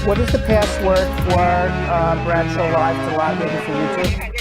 What is the password for Bradshaw Live to log in for YouTube?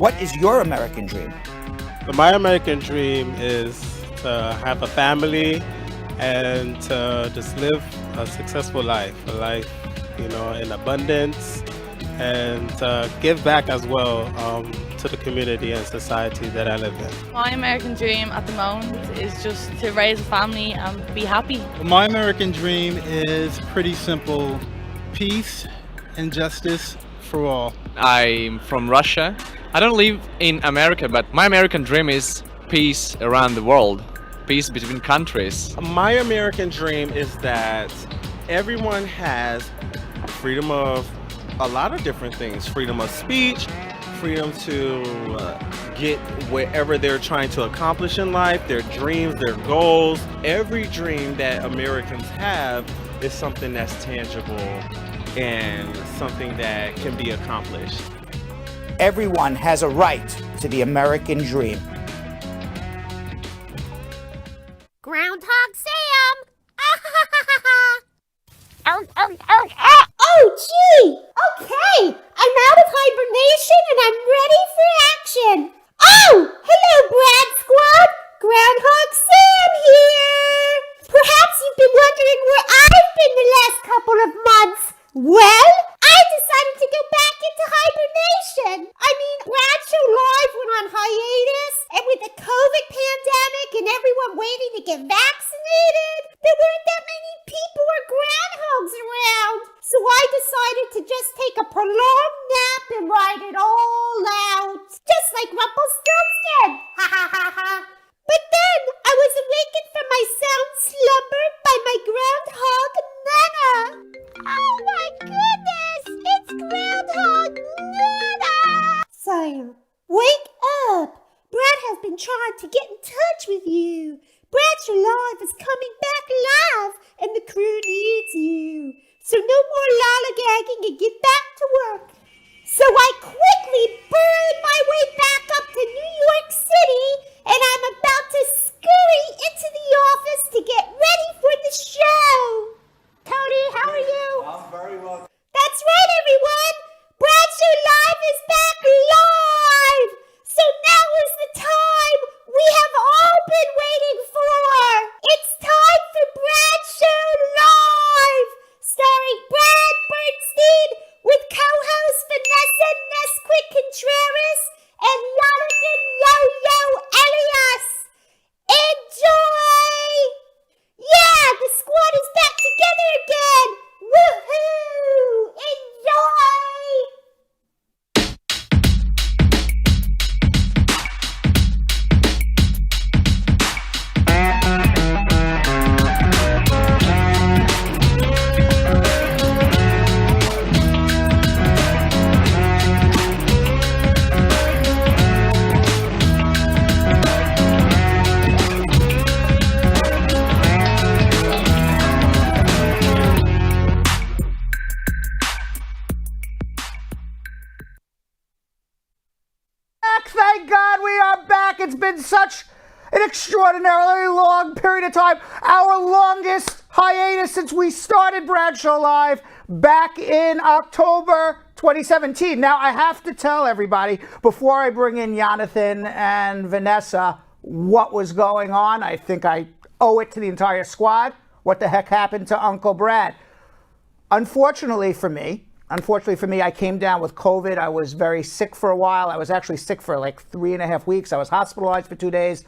What is your American dream? So my American dream is to have a family and to just live a successful life, a life, in abundance, and give back as well to the community and society that I live in. My American dream at the moment is just to raise a family and be happy. My American dream is pretty simple: peace and justice for all. I'm from Russia. I don't live in America, but my American dream is peace around the world, peace between countries. My American dream is that everyone has freedom of a lot of different things: freedom of speech, freedom to get wherever they're trying to accomplish in life, their dreams, their goals. Every dream that Americans have is something that's tangible and something that can be accomplished. Everyone has a right to the American dream. Groundhog Sam! Oh, gee! Okay, I'm out of hibernation and I'm ready for action. Oh, hello, Brad Squad. Groundhog Sam here. Perhaps you've been wondering where I've been the last couple of months. Well, I decided to go back into hibernation. I mean, Bradshaw Live went on hiatus, and with the COVID pandemic and everyone waiting to get vaccinated, there weren't that many people or groundhogs around. So I decided to just take a prolonged nap and ride it all out. Just like Rumpelstiltskin. Ha ha ha ha. But then I was awakened from my sound slumber by my groundhog Nana. Oh my goodness, it's Groundhog Nana! Sire, wake up. Brad has been trying to get in touch with you. Bradshaw Live is coming back live and the crew needs you. So no more lollygagging and get back to work. So I quickly burrowed my way back up to New York City, and I'm about to scurry into the office to get ready for the show. Tony, how are you? I'm very well. That's right, everyone. Bradshaw Live is back live. So now is the time we have all been waiting for. It's time for Bradshaw Live, starring Brad Bernstein with co-host Vanessa Nesquik Contreras and Jonathan Yo-Yo Elias. Enjoy! Yeah, the squad is back together again. Woohoo! Enjoy! Thank God we are back. It's been such an extraordinarily long period of time. Our longest hiatus since we started Bradshaw Live back in October 2017. Now, I have to tell everybody, before I bring in Jonathan and Vanessa, what was going on. I think I owe it to the entire squad. What the heck happened to Uncle Brad? Unfortunately for me, I came down with COVID. I was very sick for a while. I was actually sick for like 3.5 weeks. I was hospitalized for 2 days.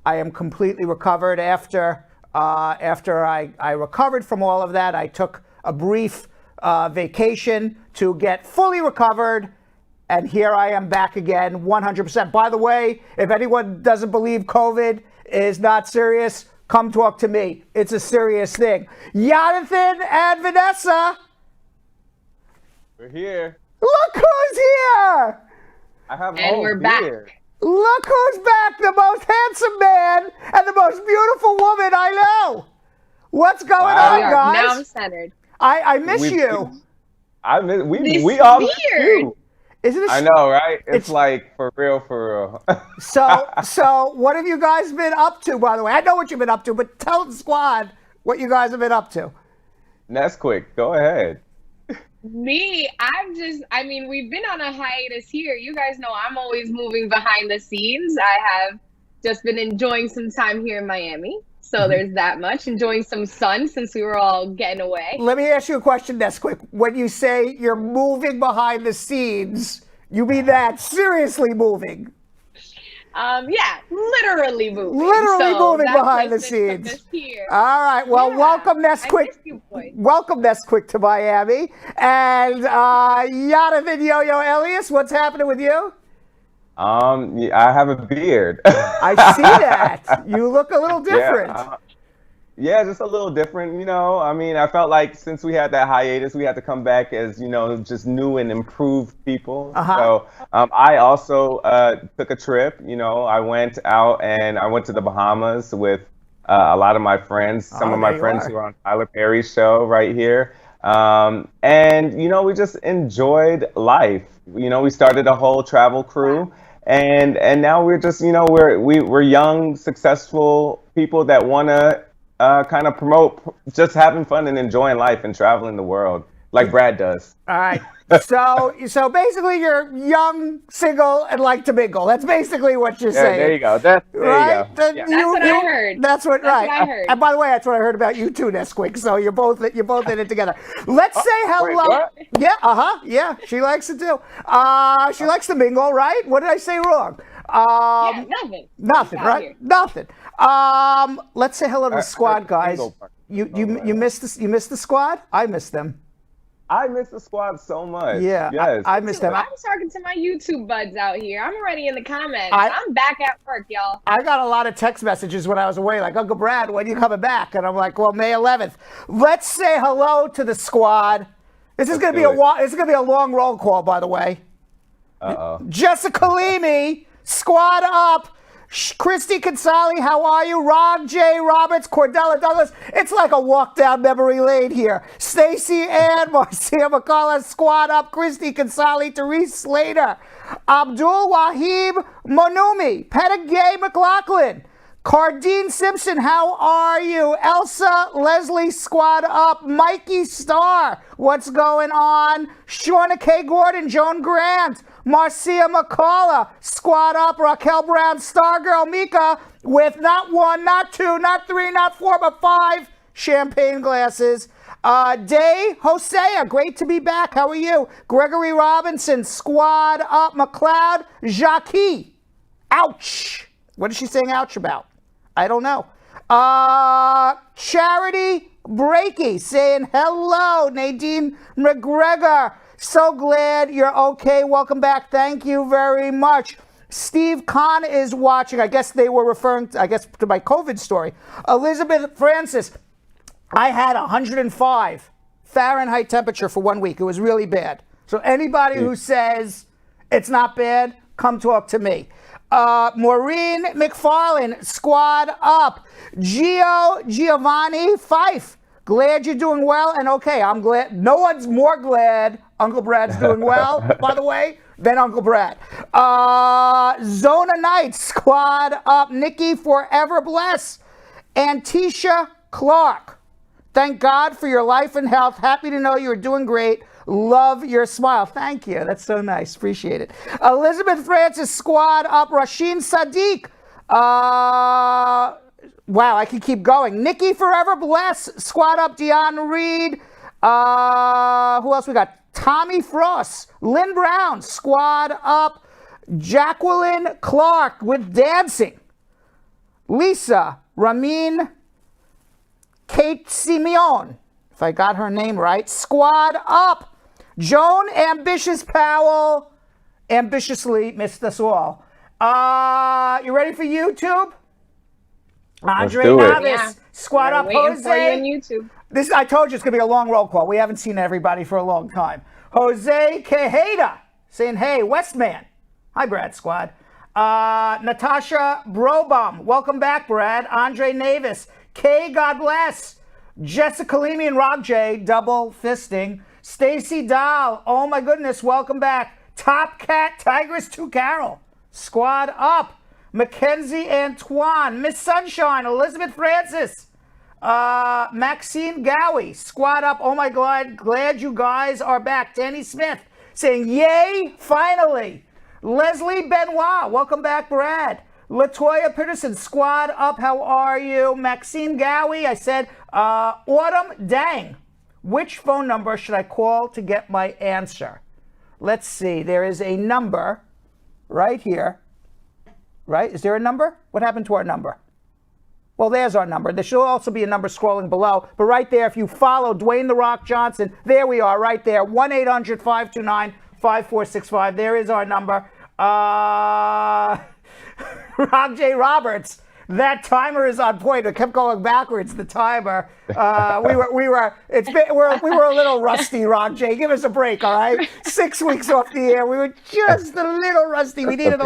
I am completely recovered. After I recovered from all of that, I took a brief vacation to get fully recovered. And here I am back again, 100%. By the way, if anyone doesn't believe COVID is not serious, come talk to me. It's a serious thing. Jonathan and Vanessa. We're here. Look who's here! I have And we're back. beer. Look who's back, the most handsome man and the most beautiful woman I know. What's going on, guys? Now I'm centered. I miss you. We all miss weird. you. Isn't it? I know, right? It's like for real. So what have you guys been up to, by the way? I know what you've been up to, but tell the squad what you guys have been up to. Nesquik, go ahead. I mean, we've been on a hiatus here. You guys know I'm always moving behind the scenes. I have just been enjoying some time here in Miami. So there's that much. Enjoying some sun since we were all getting away. Let me ask you a question, Nesquik. When you say you're moving behind the scenes, you mean that seriously moving? Yeah, literally moving. Literally so moving that's behind the like scenes. us here. All right. Well, Yeah, welcome, I Nesquik. missed you, boys. Welcome, Nesquik, to Miami. And Yadavid Yo-Yo Elias, what's happening with you? Yeah, I have a beard. I see that. You look a little different. Yeah, just a little different, you know. I mean, I felt like since we had that hiatus, we had to come back as, you know, just new and improved people. So I also took a trip, you know. I went out and I went to the Bahamas with a lot of my friends, some of my friends who are on Tyler Perry's show right here. And, you know, we just enjoyed life. You know, we started a whole travel crew. And now we're just, you know, we're young, successful people that want to kind of promote just having fun and enjoying life and traveling the world like Brad does. All right. So basically you're young, single, and like to mingle. That's basically what you're saying. There you go. There you go. That's what I heard. That's what I heard. And by the way, that's what I heard about you too, Nesquik. So you're both in it together. Let's say hello. Wait, what? Yeah, yeah. She likes it too. She likes to mingle, right? What did I say wrong? Yeah, nothing. Nothing, right? Here. Nothing. Let's say hello to the squad, guys. You missed the squad? I missed them. I miss the squad so much. Yeah, yes. I missed them. I'm talking to my YouTube buds out here. I'm already in the comments. I'm back at work, y'all. I got a lot of text messages when I was away, like, Uncle Brad, when are you coming back? And I'm like, well, May 11th. Let's say hello to the squad. This is gonna be a long roll call, by the way. Jessica Leamy, squad up. Christy Consali, how are you? Ron J. Roberts, Cordella Douglas. It's like a walk down memory lane here. Stacy Ann, Marcia McCullough, squad up. Christy Consali, Therese Slater, Abdul Wahib Monumi, Pettigay McLaughlin, Cardine Simpson, how are you? Elsa Leslie, squad up. Mikey Starr, what's going on? Shauna K. Gordon, Joan Grant, Marcia McCullough, squad up. Raquel Brown, Stargirl Mika, with not one, not two, not three, not four, but 5 champagne glasses. Day Hosea, great to be back. How are you? Gregory Robinson, squad up. McLeod Jackie, ouch. What is she saying ouch about? I don't know. Charity Breaky saying hello. Nadine McGregor, so glad you're okay. Welcome back. Thank you very much. Steve Kahn is watching. I guess they were referring to my COVID story. Elizabeth Francis, I had 105 Fahrenheit temperature for 1 week. It was really bad. So anybody who says it's not bad, come talk to me. Maureen McFarlane, squad up. Giovanni Fife, glad you're doing well and okay. I'm glad. No one's more glad Uncle Brad's doing well, by the way, than Uncle Brad. Zona Knights, squad up. Nikki Forever Bless. Antisha Clark, thank God for your life and health. Happy to know you're doing great. Love your smile. Thank you. That's so nice. Appreciate it. Elizabeth Francis, squad up. Rasheen Sadiq. Wow, I can keep going. Nikki Forever Bless, squad up. Dion Reed. Who else we got? Tommy Frost. Lynn Brown, squad up. Jacqueline Clark with dancing. Lisa Ramin Kate Simeon, if I got her name right, squad up. Joan Ambitious Powell ambitiously missed us all. You ready for YouTube? Andre Navis, squad up. Waiting for you on Jose. YouTube. This, I told you, it's going to be a long roll call. We haven't seen everybody for a long time. Jose Quejada saying, hey, Westman. Hi, Brad Squad. Natasha Brobum, welcome back, Brad. Andre Navis. Kay, God bless. Jessica Leamy and Rob J, double fisting. Stacy Dahl, oh my goodness, welcome back. Top Cat Tigress 2 Carol, squad up. Mackenzie Antoine, Miss Sunshine, Elizabeth Francis, Maxine Gowie, squad up. Oh my God, glad you guys are back. Danny Smith saying, yay, finally. Leslie Benoit, welcome back, Brad. Latoya Peterson, squad up, how are you? Maxine Gowie, I said, Autumn Dang, which phone number should I call to get my answer? Let's see, there is a number right here, right? Is there a number? What happened to our number? Well, there's our number. There should also be a number scrolling below. But right there, if you follow Dwayne The Rock Johnson, there we are right there, 1-800-529-5465. There is our number. Rob J. Roberts, that timer is on point. It kept going backwards, the timer. We were a little rusty, Rob J. Give us a break, all right? 6 weeks off the air. We were just a little rusty. We needed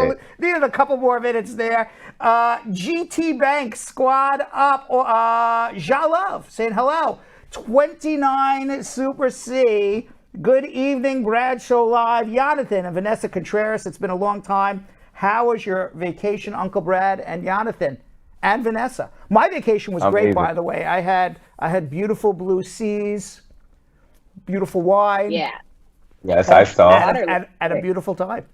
a couple more minutes there. GT Bank, squad up. Jalove saying hello. 29 Super C. Good evening, Brad Show Live. Jonathan and Vanessa Contreras, it's been a long time. How was your vacation, Uncle Brad and Jonathan and Vanessa? My vacation was great, by the way. I had beautiful blue seas, beautiful wine. Yeah. Yes, I saw. And a beautiful time.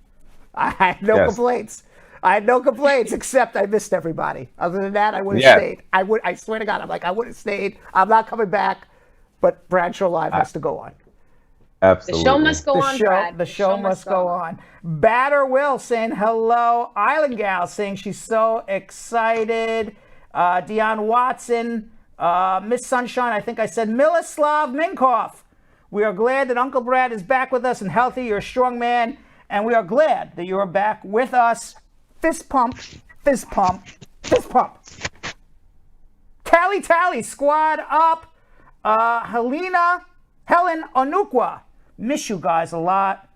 I had no complaints. I had no complaints, except I missed everybody. Other than that, I would have stayed. I swear to God, I would have stayed. I'm not coming back, but Brad Show Live has to go on. Absolutely. The show must go on, Brad. The show must go on. Batter Will saying hello. Island Gal saying she's so excited. Dion Watson. Miss Sunshine, I think I said Miloslav Minkoff. We are glad that Uncle Brad is back with us and healthy. You're a strong man. And we are glad that you are back with us. Fist pump, fist pump, fist pump. Tally, squad up. Helen Onukwa. Miss you guys a lot.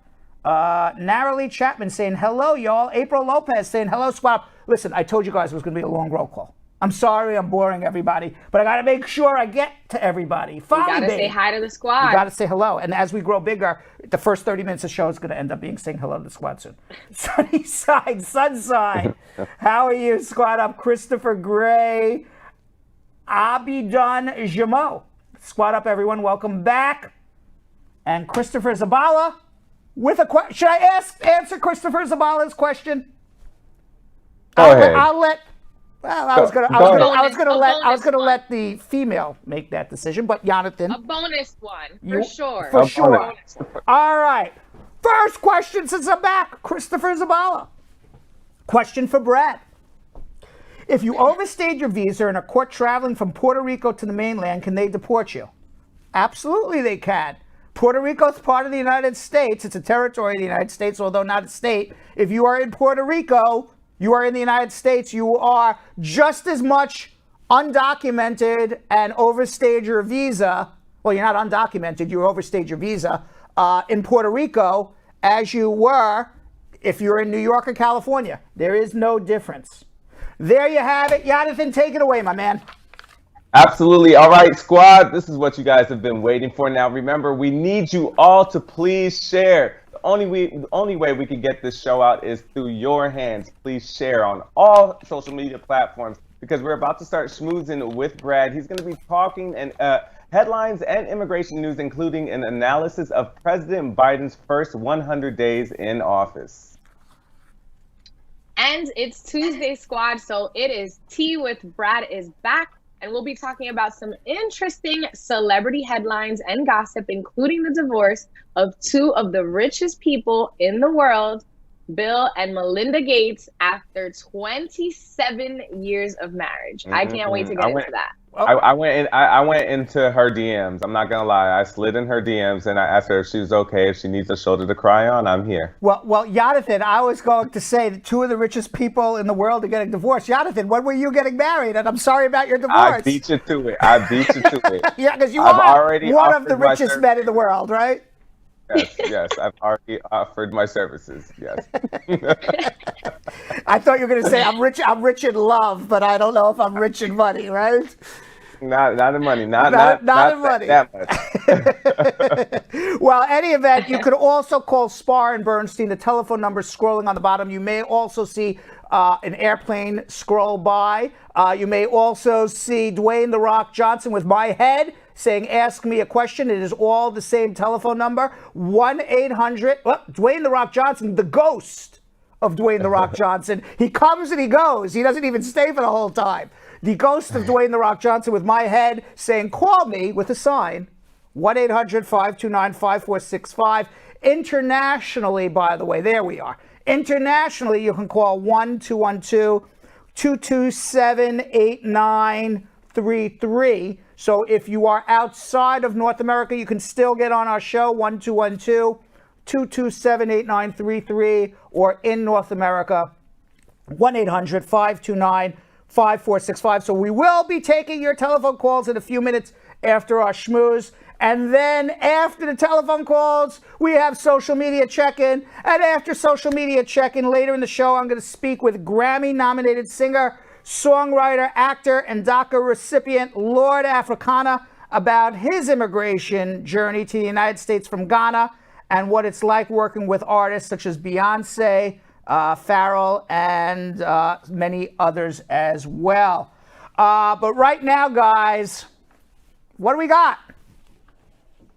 Narrowly Chapman saying hello, y'all. April Lopez saying hello, squad. Listen, I told you guys it was going to be a long roll call. I'm sorry I'm boring everybody, but I got to make sure I get to everybody. You got to say hi to the squad. You got to say hello. And as we grow bigger, the first 30 minutes of the show is going to end up being saying hello to the squad soon. Sunside. How are you, squad up? Christopher Gray. Abidon Jamo. Squad up, everyone. Welcome back. And Christopher Zabala with a question. Should I answer Christopher Zabala's question? Go ahead. I was gonna let the female make that decision, but Jonathan. A bonus one, for sure. For sure. All right. First question since I'm back. Christopher Zabala. Question for Brad. If you overstayed your visa and are caught traveling from Puerto Rico to the mainland, can they deport you? Absolutely they can. Puerto Rico is part of the United States. It's a territory of the United States, although not a state. If you are in Puerto Rico, you are in the United States. You are just as much undocumented and overstayed your visa. Well, you're not undocumented. You overstayed your visa in Puerto Rico as you were if you're in New York or California. There is no difference. There you have it. Jonathan, take it away, my man. Absolutely. All right, squad. This is what you guys have been waiting for. Now, remember, we need you all to please share. The only way we can get this show out is through your hands. Please share on all social media platforms because we're about to start schmoozing with Brad. He's going to be talking and headlines and immigration news, including an analysis of President Biden's first 100 days in office. And it's Tuesday, squad, so it is Tea with Brad is back. And we'll be talking about some interesting celebrity headlines and gossip, including the divorce of two of the richest people in the world, Bill and Melinda Gates, after 27 years of marriage. I can't wait to get into that. I went into her DMs. I'm not gonna lie. I slid in her DMs and I asked her if she was okay. If she needs a shoulder to cry on, I'm here. Well, Jonathan, I was going to say that two of the richest people in the world are getting divorced. Jonathan, when were you getting married? And I'm sorry about your divorce. I beat you to it. Yeah, because you are one of the richest men in the world, right? Yes, I've already offered my services. Yes. I thought you were going to say I'm rich in love, but I don't know if I'm rich in money, right? Not in money. Not in money. That much. Well, any event, you could also call Spar and Bernstein. The telephone number is scrolling on the bottom. You may also see an airplane scroll by. You may also see Dwayne "The Rock" Johnson with my head saying, "Ask me a question." It is all the same telephone number, 1-800, Dwayne "The Rock" Johnson, the ghost of Dwayne "The Rock" Johnson. He comes and he goes. He doesn't even stay for the whole time. The ghost of Dwayne "The Rock" Johnson with my head saying, "Call me," with a sign, 1-800-529-5465. Internationally, by the way, there we are. Internationally, you can call 1-212-227-8933. So if you are outside of North America, you can still get on our show, 1-212-227-8933, or in North America, 1-800-529-5465. So we will be taking your telephone calls in a few minutes after our schmooze. And then after the telephone calls, we have social media check-in. And after social media check-in later in the show, I'm going to speak with Grammy-nominated singer, songwriter, actor, and DACA recipient Lord Afrikaner about his immigration journey to the United States from Ghana and what it's like working with artists such as Beyonce, Pharrell, and many others as well. But right now, guys, what do we got?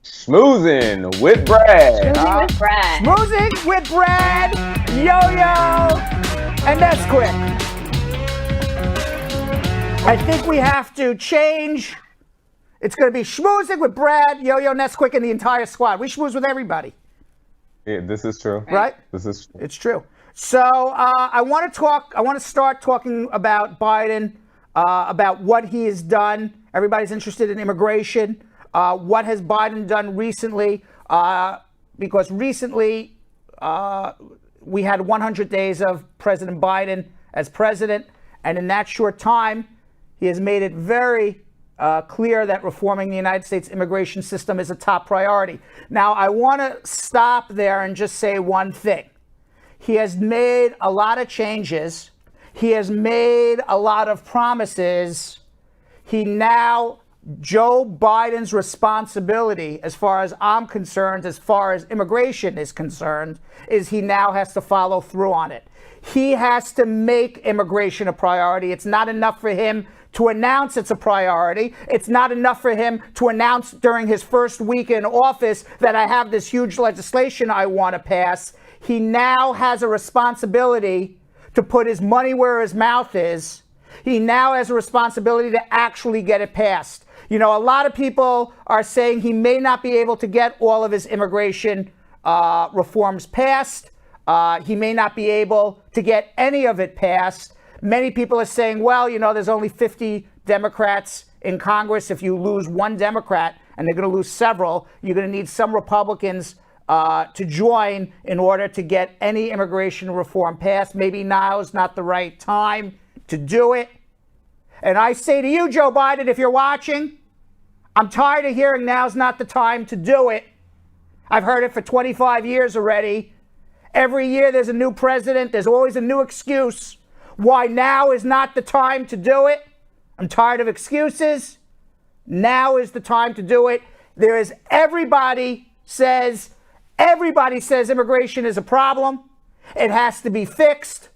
Schmoozing with Brad. Schmoozing with Brad. Schmoozing with Brad, Yo-Yo, and Nesquik. I think we have to change. It's going to be Schmoozing with Brad, Yo-Yo, Nesquik, and the entire squad. We schmooze with everybody. Yeah, this is true. Right? This is true. It's true. So I want to start talking about Biden, about what he has done. Everybody's interested in immigration. What has Biden done recently? Because recently we had 100 days of President Biden as president. And in that short time, he has made it very clear that reforming the United States immigration system is a top priority. Now, I want to stop there and just say one thing. He has made a lot of changes. He has made a lot of promises. Joe Biden's responsibility, as far as I'm concerned, as far as immigration is concerned, is he now has to follow through on it. He has to make immigration a priority. It's not enough for him to announce it's a priority. It's not enough for him to announce during his first week in office that I have this huge legislation I want to pass. He now has a responsibility to put his money where his mouth is. He now has a responsibility to actually get it passed. You know, a lot of people are saying he may not be able to get all of his immigration reforms passed. He may not be able to get any of it passed. Many people are saying, well, you know, there's only 50 Democrats in Congress. If you lose one Democrat, and they're going to lose several, you're going to need some Republicans to join in order to get any immigration reform passed. Maybe now is not the right time to do it. And I say to you, Joe Biden, if you're watching, I'm tired of hearing now's not the time to do it. I've heard it for 25 years already. Every year there's a new president. There's always a new excuse why now is not the time to do it. I'm tired of excuses. Now is the time to do it. Everybody says immigration is a problem. It has to be fixed,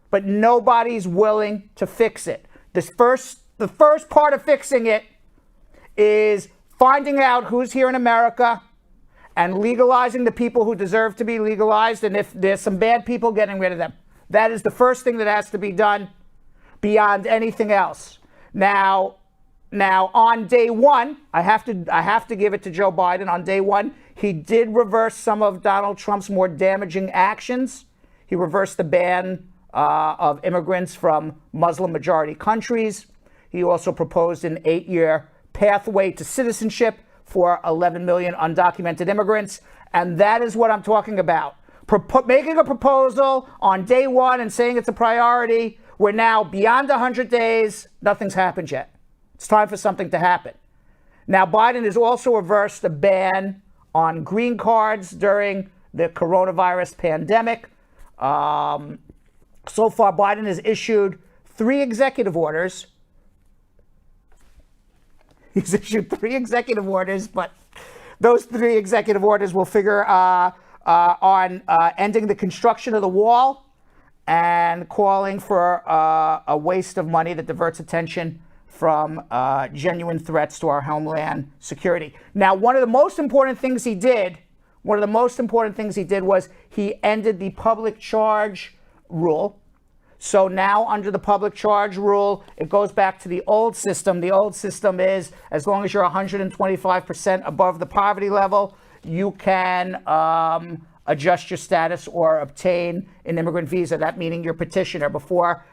but nobody's willing to fix it. The first part of fixing it is finding out who's here in America and legalizing the people who deserve to be legalized. And if there's some bad people, getting rid of them. That is the first thing that has to be done beyond anything else. Now on day one, I have to give it to Joe Biden. On day one, he did reverse some of Donald Trump's more damaging actions. He reversed the ban of immigrants from Muslim-majority countries. He also proposed an 8-year pathway to citizenship for 11 million undocumented immigrants. And that is what I'm talking about. Making a proposal on day one and saying it's a priority. We're now beyond 100 days. Nothing's happened yet. It's time for something to happen. Now, Biden has also reversed the ban on green cards during the coronavirus pandemic. So far, Biden has issued 3 executive orders. He's issued 3 executive orders, but those 3 executive orders will figure on ending the construction of the wall and calling for a waste of money that diverts attention from genuine threats to our homeland security. Now, one of the most important things he did was he ended the public charge rule. So now under the public charge rule, it goes back to the old system. The old system is as long as you're 125% above the poverty level, you can adjust your status or obtain an immigrant visa. That meaning your petitioner. Before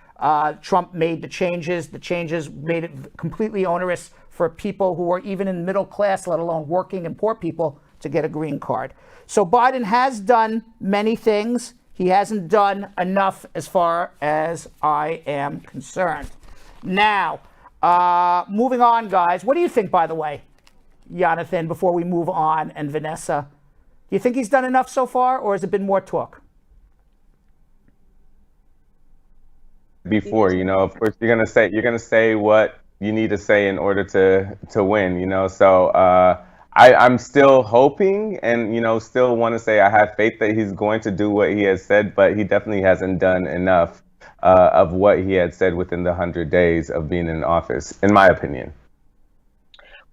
Trump made the changes made it completely onerous for people who are even in middle class, let alone working and poor people, to get a green card. So Biden has done many things. He hasn't done enough as far as I am concerned. Now, moving on, guys. What do you think, by the way, Jonathan, before we move on, and Vanessa? Do you think he's done enough so far, or has it been more talk? Before, of course, you're gonna say what you need to say in order to win, So I'm still hoping and, still want to say I have faith that he's going to do what he has said, but he definitely hasn't done enough of what he had said within the 100 days of being in office, in my opinion.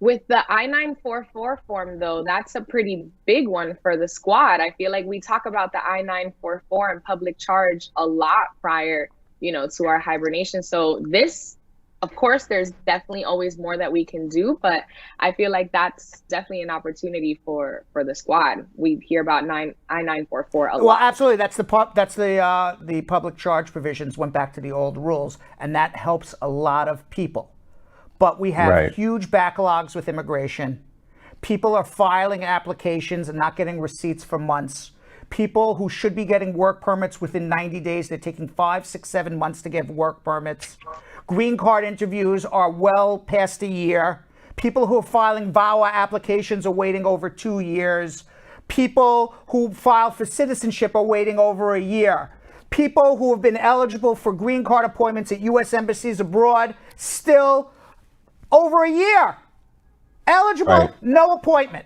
With the I-944 form, though, that's a pretty big one for the squad. I feel like we talk about the I-944 and public charge a lot prior, to our hibernation. So this, of course, there's definitely always more that we can do, but I feel like that's definitely an opportunity for the squad. We hear about I-944 a lot. Well, absolutely. That's the public charge provisions went back to the old rules, and that helps a lot of people. But we have huge backlogs with immigration. People are filing applications and not getting receipts for months. People who should be getting work permits within 90 days, they're taking 5, 6, 7 months to get work permits. Green card interviews are well past a year. People who are filing VAWA applications are waiting over 2 years. People who file for citizenship are waiting over a year. People who have been eligible for green card appointments at U.S. embassies abroad, still over a year. Eligible, no appointment.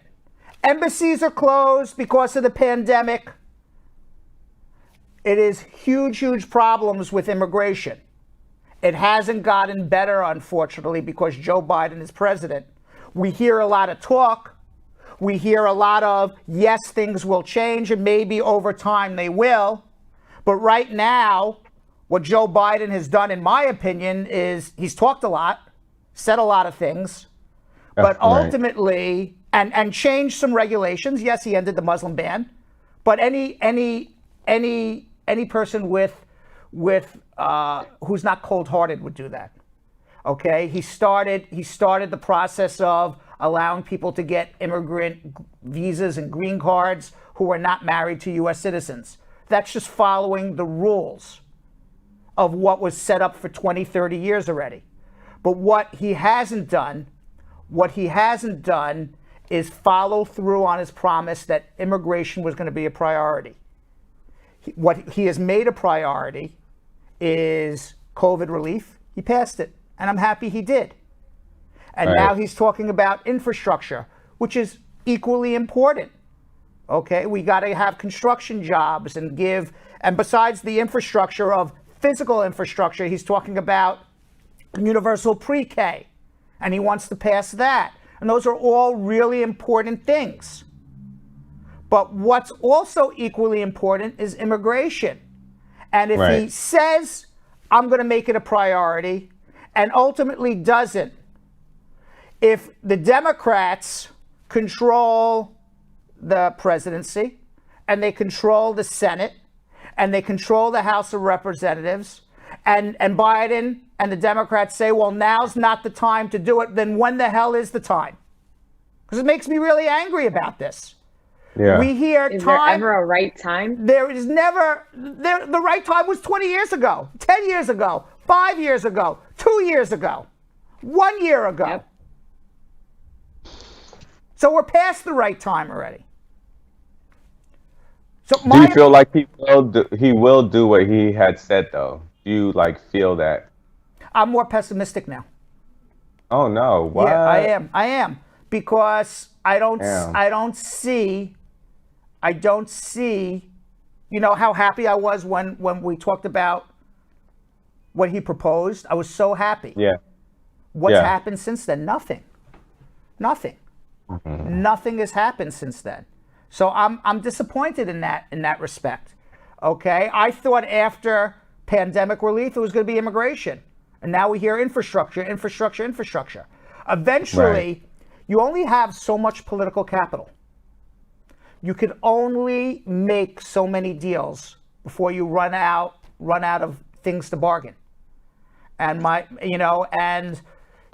Embassies are closed because of the pandemic. It is huge, huge problems with immigration. It hasn't gotten better, unfortunately, because Joe Biden is president. We hear a lot of talk. We hear a lot of, yes, things will change, and maybe over time they will. But right now, what Joe Biden has done, in my opinion, is he's talked a lot, said a lot of things, but ultimately, and changed some regulations. Yes, he ended the Muslim ban, but any person with who's not cold-hearted would do that. Okay, he started the process of allowing people to get immigrant visas and green cards who are not married to U.S. citizens. That's just following the rules of what was set up for 20, 30 years already. But what he hasn't done is follow through on his promise that immigration was going to be a priority. What he has made a priority is COVID relief. He passed it, and I'm happy he did. And now he's talking about infrastructure, which is equally important. Okay, we got to have construction jobs and besides the infrastructure of physical infrastructure, he's talking about universal pre-K, and he wants to pass that. And those are all really important things. But what's also equally important is immigration. And if he says, I'm going to make it a priority, and ultimately doesn't, if the Democrats control the presidency, and they control the Senate, and they control the House of Representatives, and Biden and the Democrats say, well, now's not the time to do it, then when the hell is the time? Because it makes me really angry about this. Yeah. We hear Is there ever a right time? There is never. The right time was 20 years ago, 10 years ago, 5 years ago, 2 years ago, 1 year ago. Yep. So we're past the right time already. So do you feel like he will do what he had said, though? Do you feel that? I'm more pessimistic now. Oh no! What? Yeah, I am because I don't see you know how happy I was when we talked about what he proposed? I was so happy. Yeah. What's happened since then? Nothing. Nothing has happened since then. So I'm disappointed in that respect. Okay, I thought after pandemic relief it was going to be immigration, and now we hear infrastructure. Eventually, you only have so much political capital. You can only make so many deals before you run out of things to bargain. And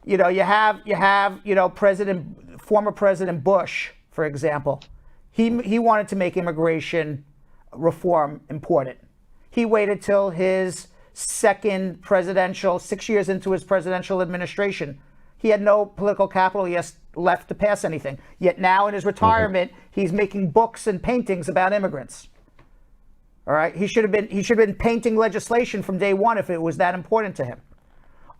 you have former President Bush, for example. He wanted to make immigration reform important. He waited till his 6 years into his presidential administration. He had no political capital left to pass anything. Yet now in his retirement, he's making books and paintings about immigrants. All right, he should have been painting legislation from day one if it was that important to him.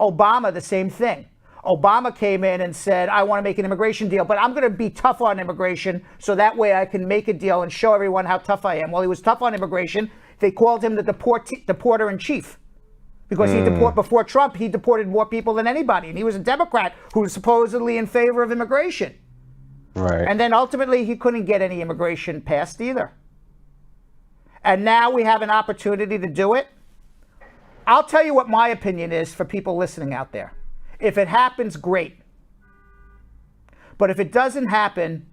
Obama, the same thing. Obama came in and said, I want to make an immigration deal, but I'm going to be tough on immigration so that way I can make a deal and show everyone how tough I am. Well, he was tough on immigration. They called him the deporter-in-chief because before Trump, he deported more people than anybody. And he was a Democrat who was supposedly in favor of immigration. Right. And then ultimately, he couldn't get any immigration passed either. And now we have an opportunity to do it. I'll tell you what my opinion is for people listening out there. If it happens, great. But if it doesn't happen,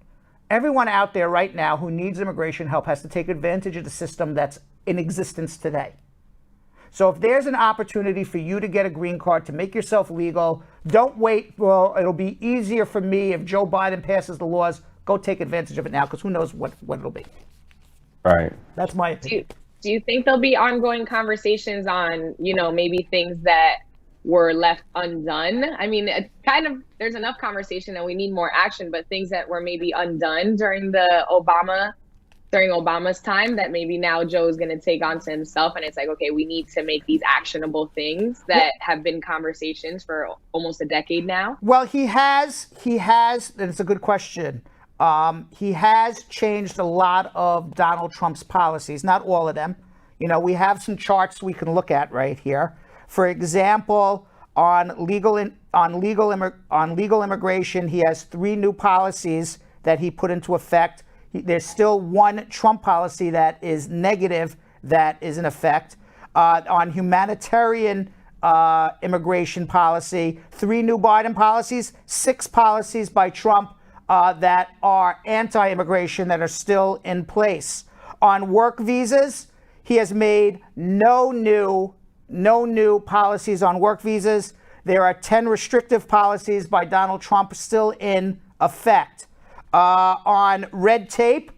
everyone out there right now who needs immigration help has to take advantage of the system that's in existence today. So if there's an opportunity for you to get a green card, to make yourself legal, don't wait. Well, it'll be easier for me if Joe Biden passes the laws. Go take advantage of it now, because who knows what it'll be. Right. That's my opinion. Do you think there'll be ongoing conversations on, maybe things that were left undone? I mean, it's there's enough conversation and we need more action, but things that were maybe undone during Obama's time that maybe now Joe's going to take onto himself, and it's like, okay, we need to make these actionable things that have been conversations for almost a decade now. Well, he has, and it's a good question. He has changed a lot of Donald Trump's policies, not all of them. We have some charts we can look at right here. For example, on legal immigration, he has 3 new policies that he put into effect. There's still one Trump policy that is negative that is in effect. On humanitarian immigration policy, 3 new Biden policies, 6 policies by Trump that are anti-immigration that are still in place. On work visas, he has made no new policies on work visas. There are 10 restrictive policies by Donald Trump still in effect. On red tape,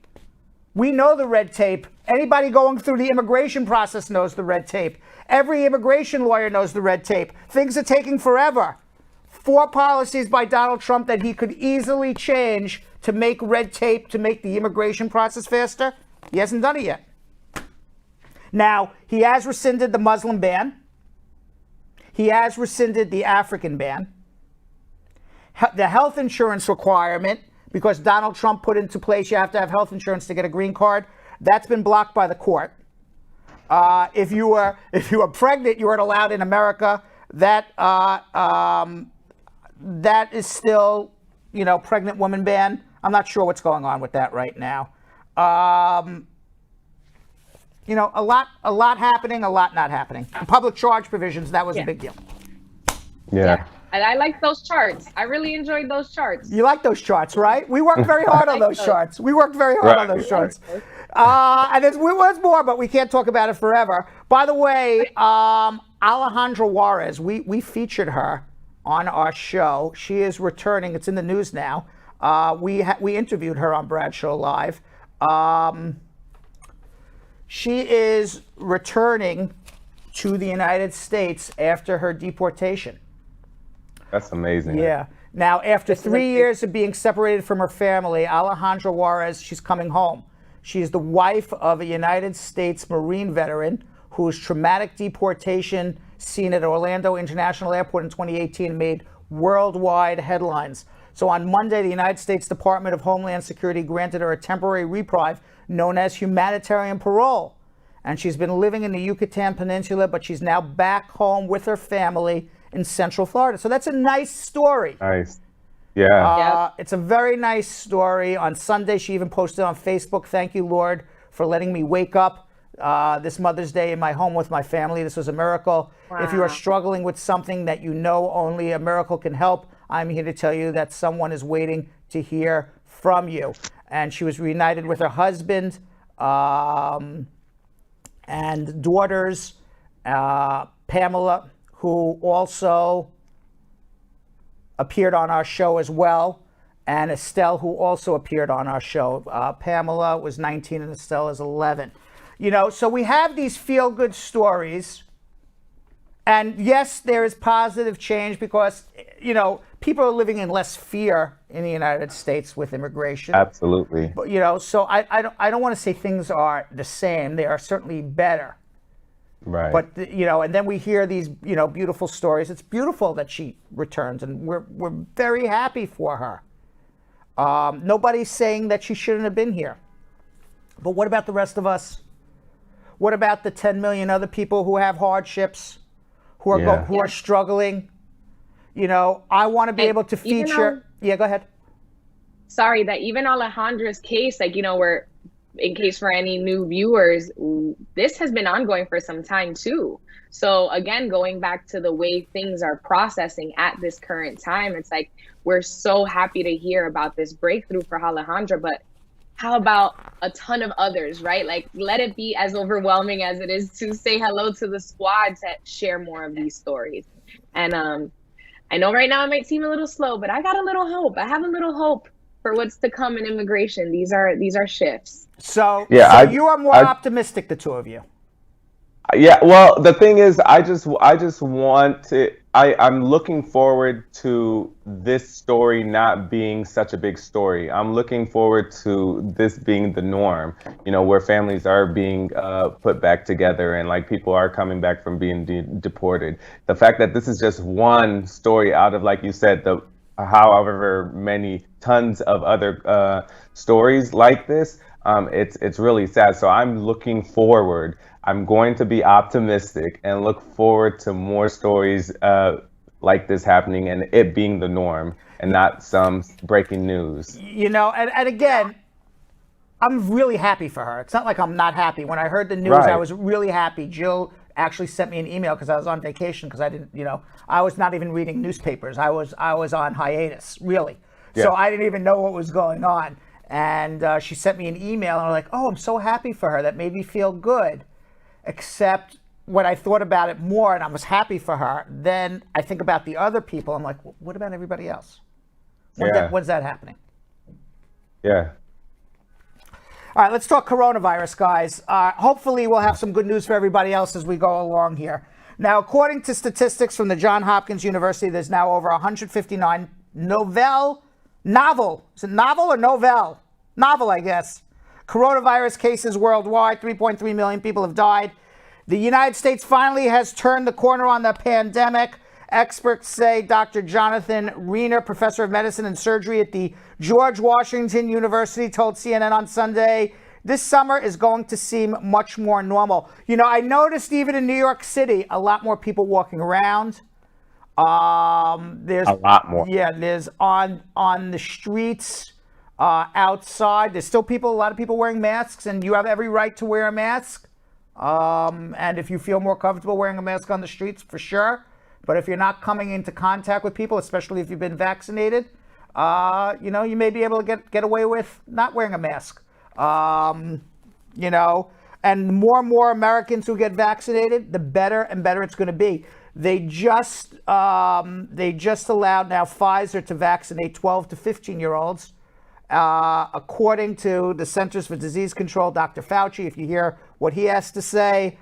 we know the red tape. Anybody going through the immigration process knows the red tape. Every immigration lawyer knows the red tape. Things are taking forever. 4 policies by Donald Trump that he could easily change to make red tape, to make the immigration process faster. He hasn't done it yet. Now, he has rescinded the Muslim ban. He has rescinded the African ban. The health insurance requirement, because Donald Trump put into place you have to have health insurance to get a green card, that's been blocked by the court. If you were pregnant, you weren't allowed in America. That is still, pregnant woman ban. I'm not sure what's going on with that right now. A lot happening, a lot not happening. Public charge provisions, that was a big deal. Yeah. And I like those charts. I really enjoyed those charts. You like those charts, right? We worked very hard on those charts. We worked very hard on those charts. And there's more, but we can't talk about it forever. By the way, Alejandra Juarez, we featured her on our show. She is returning. It's in the news now. We interviewed her on Bradshaw Live. She is returning to the United States after her deportation. That's amazing. Yeah. Now, after 3 years of being separated from her family, Alejandra Juarez, she's coming home. She is the wife of a United States Marine veteran whose traumatic deportation seen at Orlando International Airport in 2018 made worldwide headlines. So on Monday, the United States Department of Homeland Security granted her a temporary reprieve known as humanitarian parole. and she's been living in the Yucatan Peninsula, but she's now back home with her family in Central Florida. So that's a nice story. Nice. Yeah. It's a very nice story. On Sunday, she even posted on Facebook, "Thank you, Lord, for letting me wake up this Mother's Day in my home with my family. This was a miracle. Wow. If you are struggling with something that you know only a miracle can help, I'm here to tell you that someone is waiting to hear from you." And she was reunited with her husband and daughters, Pamela, who also appeared on our show as well, and Estelle, who also appeared on our show. Pamela was 19 and Estelle is 11. You know, so we have these feel-good stories. And yes, there is positive change because, you know, people are living in less fear in the United States with immigration. Absolutely. But, you know, so I don't want to say things are the same. They are certainly better. Right. But, you know, and then we hear these, you know, beautiful stories. It's beautiful that she returns, and we're very happy for her. Nobody's saying that she shouldn't have been here. But what about the rest of us? What about the 10 million other people who have hardships, who are struggling? You know, I want to be able to feature. Yeah, go ahead. Sorry, that even Alejandra's case, like, you know, in case for any new viewers, this has been ongoing for some time too. So again, going back to the way things are processing at this current time, it's like, we're so happy to hear about this breakthrough for Alejandra, but how about a ton of others, right? Like, let it be as overwhelming as it is to say hello to the squad to share more of these stories. And I know right now it might seem a little slow, but I got a little hope. I have a little hope for what's to come in immigration. These are shifts. So, Yeah, so you are more optimistic, the two of you. Yeah, well, the thing is, I just want to. I'm looking forward to this story not being such a big story. I'm looking forward to this being the norm. You know, where families are being put back together and like people are coming back from being deported. The fact that this is just one story out of, like you said, the however many tons of other stories like this. It's really sad. So I'm looking forward. I'm going to be optimistic and look forward to more stories like this happening and it being the norm and not some breaking news. You know, and again, I'm really happy for her. It's not like I'm not happy. When I heard the news, Right. I was really happy. Jill actually sent me an email because I was on vacation because I didn't, you know, I was not even reading newspapers. I was on hiatus, really. Yeah. So I didn't even know what was going on. And she sent me an email and I'm like, oh, I'm so happy for her. That made me feel good. Except when I thought about it more and I was happy for her, then I think about the other people. I'm like, what about everybody else? When's that happening? Yeah. All right, let's talk coronavirus, guys. Hopefully we'll have some good news for everybody else as we go along here. Now, according to statistics from the Johns Hopkins University, there's now over 159 novel, is it novel or novel? Novel, I guess. Coronavirus cases worldwide, 3.3 million people have died. The United States finally has turned the corner on the pandemic. Experts say Dr. Jonathan Reiner, professor of medicine and surgery at the George Washington University, told CNN on Sunday, this summer is going to seem much more normal. You know, I noticed even in New York City, a lot more people walking around. There's a lot more. Yeah, there's on the streets, outside. There's still a lot of people wearing masks, and you have every right to wear a mask. And if you feel more comfortable wearing a mask on the streets, for sure. But if you're not coming into contact with people, especially if you've been vaccinated, you know, you may be able to get away with not wearing a mask. You know, and more Americans who get vaccinated, the better and better it's going to be. They just allowed now Pfizer to vaccinate 12 to 15-year-olds. According to the Centers for Disease Control, Dr. Fauci, if you hear what he has to say,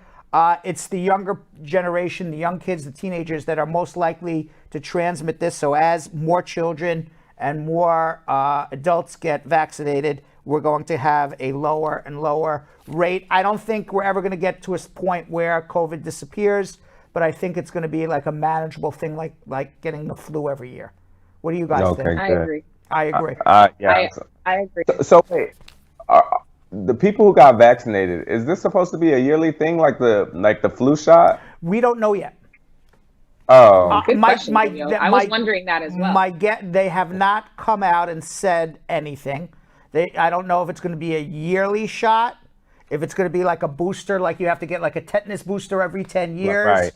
it's the younger generation, the young kids, the teenagers that are most likely to transmit this. So as more children and more adults get vaccinated, we're going to have a lower and lower rate. I don't think we're ever going to get to a point where COVID disappears, but I think it's going to be like a manageable thing, like getting the flu every year. What do you guys think? I agree. I agree. Yeah. I agree. So wait, the people who got vaccinated, is this supposed to be a yearly thing, like the flu shot? We don't know yet. Oh, Good question, Danielle. I was wondering that as well. They have not come out and said anything. I don't know if it's going to be a yearly shot, if it's going to be like a booster, like you have to get like a tetanus booster every 10 years.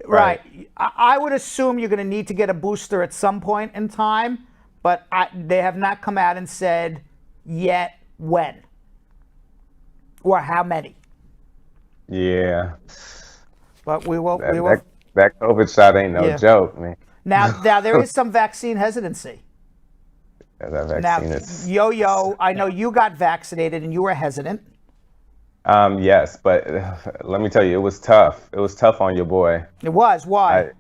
Right. I would assume you're going to need to get a booster at some point in time, but they have not come out and said yet when or how many. Yeah. But we will. That COVID shot ain't no joke, man. Now there is some vaccine hesitancy. Yeah, that vaccine is. Yo, I know you got vaccinated and you were hesitant. Yes, but let me tell you, it was tough. It was tough on your boy. It was. Why?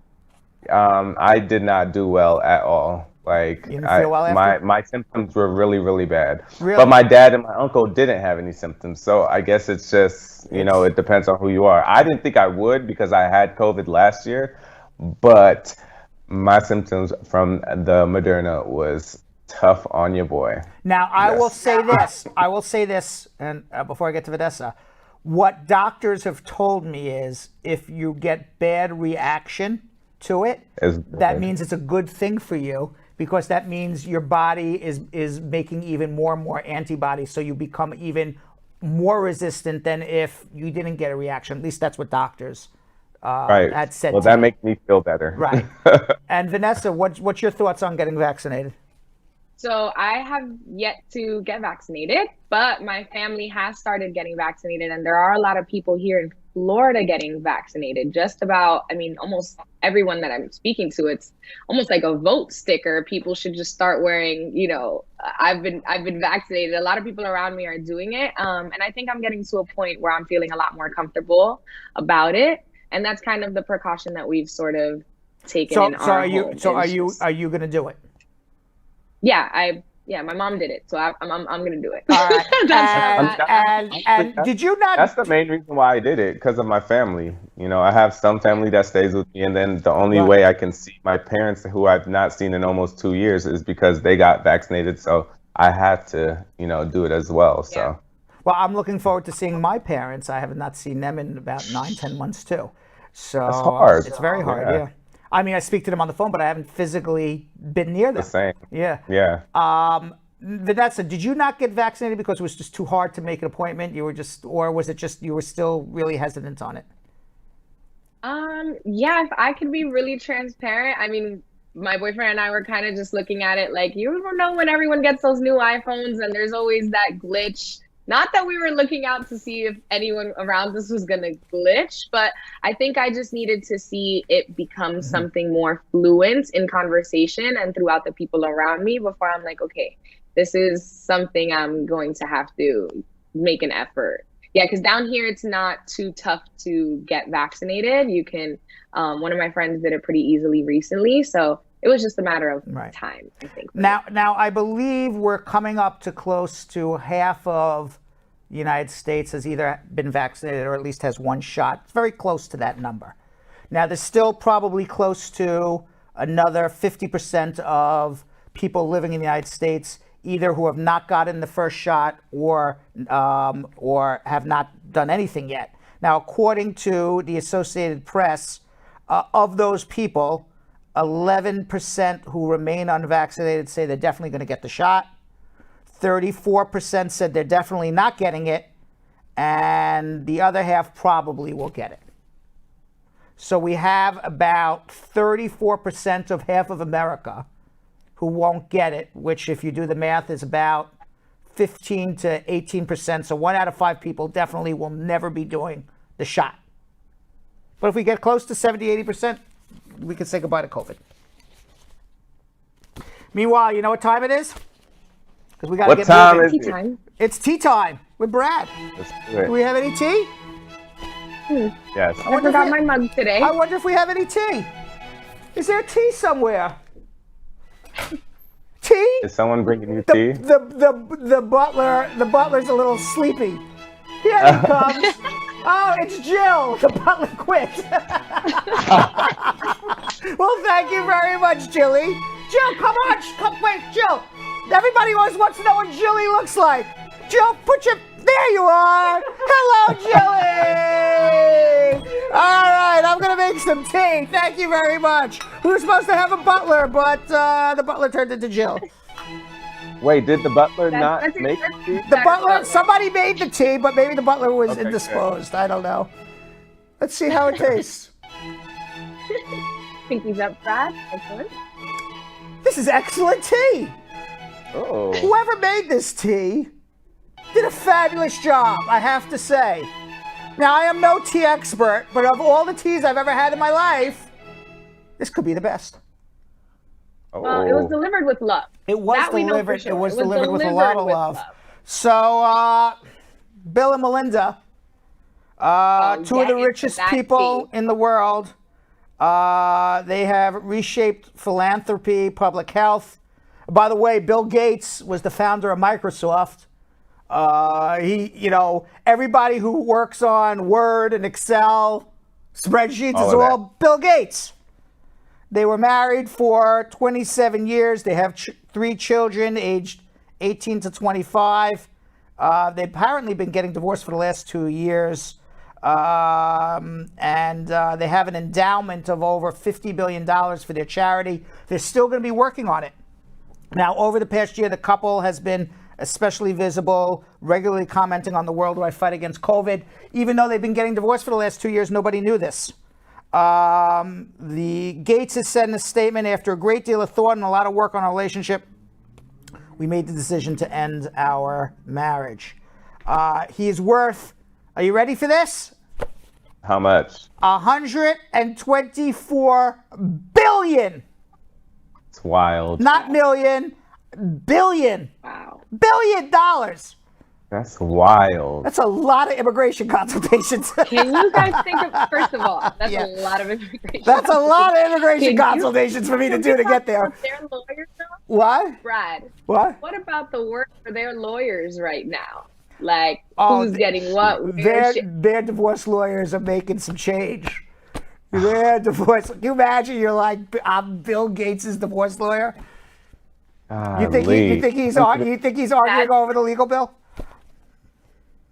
I did not do well at all. Like, you didn't feel well after? My symptoms were really, really bad. Really? But my dad and my uncle didn't have any symptoms. So I guess it's just, it depends on who you are. I didn't think I would because I had COVID last year, but my symptoms from the Moderna was tough on your boy. Now, I will say this, and before I get to Vanessa, what doctors have told me is if you get bad reaction to it, that means it's a good thing for you, because that means your body is making even more and more antibodies, so you become even more resistant than if you didn't get a reaction. At least that's what doctors had said. Well, that makes me feel better. Right. And Vanessa, what's your thoughts on getting vaccinated? So I have yet to get vaccinated, but my family has started getting vaccinated, and there are a lot of people here in Florida getting vaccinated. Just about, almost everyone that I'm speaking to, it's almost like a vote sticker. People should just start wearing, I've been vaccinated. A lot of people around me are doing it. And I think I'm getting to a point where I'm feeling a lot more comfortable about it. And that's kind of the precaution that we've sort of taken in our home. So are you going to do it? Yeah, my mom did it, so I'm gonna do it. All right. and did you not? That's the main reason why I did it, because of my family. I have some family that stays with me, and then the only way I can see my parents, who I've not seen in almost 2 years, is because they got vaccinated. So I had to, do it as well. So. Yeah. Well, I'm looking forward to seeing my parents. I have not seen them in about 9-10 months too. So that's hard. It's very hard. Yeah. I speak to them on the phone, but I haven't physically been near them. The same. Yeah. Yeah. Vanessa, did you not get vaccinated because it was just too hard to make an appointment? Or was it just you were still really hesitant on it? Yeah, if I could be really transparent, my boyfriend and I were kind of just looking at it like, you don't know when everyone gets those new iPhones and there's always that glitch. Not that we were looking out to see if anyone around us was going to glitch, but I think I just needed to see it become something more fluent in conversation and throughout the people around me before I'm like, okay, this is something I'm going to have to make an effort. Yeah, because down here, it's not too tough to get vaccinated. You can, one of my friends did it pretty easily recently. So it was just a matter of time, I think. Now, I believe we're coming up to close to half of the United States has either been vaccinated or at least has one shot. It's very close to that number. Now, there's still probably close to another 50% of people living in the United States either who have not gotten the first shot or have not done anything yet. Now, according to the Associated Press, of those people, 11% who remain unvaccinated say they're definitely going to get the shot. 34% said they're definitely not getting it. And the other half probably will get it. So we have about 34% of half of America who won't get it, which if you do the math is about 15 to 18%. So 1 out of 5 people definitely will never be doing the shot. But if we get close to 70, 80%, we can say goodbye to COVID. Meanwhile, you know what time it is? Because we got to get moving. Tea time. It's tea time with Brad. Let's do it. Do we have any tea? Yes. I forgot my mug today. I wonder if we have any tea. Is there tea somewhere? Tea? Is someone bringing you tea? The butler's a little sleepy. Here he comes. Oh, it's Jill. The butler quit. Well, thank you very much, Jilly. Jill, come on. Wait, Jill. Everybody always wants to know what Jilly looks like. Jill, there you are. Hello, Jilly. All right, I'm going to make some tea. Thank you very much. We were supposed to have a butler, but the butler turned into Jill. Wait, did the butler not make tea? The butler, somebody made the tea, but maybe the butler was indisposed. Good. I don't know. Let's see how it tastes. Pinkies up, Brad. Excellent. This is excellent tea. Oh. Whoever made this tea did a fabulous job, I have to say. Now, I am no tea expert, but of all the teas I've ever had in my life, this could be the best. Well, it was delivered with love. It was that delivered. Sure. It was delivered with a lot of love. So, Bill and Melinda, two of the richest people in the world. They have reshaped philanthropy, public health. By the way, Bill Gates was the founder of Microsoft. Everybody who works on Word and Excel spreadsheets is all Bill Gates. They were married for 27 years. They have 3 children aged 18 to 25. They've apparently been getting divorced for the last 2 years. And they have an endowment of over $50 billion for their charity. They're still going to be working on it. Now, over the past year, the couple has been especially visible, regularly commenting on the worldwide fight against COVID. Even though they've been getting divorced for the last 2 years, nobody knew this. The Gates has said in a statement, after a great deal of thought and a lot of work on our relationship, we made the decision to end our marriage. He is worth, are you ready for this? How much? $124 billion. It's wild. Not million, billion. Wow. $1 billion. That's wild. That's a lot of immigration consultations. Can you guys think of, first of all, that's a lot of immigration. That's a lot of immigration consultations for me to do to get there. Their lawyers, though? What? Brad. What? What about the work for their lawyers right now? Like, who's getting what? Their divorce lawyers are making some change. Their divorce. Can you imagine? You're like, I'm Bill Gates' divorce lawyer. You think he's arguing over the legal bill?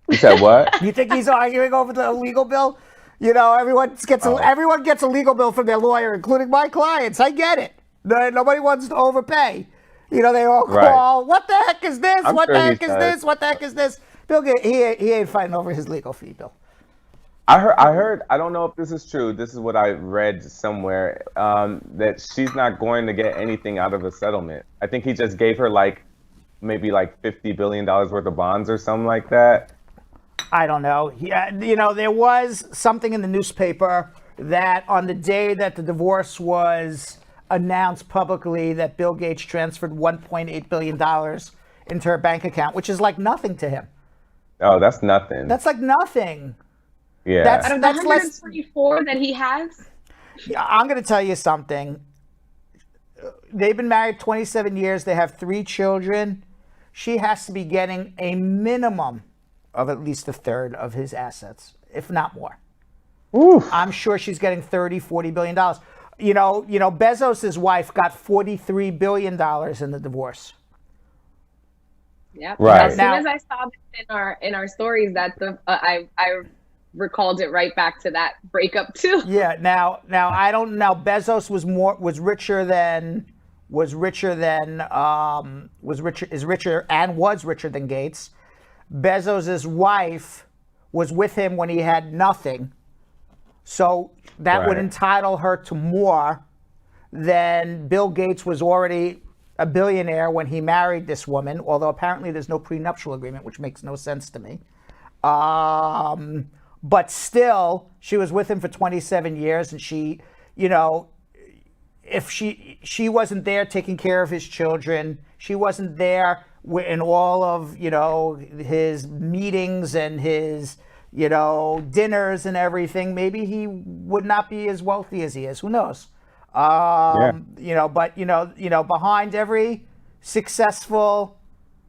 You said what? You think he's arguing over the legal bill? You know, everyone gets a legal bill from their lawyer, including my clients. I get it. Nobody wants to overpay. You know, they all call, what the heck is this? What the heck is this? What the heck is this? Bill Gates, he ain't fighting over his legal fee, Bill. I heard, I don't know if this is true. This is what I read somewhere, that she's not going to get anything out of the settlement. I think he just gave her maybe $50 billion worth of bonds or something like that. I don't know. There was something in the newspaper that on the day that the divorce was announced publicly that Bill Gates transferred $1.8 billion into her bank account, which is like nothing to him. Oh, that's nothing. That's like nothing. Yeah. Out of the 124 that he has? I'm going to tell you something. They've been married 27 years. They have 3 children. She has to be getting a minimum of at least a third of his assets, if not more. Oof. I'm sure she's getting $40 billion. You know, Bezos' wife got $43 billion in the divorce. Yep. Right. As soon as I saw this in our stories, that I recalled it right back to that breakup too. Yeah. Now I don't know. Bezos was richer than Gates. Bezos' wife was with him when he had nothing. So that would entitle her to more than Bill Gates was already a billionaire when he married this woman, although apparently there's no prenuptial agreement, which makes no sense to me. But still, she was with him for 27 years, and she, if she wasn't there taking care of his children, she wasn't there in all of, his meetings and his, dinners and everything, maybe he would not be as wealthy as he is. Who knows? But behind every successful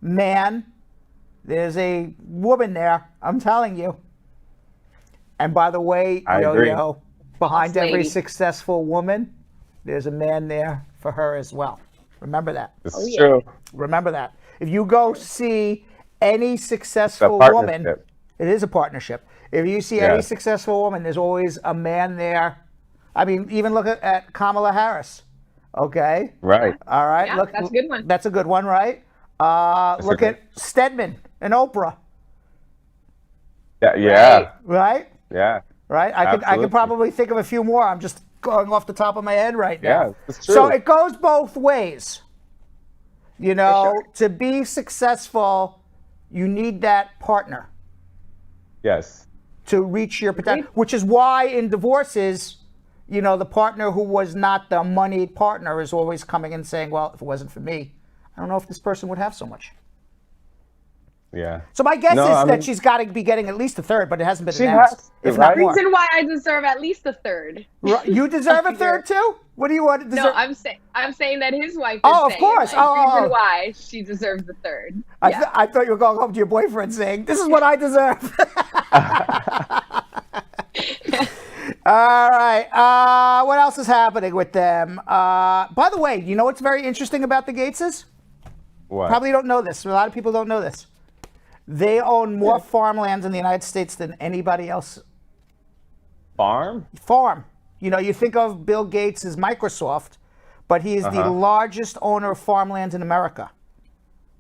man, there's a woman there. I'm telling you. And by the way, behind every successful woman, there's a man there for her as well. Remember that. This is true. Remember that. If you go see any It's a successful woman, partnership. it is a partnership. If you see any Yes. successful woman, there's always a man there. I mean, even look at Kamala Harris. Okay. Right. All right. Yeah, look, that's a good one. That's a good one, right? Look okay. at Stedman and Oprah. Yeah. Right. Yeah. Right. I could Absolutely. probably think of a few more. I'm just going off the top of my head right now. Yeah, it's true. So it goes both ways. You know, sure. to be successful, you need that partner Yes. to reach your potential, which is why in divorces, you know, the partner who was not the moneyed partner is always coming and saying, well, if it wasn't for me, I don't know if this person would have so much. Yeah. So my guess No, is I that mean- she's got to be getting at least a third, but it hasn't been She announced. has to, if not right? more. Reason why I deserve at least a third. You deserve a third too? What do you want to deserve? No, I'm saying that his wife. Is Oh, of saying, course. Like, Oh. reason why she deserves the third. Yeah. I thought you were going home to your boyfriend saying, this is what I deserve. All right. What else is happening with them? By the way, you know what's very interesting about the Gateses? What? Probably don't know this. A lot of people don't know this. They own more farmlands in the United States than anybody else. Farm? Farm. You know, you think of Bill Gates as Microsoft, but he is the largest owner of farmland in America.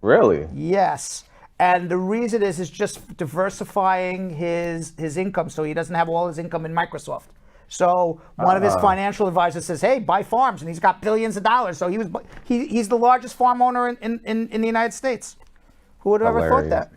Really? Yes. And the reason is just diversifying his income so he doesn't have all his income in Microsoft. So one of his financial advisors says, hey, buy farms. And he's got billions of dollars. So he's the largest farm owner in the United States. Who would have ever thought Hilarious. that?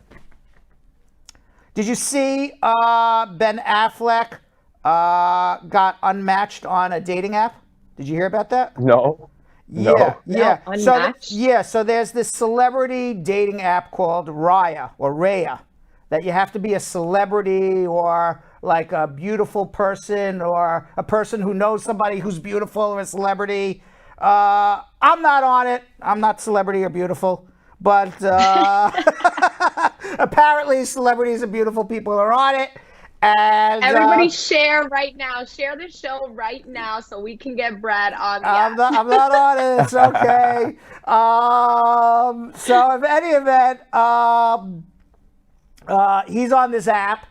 Did you see Ben Affleck got unmatched on a dating app? Did you hear about that? No. Yeah, yeah. No, So unmatched? so there's this celebrity dating app called Raya that you have to be a celebrity or like a beautiful person or a person who knows somebody who's beautiful or a celebrity. I'm not on it. I'm not celebrity or beautiful, but apparently celebrities and beautiful people are on it. And Everybody share right now. Share the show right now so we can get Brad on the I'm app. not on it. It's okay. So, if any event, he's on this app,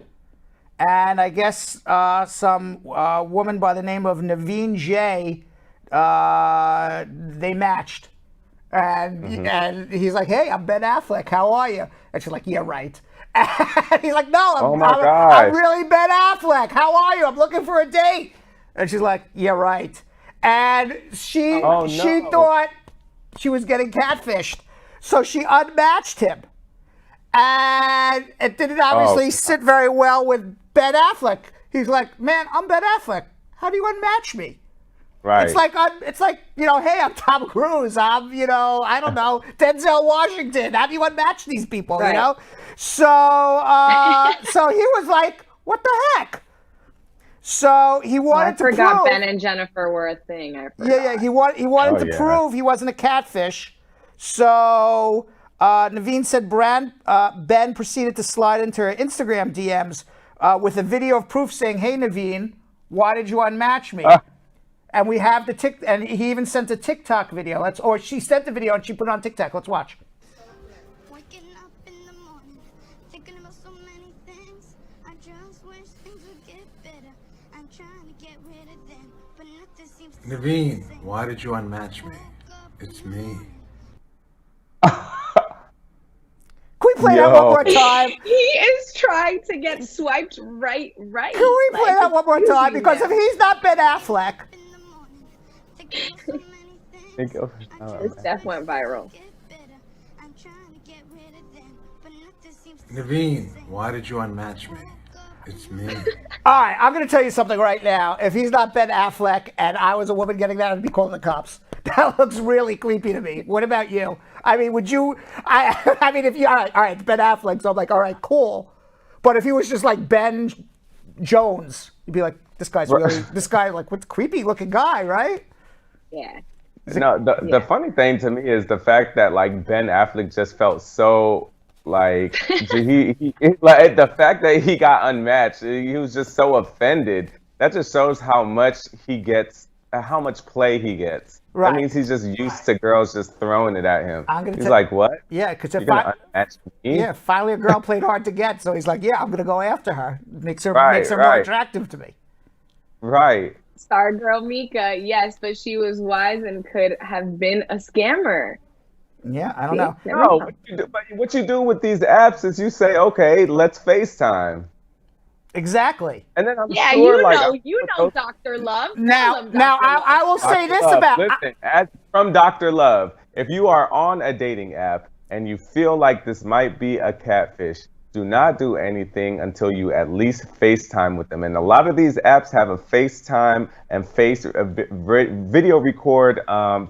and I guess some woman by the name of Naveen J, they matched, and he's like, "Hey, I'm Ben Affleck. How are you?" And she's like, "Yeah, right." And he's like, "No, Oh my I'm gosh. really Ben Affleck. How are you? I'm looking for a date." And she's like, "Yeah, right." And she Oh, she no. thought she was getting catfished, so she unmatched him. And it didn't obviously sit very well with Ben Affleck. He's like, "Man, I'm Ben Affleck. How do you unmatch me?" Right. It's like you know, hey, I'm Tom Cruise. I'm I don't know, Denzel Washington. How do you unmatch these people? Right. You know. So so he was like, "What the heck?" So he I wanted to forgot prove. Ben and Jennifer were a thing. I forgot. Yeah. He wanted Oh, to yeah. prove he wasn't a catfish. So Naveen said Ben proceeded to slide into her Instagram DMs with a video of proof saying, "Hey Naveen, why did you unmatch me?" And we have the and he even sent a TikTok video. Or she sent the video and she put it on TikTok. Let's watch. Waking up in the morning, thinking about so many things. I just wish things would get better. I'm trying to get rid of them, but nothing seems to Naveen, why did you unmatch me? It's me. Can we play that one more time? He is trying to get swiped right. Can we play that one more time? Because if he's not Ben Affleck, in the morning, thinking about so many things. Think of- This stuff went viral. Get better. I'm trying to get rid of them, but nothing seems to Naveen, why did you unmatch me? It's me. all right, I'm going to tell you something right now. If he's not Ben Affleck and I was a woman getting that, I'd be calling the cops. That looks really creepy to me. What about you? I mean, would you? I mean, if you all right, it's Ben Affleck, so I'm like, all right, cool. But if he was just like Ben Jones, you'd be like, this guy's like, what's creepy looking guy, right? Yeah. No, the funny thing to me is the fact that like Ben Affleck just felt so like he like the fact that he got unmatched. He was just so offended. That just shows how much he gets, how much play he gets. Right. That means he's just used to girls just throwing it at him. He's say- like, what? Yeah, because You're gonna unmatch me? yeah, finally a girl played hard to get, so he's like, yeah, I'm gonna go after her. Makes her Right, more right. attractive to me. Right. Star girl Mika, yes, but she was wise and could have been a scammer. Yeah, I don't know. No, what you do with these apps is you say, okay, let's FaceTime. Exactly. And then I'm Yeah, sure, you know, Dr. Love. Now, Tell him, now Dr. Love. I will say this Love, about listen, from Dr. Love, if you are on a dating app and you feel like this might be a catfish, do not do anything until you at least FaceTime with them. And a lot of these apps have a FaceTime and video record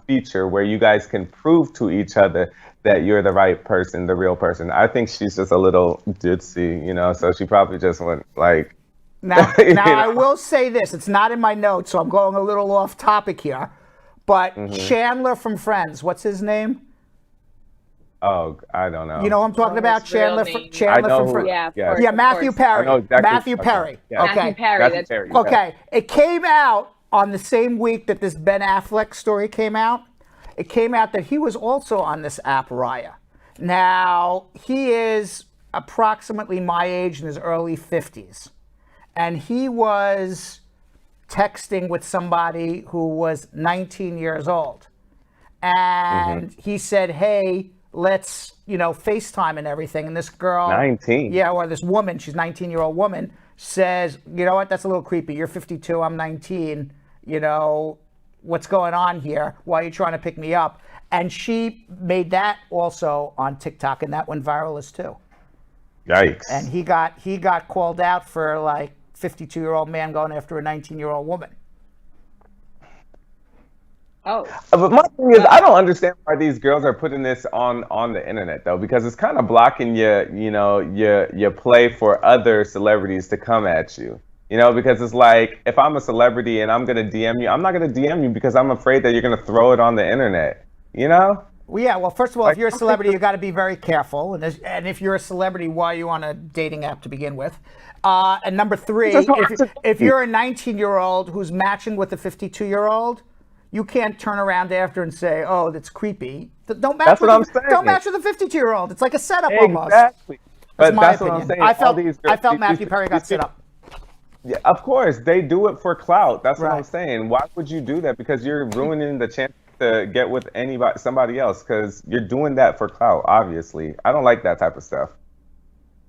feature where you guys can prove to each other that you're the right person, the real person. I think she's just a little ditzy, you know, so she probably just went like... Now I will say this. It's not in my notes, so I'm going a little off topic here. But Chandler from Friends, what's his name? Oh, I don't know. You know what I'm talking about? Chandler from Friends. Yeah, Matthew Perry. I know exactly Matthew Perry. Yeah. Okay. Matthew Perry. Matthew That's Perry, Okay. It came out on the same week that this Ben Affleck story came out. It came out that he was also on this app, Raya. Now, he is approximately my age, in his early 50s. And he was texting with somebody who was 19 years old. And he said, hey, let's, FaceTime and everything. And this girl... 19? Yeah, or this woman, she's a 19-year-old woman, says, you know what, that's a little creepy. You're 52, I'm 19, what's going on here? Why are you trying to pick me up? And she made that also on TikTok, and that went viral as too. Yikes. And he got called out for like 52-year-old man going after a 19-year-old woman. Oh. But my thing is, I don't understand why these girls are putting this on the internet though, because it's kind of blocking your play for other celebrities to come at you. Because it's like, if I'm a celebrity and I'm gonna DM you, I'm not gonna DM you because I'm afraid that you're gonna throw it on the internet. Well, yeah. Well, first of all, if you're a celebrity, you got to be very careful. And if you're a celebrity, why are you on a dating app to begin with? And number three, if you're a 19-year-old who's matching with a 52-year-old, you can't turn around after and say, "Oh, that's creepy." Don't match. That's what I'm saying. Don't match with a 52-year-old. It's like a setup almost. Exactly. But that's opinion. what I'm saying. I felt Matthew Perry got set up. Yeah, of course, they do it for clout. That's what I'm saying. Why would you do that? Because you're ruining the chance to get with somebody else, because you're doing that for clout, obviously. I don't like that type of stuff.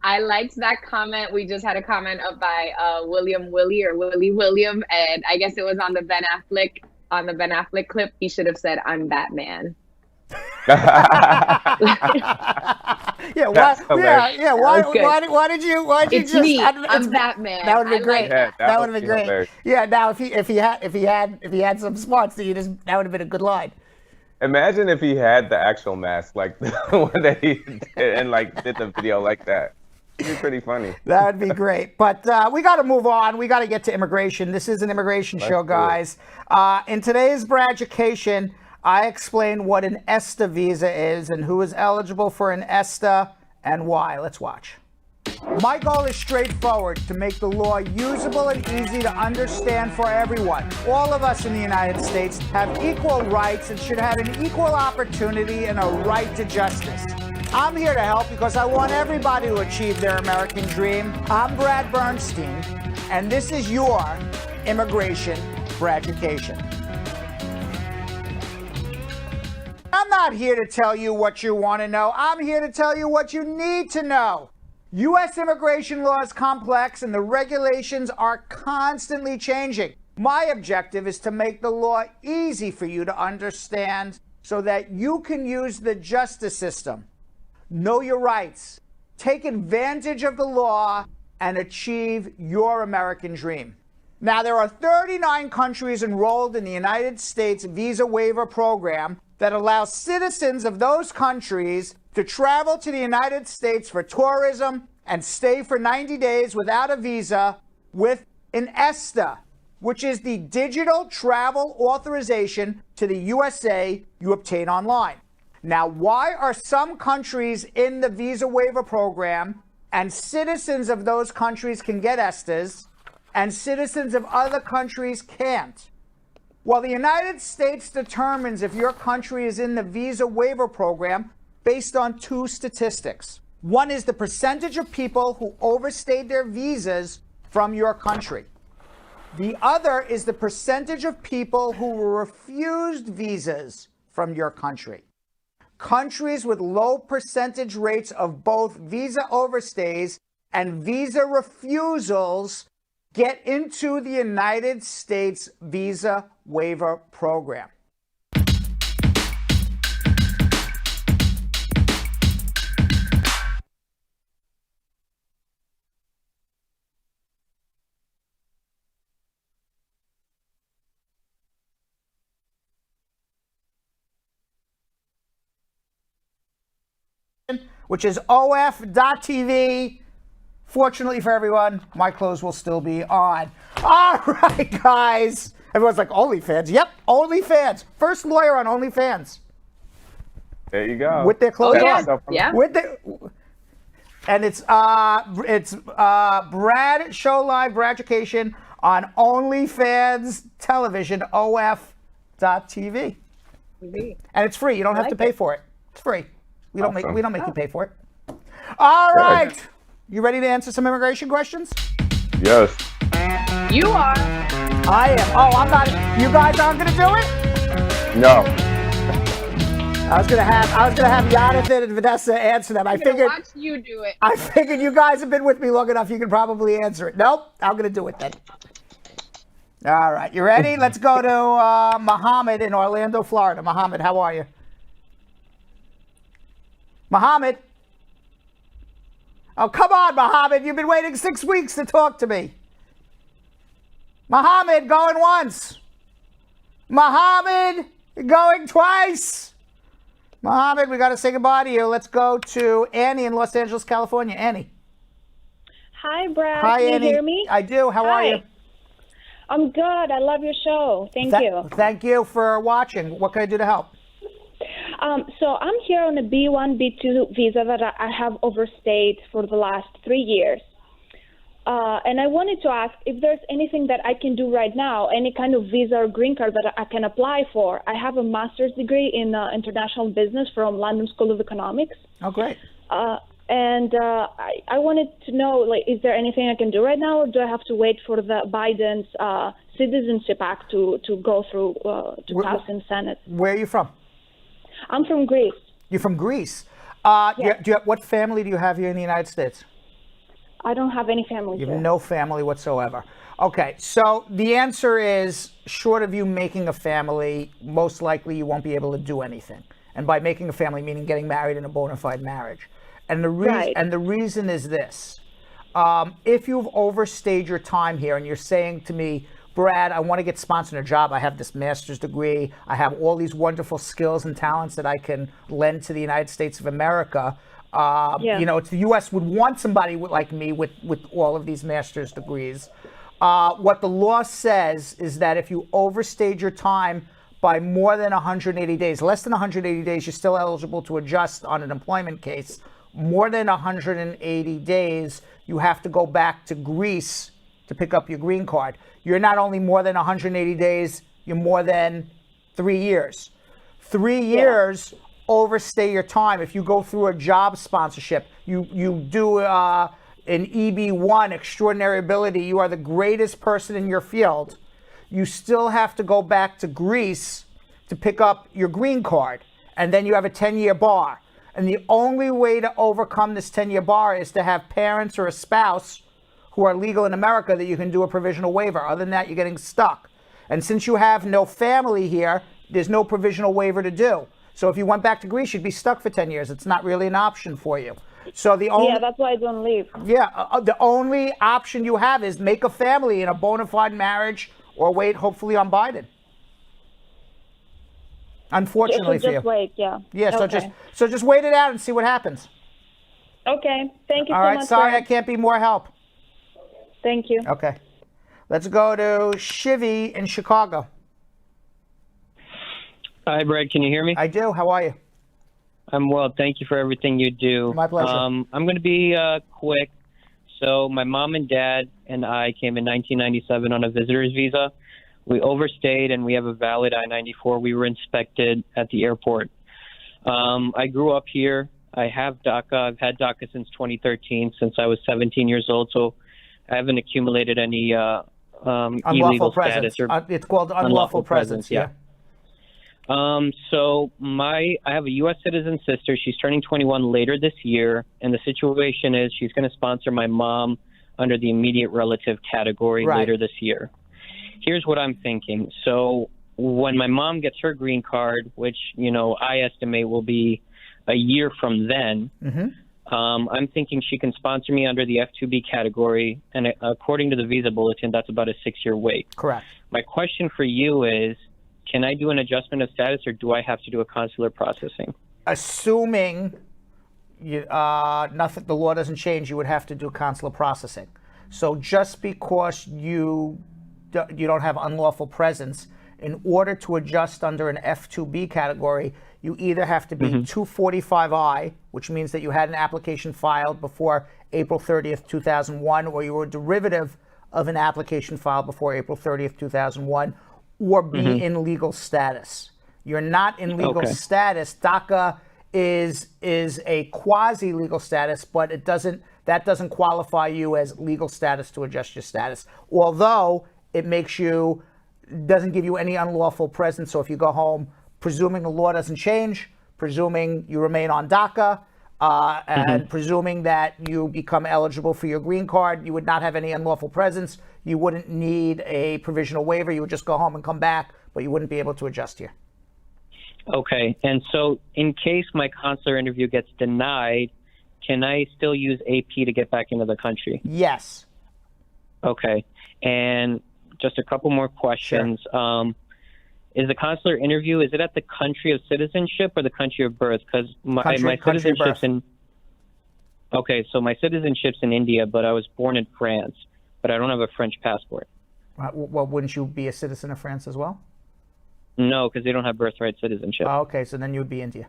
I liked that comment. We just had a comment up by William William, and I guess it was on the Ben Affleck clip. He should have said, "I'm Batman." Why did you it's just? Me. I'm Batman. That would have been great. That That would have been great. hilarious. Yeah. Now, if he had some smarts, that would have been a good line. Imagine if he had the actual mask, like the one that he did, and did the video like that. It'd be pretty funny. That would be great. But we got to move on. We got to get to immigration. This is an immigration show, guys. In today's Braducation, I explain what an Esta visa is and who is eligible for an Esta and why. Let's watch. My goal is straightforward: to make the law usable and easy to understand for everyone. All of us in the United States have equal rights and should have an equal opportunity and a right to justice. I'm here to help because I want everybody to achieve their American dream. I'm Brad Bernstein, and this is your Immigration Braducation. I'm not here to tell you what you want to know. I'm here to tell you what you need to know. U.S. immigration law is complex and the regulations are constantly changing. My objective is to make the law easy for you to understand so that you can use the justice system. Know your rights, take advantage of the law, and achieve your American dream. Now, there are 39 countries enrolled in the United States Visa Waiver Program that allows citizens of those countries to travel to the United States for tourism and stay for 90 days without a visa with an Esta, which is the digital travel authorization to the USA you obtain online. Now, why are some countries in the Visa Waiver Program and citizens of those countries can get Estas and citizens of other countries can't? Well, the United States determines if your country is in the visa waiver program based on two statistics. One is the percentage of people who overstayed their visas from your country. The other is the percentage of people who were refused visas from your country. Countries with low percentage rates of both visa overstays and visa refusals get into the United States visa waiver program. Which is of.tv. Fortunately for everyone, my clothes will still be on. All right, guys. Everyone's like, OnlyFans. Yep, OnlyFans. First lawyer on OnlyFans. There you go. With their clothes on. Yeah. With the, and it's Brad Show Live, Brad Education on OnlyFans television, of.tv. And it's free. You don't have to pay for it. It's free. We don't make you pay for it. All right. You ready to answer some immigration questions? Yes. You are. I am. Oh, I'm not. You guys aren't gonna do it? No. I was gonna have Jonathan and Vanessa answer them. I'm gonna watch you do it. I figured you guys have been with me long enough. You can probably answer it. Nope. I'm gonna do it then. All right. You ready? Let's go to Muhammad in Orlando, Florida. Muhammad, how are you? Muhammad. Oh, come on, Muhammad. You've been waiting 6 weeks to talk to me. Muhammad, going once. Muhammad, going twice. Muhammad, we got to say goodbye to you. Let's go to Annie in Los Angeles, California. Annie. Hi, Brad. Hi, Can Annie. you hear me? I do. How are you? I'm good. I love your show. Thank you. Thank you for watching. What can I do to help? So I'm here on a B1, B2 visa that I have overstayed for the last 3 years. And I wanted to ask if there's anything that I can do right now, any kind of visa or green card that I can apply for. I have a master's degree in international business from London School of Economics. Oh, great. And I wanted to know, like, is there anything I can do right now, or do I have to wait for the Biden's Citizenship Act to go through, to pass in Senate? Where are you from? I'm from Greece. You're from Greece. Yeah. What family do you have here in the United States? I don't have any family You here. have no family whatsoever. Okay, so the answer is, short of you making a family, most likely you won't be able to do anything. And by making a family, meaning getting married in a bona fide marriage. And the reason is this. If you've overstayed your time here and you're saying to me, Brad, I want to get sponsored in a job. I have this master's degree. I have all these wonderful skills and talents that I can lend to the United States of America. You know, the U.S. would want somebody like me with all of these master's degrees. What the law says is that if you overstayed your time by more than 180 days, less than 180 days, you're still eligible to adjust on an employment case. More than 180 days, you have to go back to Greece to pick up your green card. You're not only more than 180 days, you're more than 3 years. 3 years overstay your time. If you go through a job sponsorship, you do an EB1, extraordinary ability, you are the greatest person in your field, you still have to go back to Greece to pick up your green card. And then you have a 10-year bar. And the only way to overcome this 10-year bar is to have parents or a spouse who are legal in America that you can do a provisional waiver. Other than that, you're getting stuck. And since you have no family here, there's no provisional waiver to do. So if you went back to Greece, you'd be stuck for 10 years. It's not really an option for you. So the only that's why I don't leave. The only option you have is make a family in a bona fide marriage or wait, hopefully, on Biden. Unfortunately for you. Just wait, Yeah, so just wait it out and see what happens. Okay, thank you so much. All right, sorry I can't be more help. Thank you. Okay. Let's go to Shivy in Chicago. Hi, Brad. Can you hear me? I do. How are you? I'm well. Thank you for everything you do. My pleasure. I'm going to be quick. So my mom and dad and I came in 1997 on a visitor's visa. We overstayed, and we have a valid I-94. We were inspected at the airport. I grew up here. I have DACA. I've had DACA since 2013, since I was 17 years old. So I haven't accumulated any illegal status. It's called unlawful presence. Yeah. So I have a U.S. citizen sister. She's turning 21 later this year, and the situation is she's going to sponsor my mom under the immediate relative category later this year. Here's what I'm thinking. So when my mom gets her green card, which, I estimate will be a year from then, I'm thinking she can sponsor me under the F2B category. And according to the visa bulletin, that's about a 6-year wait. Correct. My question for you is, can I do an adjustment of status, or do I have to do a consular processing? Assuming nothing, the law doesn't change, you would have to do consular processing. So just because you don't have unlawful presence, in order to adjust under an F2B category, you either have to be 245I, which means that you had an application filed before April 30th, 2001, or you were a derivative of an application filed before April 30th, 2001, or be in legal status. You're not in legal status. DACA is a quasi-legal status, but that doesn't qualify you as legal status to adjust your status. Although it doesn't give you any unlawful presence. So if you go home, presuming the law doesn't change, presuming you remain on DACA, and presuming that you become eligible for your green card, you would not have any unlawful presence. You wouldn't need a provisional waiver. You would just go home and come back, but you wouldn't be able to adjust here. Okay. And so in case my consular interview gets denied, can I still use AP to get back into the country? Yes. Okay. And just a couple more questions. Sure. Is the consular interview, is it at the country of citizenship or the country of birth? Because my citizenship's in... Okay, so my citizenship's in India, but I was born in France, but I don't have a French passport. Well, wouldn't you be a citizen of France as well? No, because they don't have birthright citizenship. Oh, okay, so then you would be India.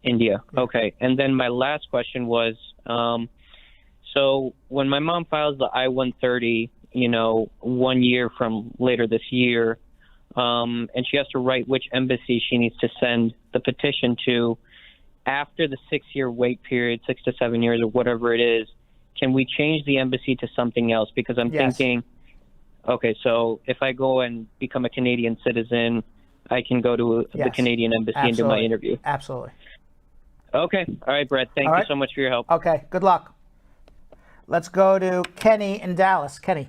India, okay. And then my last question was, so when my mom files the I-130, 1 year from later this year, and she has to write which embassy she needs to send the petition to after the 6-year wait period, 6 to 7 years or whatever it is, can we change the embassy to something else? Because I'm thinking, okay, so if I go and become a Canadian citizen, I can go to the Canadian embassy and do my interview. Absolutely. Okay. All right, Brett. Thank you so much for your help. Okay. Good luck. Let's go to Kenny in Dallas. Kenny.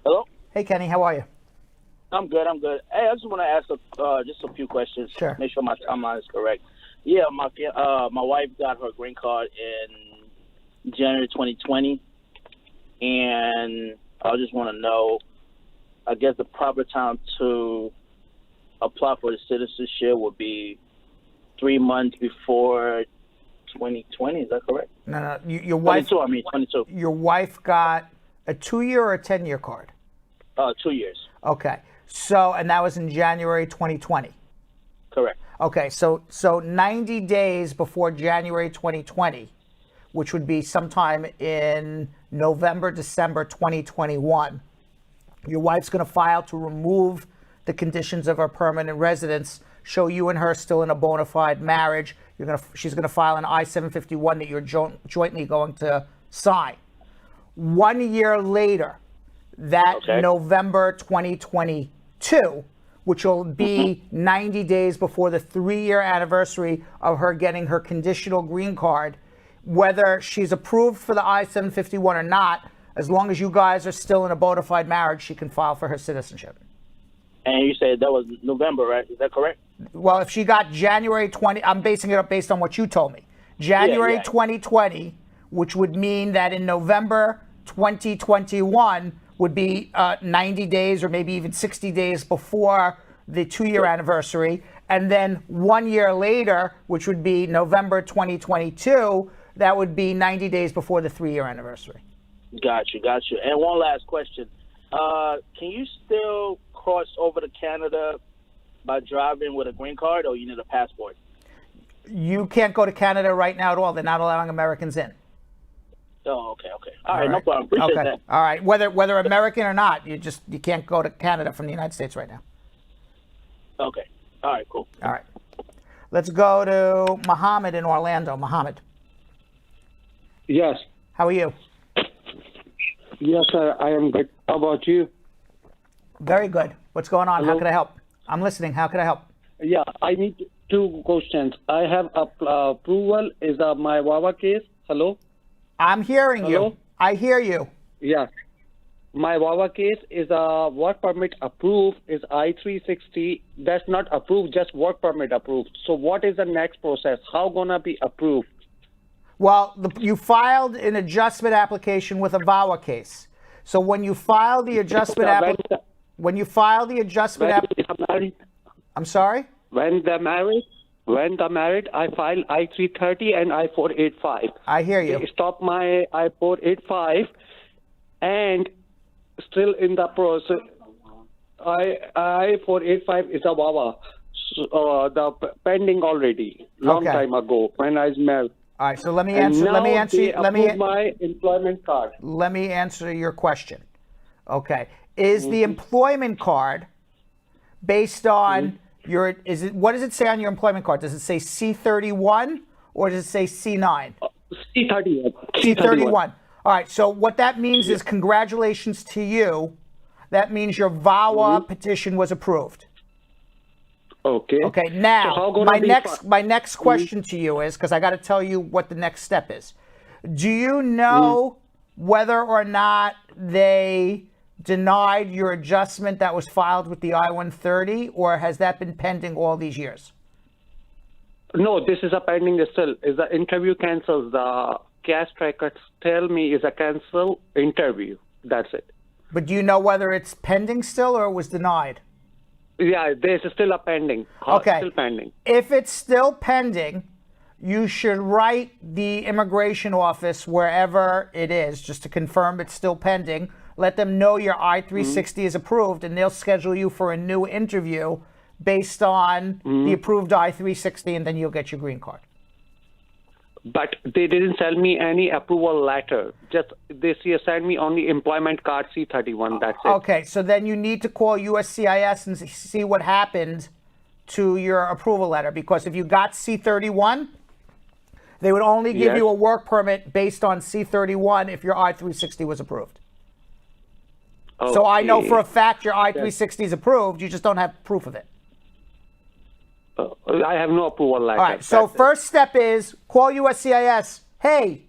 Hello. Hey, Kenny. How are you? I'm good. Hey, I just want to ask just a few questions. Sure. Make sure my timeline is correct. Yeah, my wife got her green card in January 2020, and I just want to know, I guess the proper time to apply for the citizenship would be 3 months before 2020. Is that correct? No. Your wife. 22. Your wife got a 2-year or a 10-year card? 2 years. Okay. So, and that was in January 2020? Correct. Okay, so 90 days before January 2020, which would be sometime in November, December 2021, your wife's going to file to remove the conditions of her permanent residence, show you and her still in a bona fide marriage. She's going to file an I-751 that you're jointly going to sign. 1 year later, that November 2022, which will be 90 days before the 3-year anniversary of her getting her conditional green card, whether she's approved for the I-751 or not, as long as you guys are still in a bona fide marriage, she can file for her citizenship. And you said that was November, right? Is that correct? Well, if she got January 20, I'm basing it up based on what you told me. January 2020, which would mean that in November 2021 would be 90 days or maybe even 60 days before the 2-year anniversary. And then 1 year later, which would be November 2022, that would be 90 days before the 3-year anniversary. Got you. And one last question. Can you still cross over to Canada by driving with a green card, or you need a passport? You can't go to Canada right now at all. They're not allowing Americans in. Oh, okay. All right, no problem. Appreciate that. All right. Whether American or not, you can't go to Canada from the United States right now. Okay. All right, cool. All right. Let's go to Mohammed in Orlando. Mohammed. Yes. How are you? Yes, sir. I am good. How about you? Very good. What's going on? Hello? How can I help? I'm listening. How can I help? Yeah, I need two questions. I have approval is my Wawa case. Hello? I'm hearing Hello? you. I hear you. Yeah. My Wawa case is work permit approved is I-360. That's not approved, just work permit approved. So what is the next process? How gonna be approved? Well, you filed an adjustment application with a VAWA case. So when you file the adjustment I'm sorry? When they're married, I file I-330 and I-485. I hear you. They stop my I-485 and still in the process. I-485 is a Wawa. The pending already, long time ago when I was married. All right, so let me And answer. Let me now answer. they Let me approve my employment card. Let me answer your question. Okay, is the employment card based on your? Is it? What does it say on your employment card? Does it say C31 or does it say C9? C31. C31. All right. So what that means is congratulations to you. That means your VAWA petition was approved. Okay. Okay. Now, So how gonna be my next question to you is, because I got to tell you what the next step is. Do you know whether or not they denied your adjustment that was filed with the I-130, or has that been pending all these years? No, this is a pending still. Is the interview cancels? The cash tracker tell me is a cancel interview. That's it. But do you know whether it's pending still or it was denied? Yeah, this is still a pending. Okay. Still pending. If it's still pending, you should write the immigration office wherever it is just to confirm it's still pending. Let them know your I-360 is approved, and they'll schedule you for a new interview based on the approved I-360, and then you'll get your green card. But they didn't send me any approval letter. Just this year sent me only employment card C31. That's it. Okay, so then you need to call USCIS and see what happened to your approval letter, because if you got C31, they would only give you a work permit based on C31 if your I-360 was approved. Okay. So I know for a fact your I-360 is approved, you just don't have proof of it. I have no approval letter. All right, so first step is call USCIS. Hey,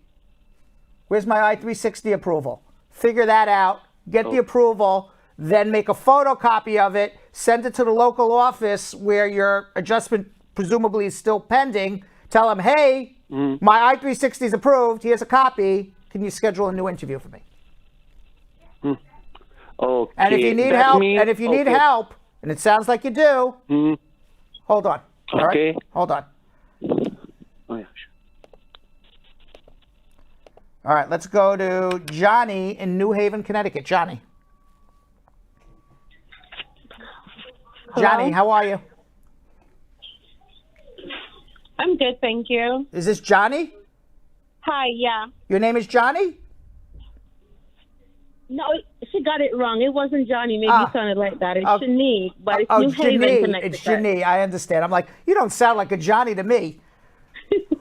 where's my I-360 approval? Figure that out, get the approval, then make a photocopy of it, send it to the local office where your adjustment presumably is still pending. Tell them, hey, my I-360 is approved. Here's a copy. Can you schedule a new interview for me? Okay. And if you need help, and it sounds like you do, hold on. All right? Hold on. Oh, yeah, sure. All right, let's go to Johnny in New Haven, Connecticut. Johnny. Johnny, how are you? I'm good, thank you. Is this Johnny? Hi, yeah. Your name is Johnny? No, she got it wrong. It wasn't Johnny. Maybe it sounded like that. It's Shanique, but it's New Haven, Connecticut. It's Shanique. I understand. I'm like, you don't sound like a Johnny to me.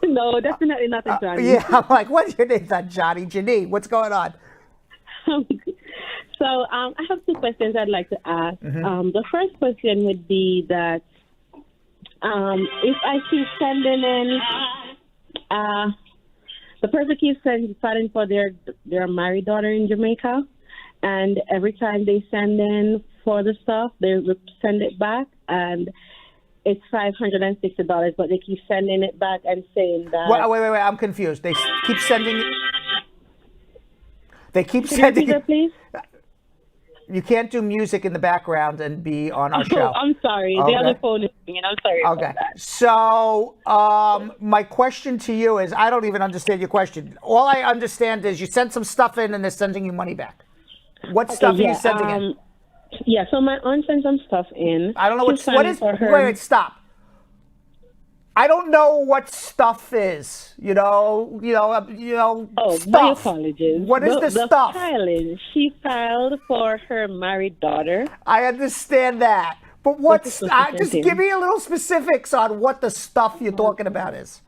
No, definitely not a Johnny. Yeah, I'm like, what's your name? Not Johnny. Janine, what's going on? So I have two questions I'd like to ask. The first question would be that if I keep sending in, the person keeps filing for their married daughter in Jamaica, and every time they send in for the stuff, they send it back, and it's $560, but they keep sending it back and saying that. Wait, I'm confused. They keep sending it. They keep sending it. Please? You can't do music in the background and be on our show. I'm sorry. The other phone is ringing. I'm sorry. Okay. So my question to you is, I don't even understand your question. All I understand is you sent some stuff in and they're sending you money back. What stuff are you sending in? Yeah, so my aunt sent some stuff in. I don't know what is. Wait, stop. I don't know what stuff is. Oh, my stuff. apologies. What is the stuff? Filing. She filed for her married daughter. I understand that. But what's just give me a little specifics on what the stuff you're talking about is.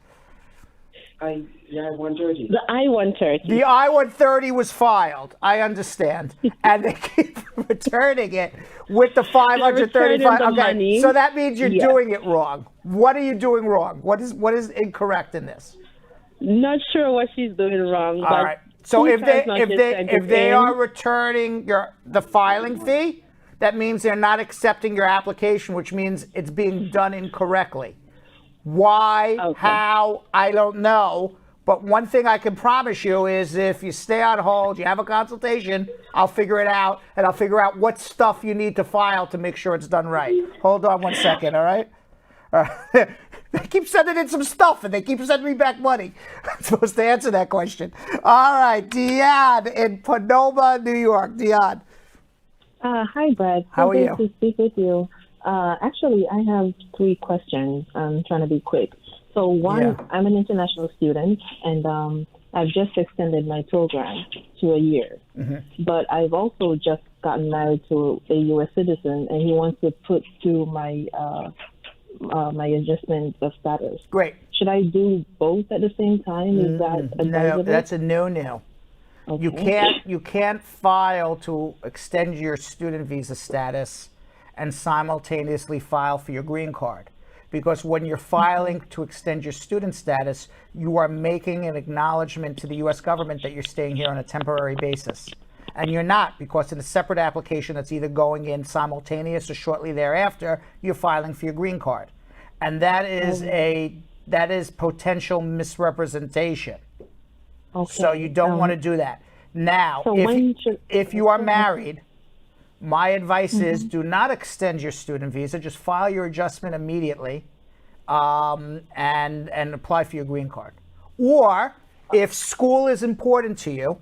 The I-130. The I-130 was filed. I understand, and they keep returning it with the 535. Okay, money. so that means you're Yes. doing it wrong. What are you doing wrong? What is incorrect in this? Not sure what she's doing wrong. All right. So if they are returning the filing fee, that means they're not accepting your application, which means it's being done incorrectly. Why, how, I don't know. But one thing I can promise you is if you stay on hold, you have a consultation, I'll figure it out, and I'll figure out what stuff you need to file to make sure it's done right. Hold on one second, all right? They keep sending in some stuff, and they keep sending me back money. I'm supposed to answer that question. All right, Dion in Sonoma, New York. Dion. Hi, Brad. How are you? Nice to speak with you. Actually, I have 3 questions. I'm trying to be quick. So one, I'm an international student, and I've just extended my program to a year. Mm-hmm. But I've also just gotten married to a U.S. citizen, and he wants to put through my my adjustment of status. Great. Should I do both at the same time? Is that advisable? No, that's a no-no. Okay. You can't file to extend your student visa status and simultaneously file for your green card. Because when you're filing to extend your student status, you are making an acknowledgement to the U.S. government that you're staying here on a temporary basis. And you're not, because in a separate application that's either going in simultaneous or shortly thereafter, you're filing for your green card. And that is potential misrepresentation. Okay. So you don't want to do that. Now, So if you are married, my advice is do not extend your student visa. Just file your adjustment immediately and apply for your green card. Or if school is important to you,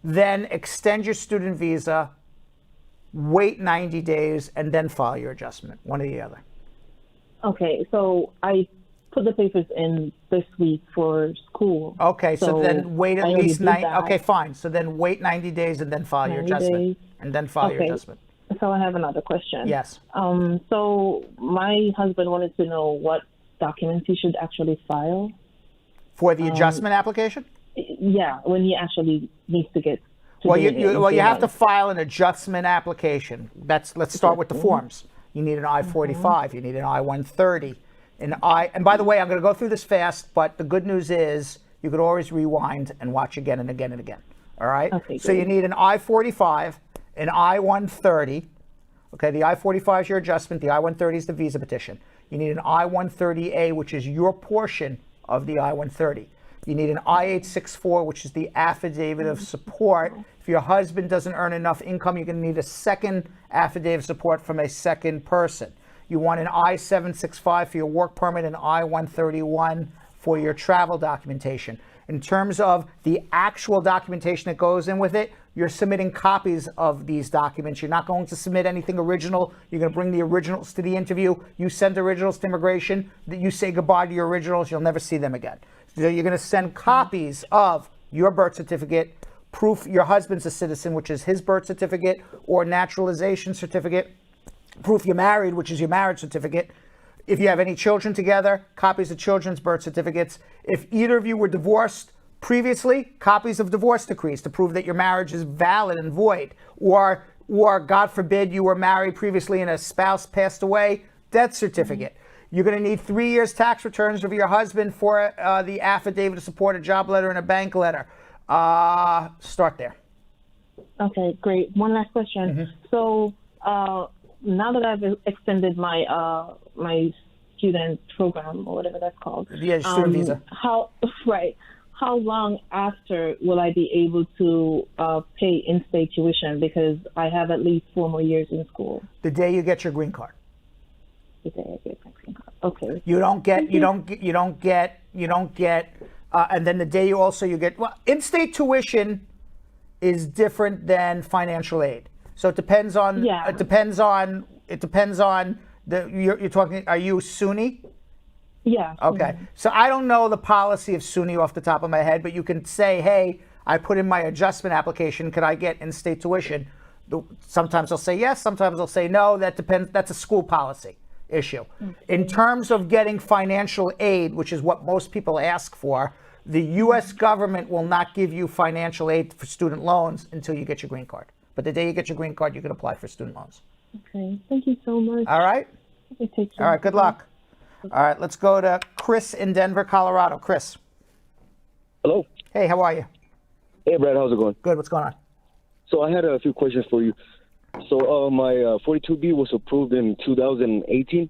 then extend your student visa, wait 90 days, and then file your adjustment, one or the other. Okay, so I put the papers in this week for school. Okay, so then wait at I already least did 90. that. Okay, fine. So then wait 90 days and then file your 90 adjustment. days. And then file your Okay. adjustment. So I have another question. Yes. So my husband wanted to know what documents he should actually file. For the adjustment application? Yeah, when he actually needs to get. Well, you have to file an adjustment application. Let's start with the forms. You need an I-45. You need an I-130. And by the way, I'm going to go through this fast, but the good news is you could always rewind and watch again and again and again. All right? Okay, so you need an I-45, an I-130. Okay, the I-45 is your adjustment. The I-130 is the visa petition. You need an I-130A, which is your portion of the I-130. You need an I-864, which is the affidavit of support. If your husband doesn't earn enough income, you're going to need a second affidavit of support from a second person. You want an I-765 for your work permit and I-131 for your travel documentation. In terms of the actual documentation that goes in with it, you're submitting copies of these documents. You're not going to submit anything original. You're going to bring the originals to the interview. You send originals to immigration. You say goodbye to your originals. You'll never see them again. So you're going to send copies of your birth certificate, proof your husband's a citizen, which is his birth certificate, or naturalization certificate, proof you're married, which is your marriage certificate. If you have any children together, copies of children's birth certificates. If either of you were divorced previously, copies of divorce decrees to prove that your marriage is valid and void. Or God forbid, you were married previously and a spouse passed away, death certificate. You're going to need 3 years tax returns of your husband for the affidavit to support a job letter and a bank letter. Start there. Okay, great. One last question. So now that I've extended my my student program or whatever that's called, Yeah, student visa. How long after will I be able to pay in-state tuition? Because I have at least 4 more years in school. The day you get your green card. The day I get my green card. Okay. You don't get, and then the day you get, well, in-state tuition is different than financial aid. So it depends on, you're talking, are you Sunni? Yeah. Okay. So I don't know the policy of SUNY off the top of my head, but you can say, hey, I put in my adjustment application. Could I get in-state tuition? Sometimes they'll say yes. Sometimes they'll say no. That depends. That's a school policy issue. In terms of getting financial aid, which is what most people ask for, the U.S. government will not give you financial aid for student loans until you get your green card. But the day you get your green card, you can apply for student loans. Okay. Thank you so much. All right? Okay, take care. All right, good luck. All right, let's go to Chris in Denver, Colorado. Chris. Hello. Hey, how are you? Hey, Brad. How's it going? Good. What's going on? So I had a few questions for you. So my 42B was approved in 2018,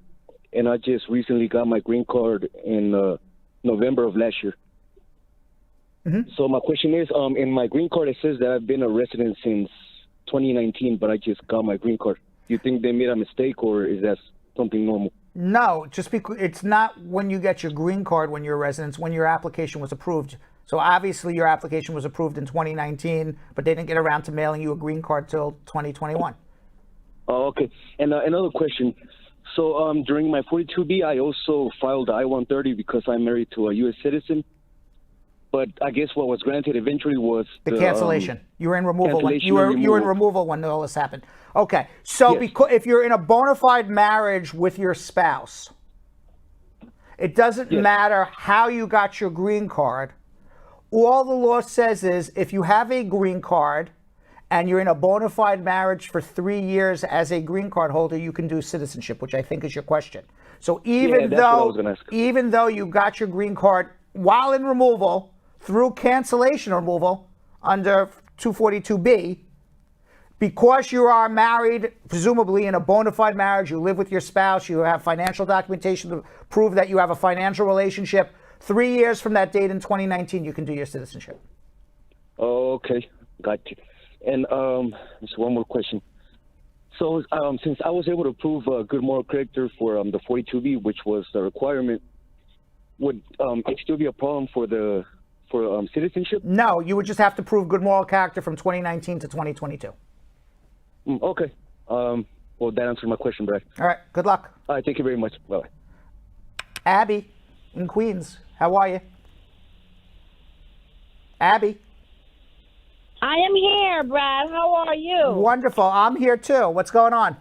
and I just recently got my green card in November of last year. So my question is, in my green card, it says that I've been a resident since 2019, but I just got my green card. Do you think they made a mistake, or is that something normal? No, just because it's not when you get your green card when you're a resident, it's when your application was approved. So obviously your application was approved in 2019, but they didn't get around to mailing you a green card till 2021. Oh, okay. And another question. So during my 42B, I also filed the I-130 because I'm married to a U.S. citizen. But I guess what was granted eventually was the cancellation. You were in removal. You were in removal when all this happened. Okay, so because if you're in a bona fide marriage with your spouse, it doesn't matter how you got your green card. All the law says is if you have a green card and you're in a bona fide marriage for 3 years as a green card holder, you can do citizenship, which I think is your question. So even though you got your green card while in removal through cancellation removal under 242B, because you are married, presumably in a bona fide marriage, you live with your spouse, you have financial documentation to prove that you have a financial relationship, 3 years from that date in 2019, you can do your citizenship. Okay, got you. And just one more question. So since I was able to prove good moral character for the 42B, which was the requirement, would it still be a problem for citizenship? No, you would just have to prove good moral character from 2019 to 2022. Okay. Well, that answered my question, Brad. All right. Good luck. All right. Thank you very much. Bye. Abby in Queens. How are you? Abby. I am here, Brad. How are you? Wonderful. I'm here too. What's going on?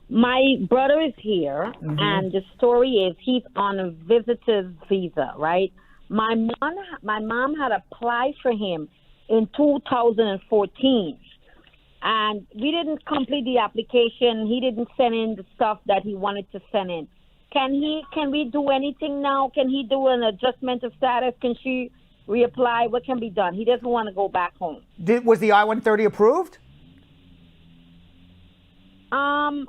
My brother is here, and the story is he's on a visitor's visa, right? My mom had applied for him in 2014, and we didn't complete the application. He didn't send in the stuff that he wanted to send in. Can we do anything now? Can he do an adjustment of status? Can she reapply? What can be done? He doesn't want to go back home. Was the I-130 approved? I'm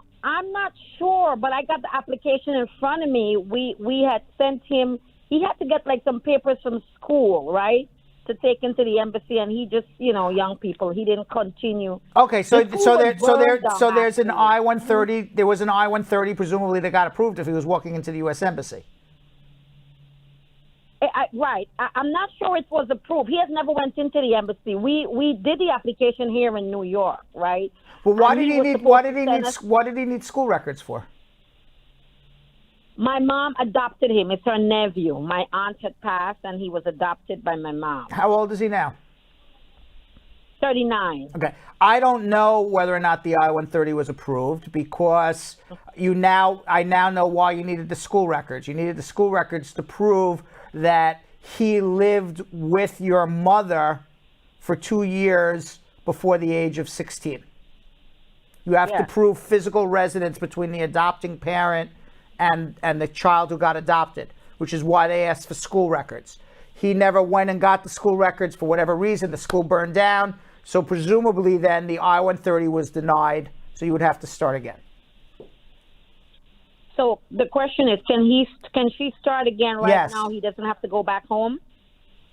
not sure, but I got the application in front of me. We had sent him. He had to get like some papers from school, right, to take into the embassy, and he just, young people. He didn't continue. Okay, so there's an I-130. There was an I-130 presumably that got approved if he was walking into the U.S. embassy. Right. I'm not sure it was approved. He has never went into the embassy. We did the application here in New York, right? Well, what did he need school records for? My mom adopted him. It's her nephew. My aunt had passed, and he was adopted by my mom. How old is he now? 39. Okay. I don't know whether or not the I-130 was approved because I now know why you needed the school records. You needed the school records to prove that he lived with your mother for 2 years before the age of 16. You have to prove physical residence between the adopting parent and the child who got adopted, which is why they asked for school records. He never went and got the school records for whatever reason. The school burned down. So presumably then the I-130 was denied. So you would have to start again. So the question is, can she start again now? He doesn't have to go back home?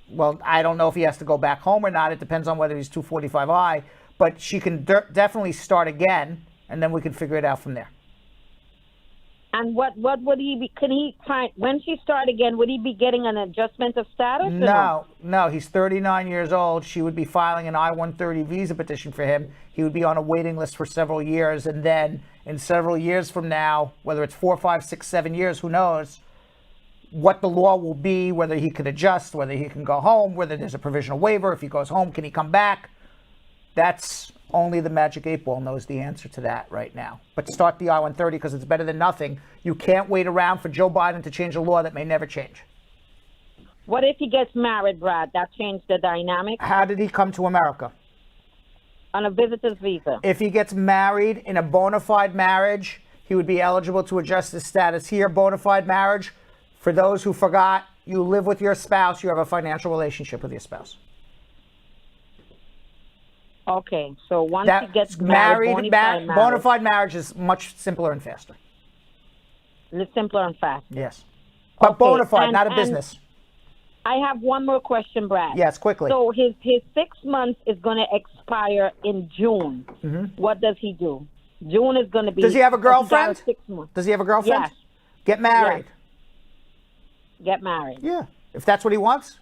Well, I don't know if he has to go back home or not. It depends on whether he's 245I. But she can definitely start again, and then we can figure it out from there. And what would he be? Can he find when she start again? Would he be getting an adjustment of status? No. He's 39 years old. She would be filing an I-130 visa petition for him. He would be on a waiting list for several years, and then in several years from now, whether it's 4, 5, 6, 7 years, who knows, what the law will be, whether he can adjust, whether he can go home, whether there's a provisional waiver. If he goes home, can he come back? That's only the Magic 8 Ball knows the answer to that right now. But start the I-130 because it's better than nothing. You can't wait around for Joe Biden to change a law that may never change. What if he gets married, Brad? That changed the dynamic? How did he come to America? On a visitor's visa. If he gets married in a bona fide marriage, he would be eligible to adjust his status here. Bona fide marriage, for those who forgot, you live with your spouse, you have a financial relationship with your spouse. Okay, so once he gets married, bona fide marriage is much simpler and faster. It's simpler and fast. Yes. But okay, bona fide, not a business. I have one more question, Brad. Yes, quickly. So his 6 months is going to expire in June. Mm-hmm. What does he do? June is going to be... Does he have a girlfriend? 6 months. Does he have a girlfriend? Yes. Get married. Yes. Get married. Yeah. If that's what he wants?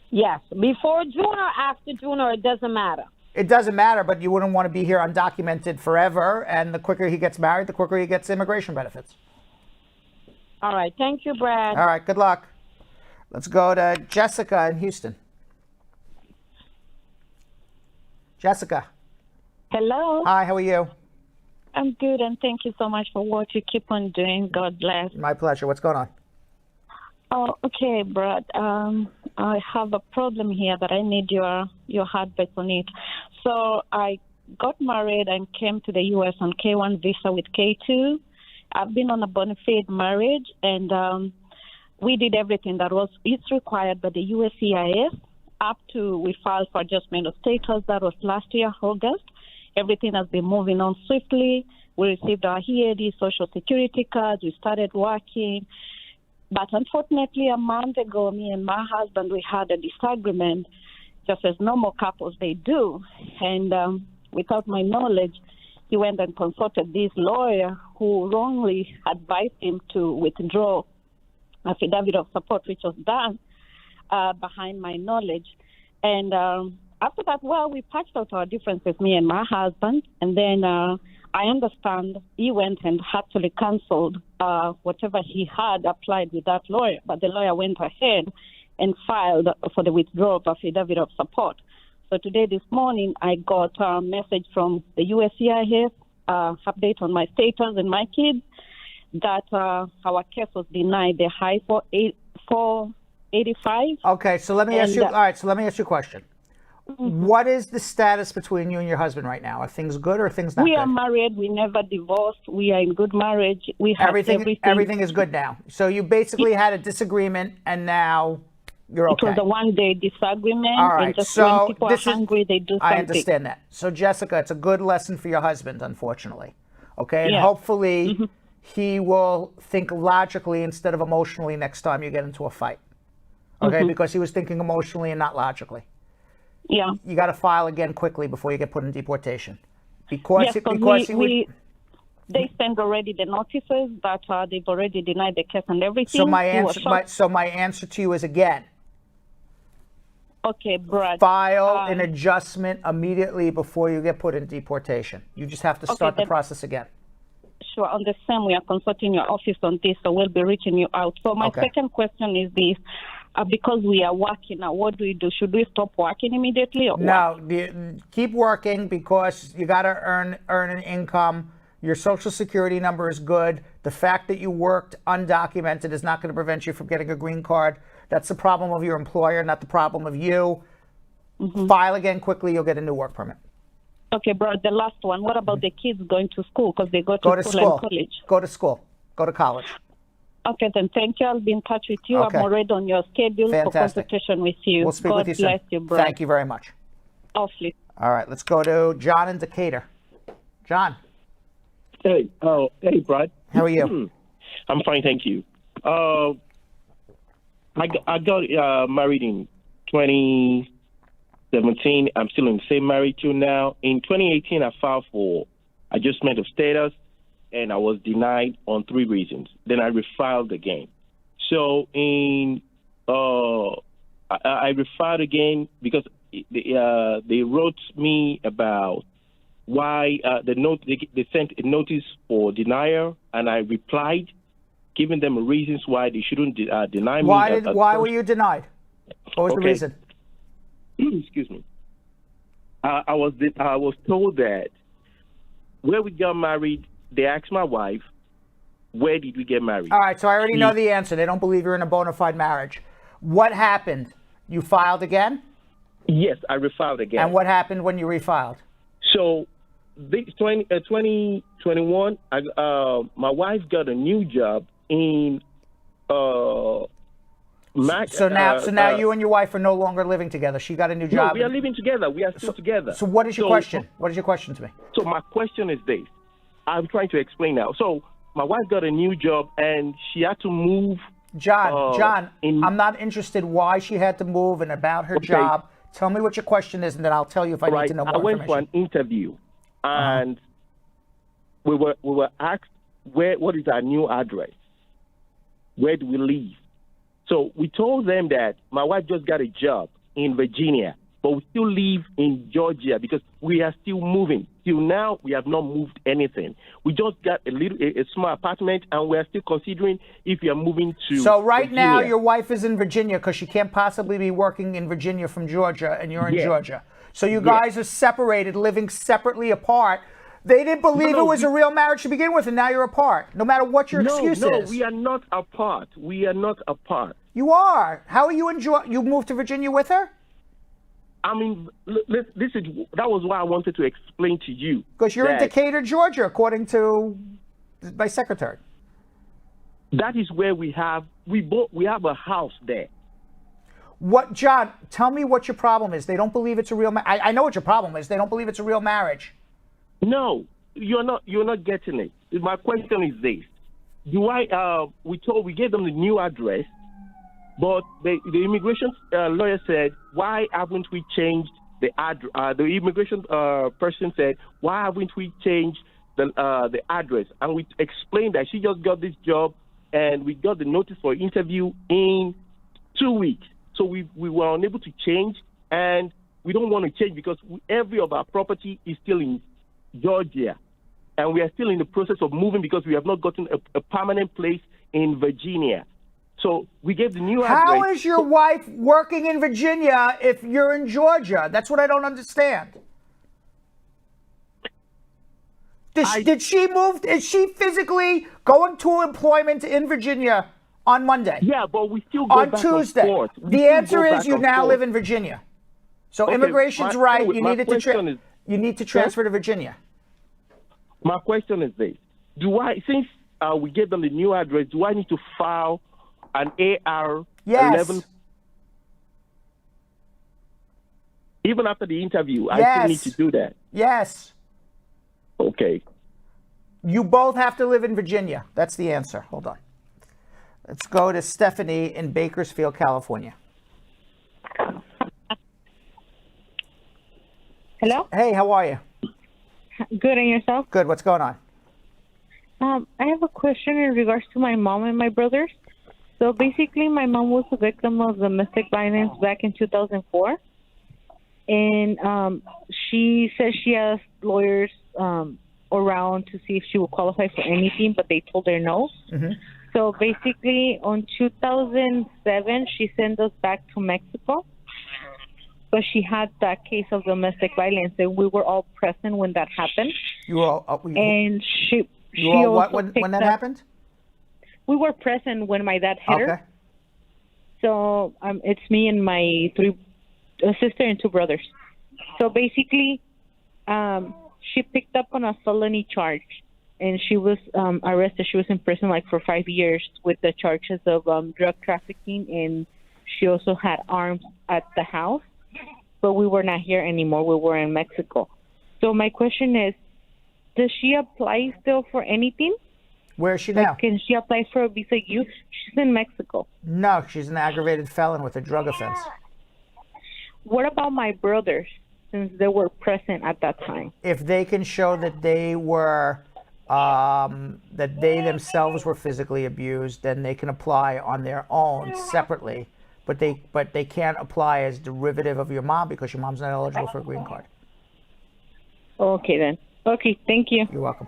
Yes. Before June or after June, or it doesn't matter? It doesn't matter, but you wouldn't want to be here undocumented forever. And the quicker he gets married, the quicker he gets immigration benefits. All right. Thank you, Brad. All right. Good luck. Let's go to Jessica in Houston. Jessica. Hello. Hi, how are you? I'm good, and thank you so much for what you keep on doing. God bless. My pleasure. What's going on? Oh, okay, Brad. I have a problem here that I need your advice on it. So I got married and came to the U.S. on K1 visa with K2. I've been on a bona fide marriage, and we did everything that it's required by the USCIS up to we filed for adjustment of status. That was last year, August. Everything has been moving on swiftly. We received our EAD, Social Security cards. We started working. But unfortunately, a month ago, me and my husband, we had a disagreement, just as normal couples they do. And without my knowledge, he went and consulted this lawyer who wrongly advised him to withdraw affidavit of support, which was done behind my knowledge. And after that, well, we patched out our differences, me and my husband. And then I understand he went and actually canceled whatever he had applied with that lawyer. But the lawyer went ahead and filed for the withdrawal of affidavit of support. So today, this morning, I got a message from the USCIS, update on my status and my kids, that our case was denied the high 485. Okay, so let me ask you. All right, so let me ask you a question. Mm-hmm. What is the status between you and your husband right now? Are things good or are things not good? We are married. We never divorced. We are in good marriage. We have everything. Everything is good now. So you basically had a disagreement, and now you're okay. It was a one-day disagreement. All right. And just so when people are hungry, they do something. I understand that. So Jessica, it's a good lesson for your husband, unfortunately. Okay, and Yeah. hopefully he will think logically instead of emotionally next time you get into a fight. Okay, because he was thinking emotionally and not logically. Yeah. You got to file again quickly before you get put in deportation. Because Yes, they sent already the notices that they've already denied the case and everything. So my answer to you is again. Okay, Brad. File an adjustment immediately before you get put in deportation. You just have to start the then- process again. Sure. On the same, we are consulting your office on this, so we'll be reaching you out. So my second question is this. Because we are working now, what do we do? Should we stop working immediately or No, keep working because you got to earn an income. Your Social Security number is good. The fact that you worked undocumented is not going to prevent you from getting a green card. That's the problem of your employer, not the problem of you. File again quickly, you'll get a new work permit. Okay, bro, the last one. What about the kids going to school? Because they go to school and college. Go to school. Go to college. Okay, then thank you. I'll be in touch with you. Okay. I'm already on your schedule for consultation with you. We'll speak God with you soon. bless you, bro. Thank you very much. Awfully. All right, let's go to John in Decatur. John. Hey, Brad. How are you? I'm fine, thank you. I got married in 2017. I'm still in the same marriage till now. In 2018, I filed for adjustment of status, and I was denied on 3 reasons. Then I refiled again. So I refiled again because they wrote me about why they sent a notice for denial, and I replied. giving them reasons why they shouldn't deny me. Why were you denied? What was the reason? Excuse me. I was told that where we got married, they asked my wife, where did we get married? All right, so I already know the answer. They don't believe you're in a bona fide marriage. What happened? You filed again? Yes, I refiled again. And what happened when you refiled? So, 2021, my wife got a new job in So now you and your wife are no longer living together. She got a new job. No, we are living together. We are still together. So what is your question? What is your question to me? So my question is this. I'm trying to explain now. So my wife got a new job and she had to move. John, I'm not interested why she had to move and about her job. Tell me what your question is, and then I'll tell you if I need to know more information. I went for an interview, and we were asked what is our new address? Where do we live? So we told them that my wife just got a job in Virginia, but we still live in Georgia because we are still moving. Till now, we have not moved anything. We just got a small apartment, and we are still considering if we are moving to So right Virginia. now, your wife is in Virginia because she can't possibly be working in Virginia from Georgia, and you're in Georgia. So you guys are separated, living separately apart. They didn't believe it was a real marriage to begin with, and now you're apart, no matter what your excuse is. No, we are not apart. We are not apart. You are. How are you enjoying? You moved to Virginia with her? I mean, that was why I wanted to explain to you. Because you're in Decatur, Georgia, according to my secretary. That is where we have a house there. What, John? Tell me what your problem is. They don't believe it's a real. I know what your problem is. They don't believe it's a real marriage. No, you're not getting it. My question is this: we gave them the new address, but the immigration lawyer said, why haven't we changed the address? The immigration person said, why haven't we changed the address? And we explained that she just got this job, and we got the notice for interview in 2 weeks. So we were unable to change, and we don't want to change because every of our property is still in Georgia, and we are still in the process of moving because we have not gotten a permanent place in Virginia. So we gave the new address. How is your wife working in Virginia if you're in Georgia? That's what I don't understand. Did she move? Is she physically going to employment in Virginia on Monday? Yeah, but we still go on back Tuesday. And forth. The answer is you now live in Virginia. So immigration's right. You need to transfer to Virginia. My question is this: since we gave them the new address, do I need to file an AR 11? Even after the interview, I still need to do that. Yes. Okay. You both have to live in Virginia. That's the answer. Hold on. Let's go to Stephanie in Bakersfield, California. Hello? Hey, how are you? Good, and yourself? Good. What's going on? I have a question in regards to my mom and my brothers. So basically, my mom was a victim of domestic violence back in 2004. And she says she has lawyers around to see if she will qualify for anything, but they told her no. Mm-hmm. So basically, on 2007, she sent us back to Mexico. But she had that case of domestic violence, and we were all present when that happened. You were all, and she what when that happened? We were present when my dad hit her. So it's me and my sister and two brothers. So basically, she picked up on a felony charge, and she was arrested. She was in prison for 5 years with the charges of drug trafficking, and she also had arms at the house. But we were not here anymore. We were in Mexico. So my question is, does she apply still for anything? Where is she now? Can she apply for a visa U? She's in Mexico. No, she's an aggravated felon with a drug offense. What about my brothers, since they were present at that time? If they can show that they were, that they themselves were physically abused, then they can apply on their own separately. But they can't apply as derivative of your mom because your mom's not eligible for a green card. Okay, then. Okay, thank you. You're welcome.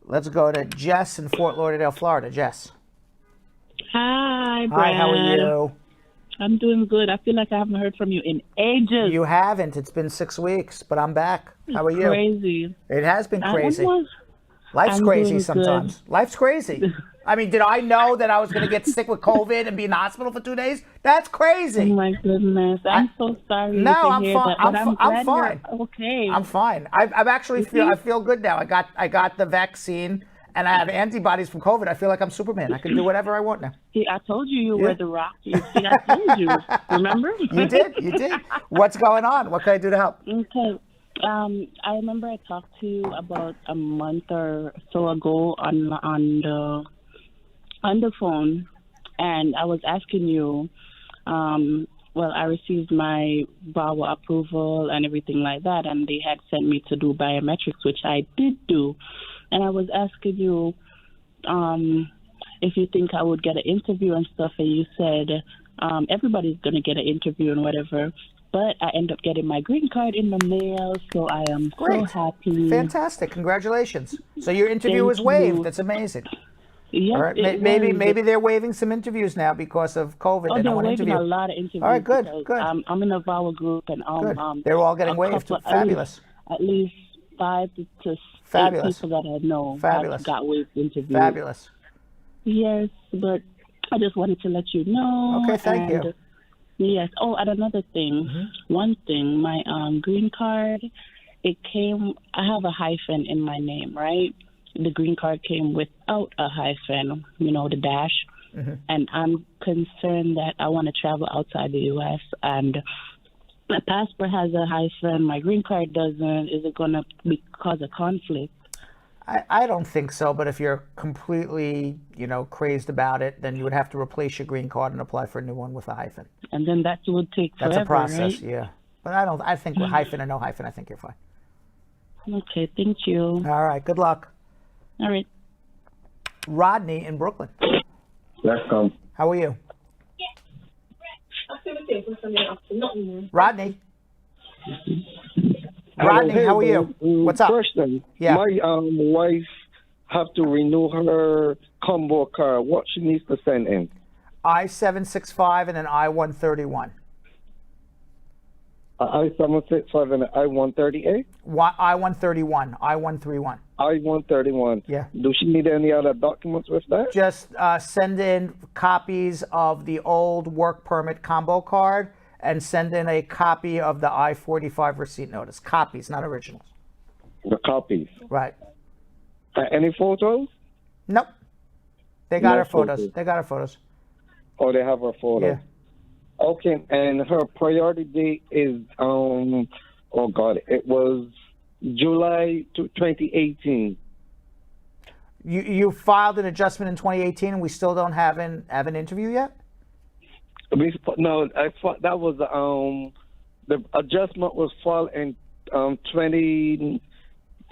Let's go to Jess in Fort Lauderdale, Florida. Jess. Hi, Brad. Hi, how are you? I'm doing good. I feel like I haven't heard from you in ages. You haven't. It's been 6 weeks, but I'm back. How are you? Crazy. It has been crazy. Life's I'm crazy doing sometimes. good. Life's crazy. I mean, did I know that I was going to get sick with COVID and be in the hospital for 2 days? That's crazy. Oh my goodness. I'm so sorry No, to I'm hear fine. that, but I'm glad fine. you're okay. I'm fine. I've actually I feel good now. I got the vaccine and I have antibodies from COVID. I feel like I'm Superman. I can do whatever I want now. See, I told you were the Rock. See, I told you. Remember? You did. What's going on? What can I do to help? Okay. I remember I talked to you about a month or so ago on the phone, and I was asking you. Well, I received my VAWA approval and everything like that, and they had sent me to do biometrics, which I did do, and I was asking you if you think I would get an interview and stuff, and you said everybody's gonna get an interview and whatever. But I end up getting my green card in the mail, so I am so happy. Fantastic. Congratulations. So your interview was waived. That's amazing. Yes, all right. Maybe they're waiving some interviews now because of COVID. Oh, they're waiving a lot of interviews. All right, good. I'm in a VAWA group, and They're all getting waived. Fabulous. At least 5 to 8 people that I know got waived interviews. Fabulous. Yes, but I just wanted to let you know. Okay, thank you. Yes. Oh, and another thing. One thing, my green card, it came. I have a hyphen in my name, right? The green card came without a hyphen. You know, the dash. And I'm concerned that I want to travel outside the U.S. and my passport has a hyphen. My green card doesn't. Is it going to cause a conflict? I don't think so, but if you're completely, crazed about it, then you would have to replace your green card and apply for a new one with a hyphen. And then that would take forever, That's a process, right? yeah. But I think with hyphen or no hyphen, I think you're fine. Okay, thank you. All right, good luck. All right. Rodney in Brooklyn. Let's go. How are you? Rodney. Rodney, Hello, how are you? What's up? Question. Yeah. My wife have to renew her combo card. What she needs to send in? I-765 and an I-131. I-765 and an I-130A? I-131. I-131. I-131. Yeah. Do she need any other documents with that? Just send in copies of the old work permit combo card and send in a copy of the I-45 receipt notice. Copies, not originals. The copies. Right. Any photos? Nope. They got No her photos. photos. They got her photos. Oh, they have her photos. Yeah. Okay, and her priority date is it was July 2018. You filed an adjustment in 2018 and we still don't have an interview yet? No, I thought that was the adjustment was filed in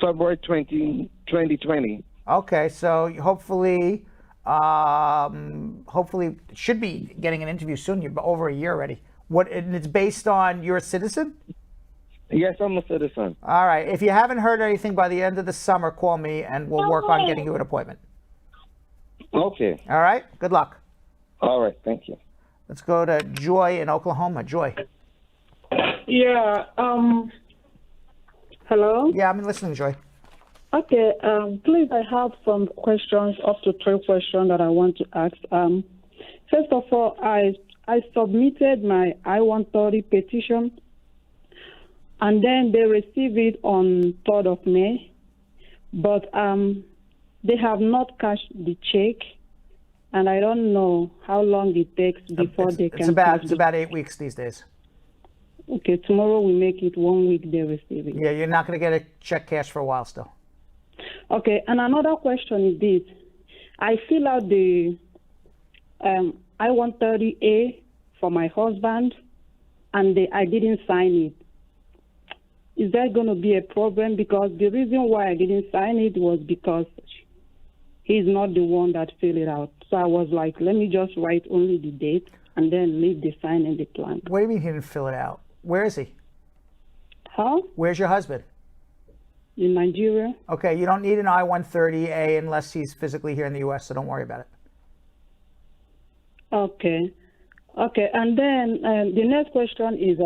February 2020. Okay, so hopefully should be getting an interview soon. You're over a year already. And it's based on you're a citizen? Yes, I'm a citizen. All right. If you haven't heard anything by the end of the summer, call me and we'll work on getting you an appointment. Okay. All right. Good luck. All right. Thank you. Let's go to Joy in Oklahoma. Joy. Yeah. Hello? Yeah, I'm listening, Joy. Okay. Please, I have some questions, up to 3 questions that I want to ask. First of all, I submitted my I-130 petition, and then they received it on 3rd of May, but they have not cashed the check, and I don't know how long it takes before they can. It's about 8 weeks these days. Okay, tomorrow we make it 1 week they receive it. Yeah, you're not going to get a check cash for a while still. Okay, and another question is this. I fill out the I-130A for my husband, and I didn't sign it. Is that going to be a problem? Because the reason why I didn't sign it was because he's not the one that filled it out. So I was like, let me just write only the date and then leave the sign in the blank. What do you mean he didn't fill it out? Where is he? Huh? Where's your husband? in Nigeria. Okay, you don't need an I-130A unless he's physically here in the U.S., so don't worry about it. Okay. Okay, and then the next question is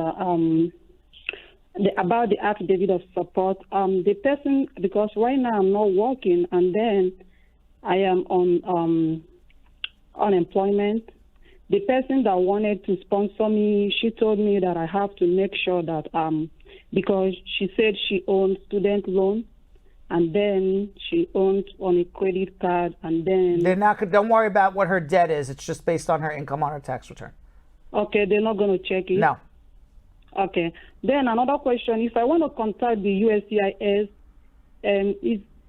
about the affidavit of support. The person, because right now I'm not working, and then I am on unemployment. The person that wanted to sponsor me, she told me that I have to make sure that because she said she owns student loan, and then she owns on a credit card, and then They're not. Don't worry about what her debt is. It's just based on her income on her tax return. okay, they're not going to check it. No. Okay. Then another question: if I want to contact the USCIS,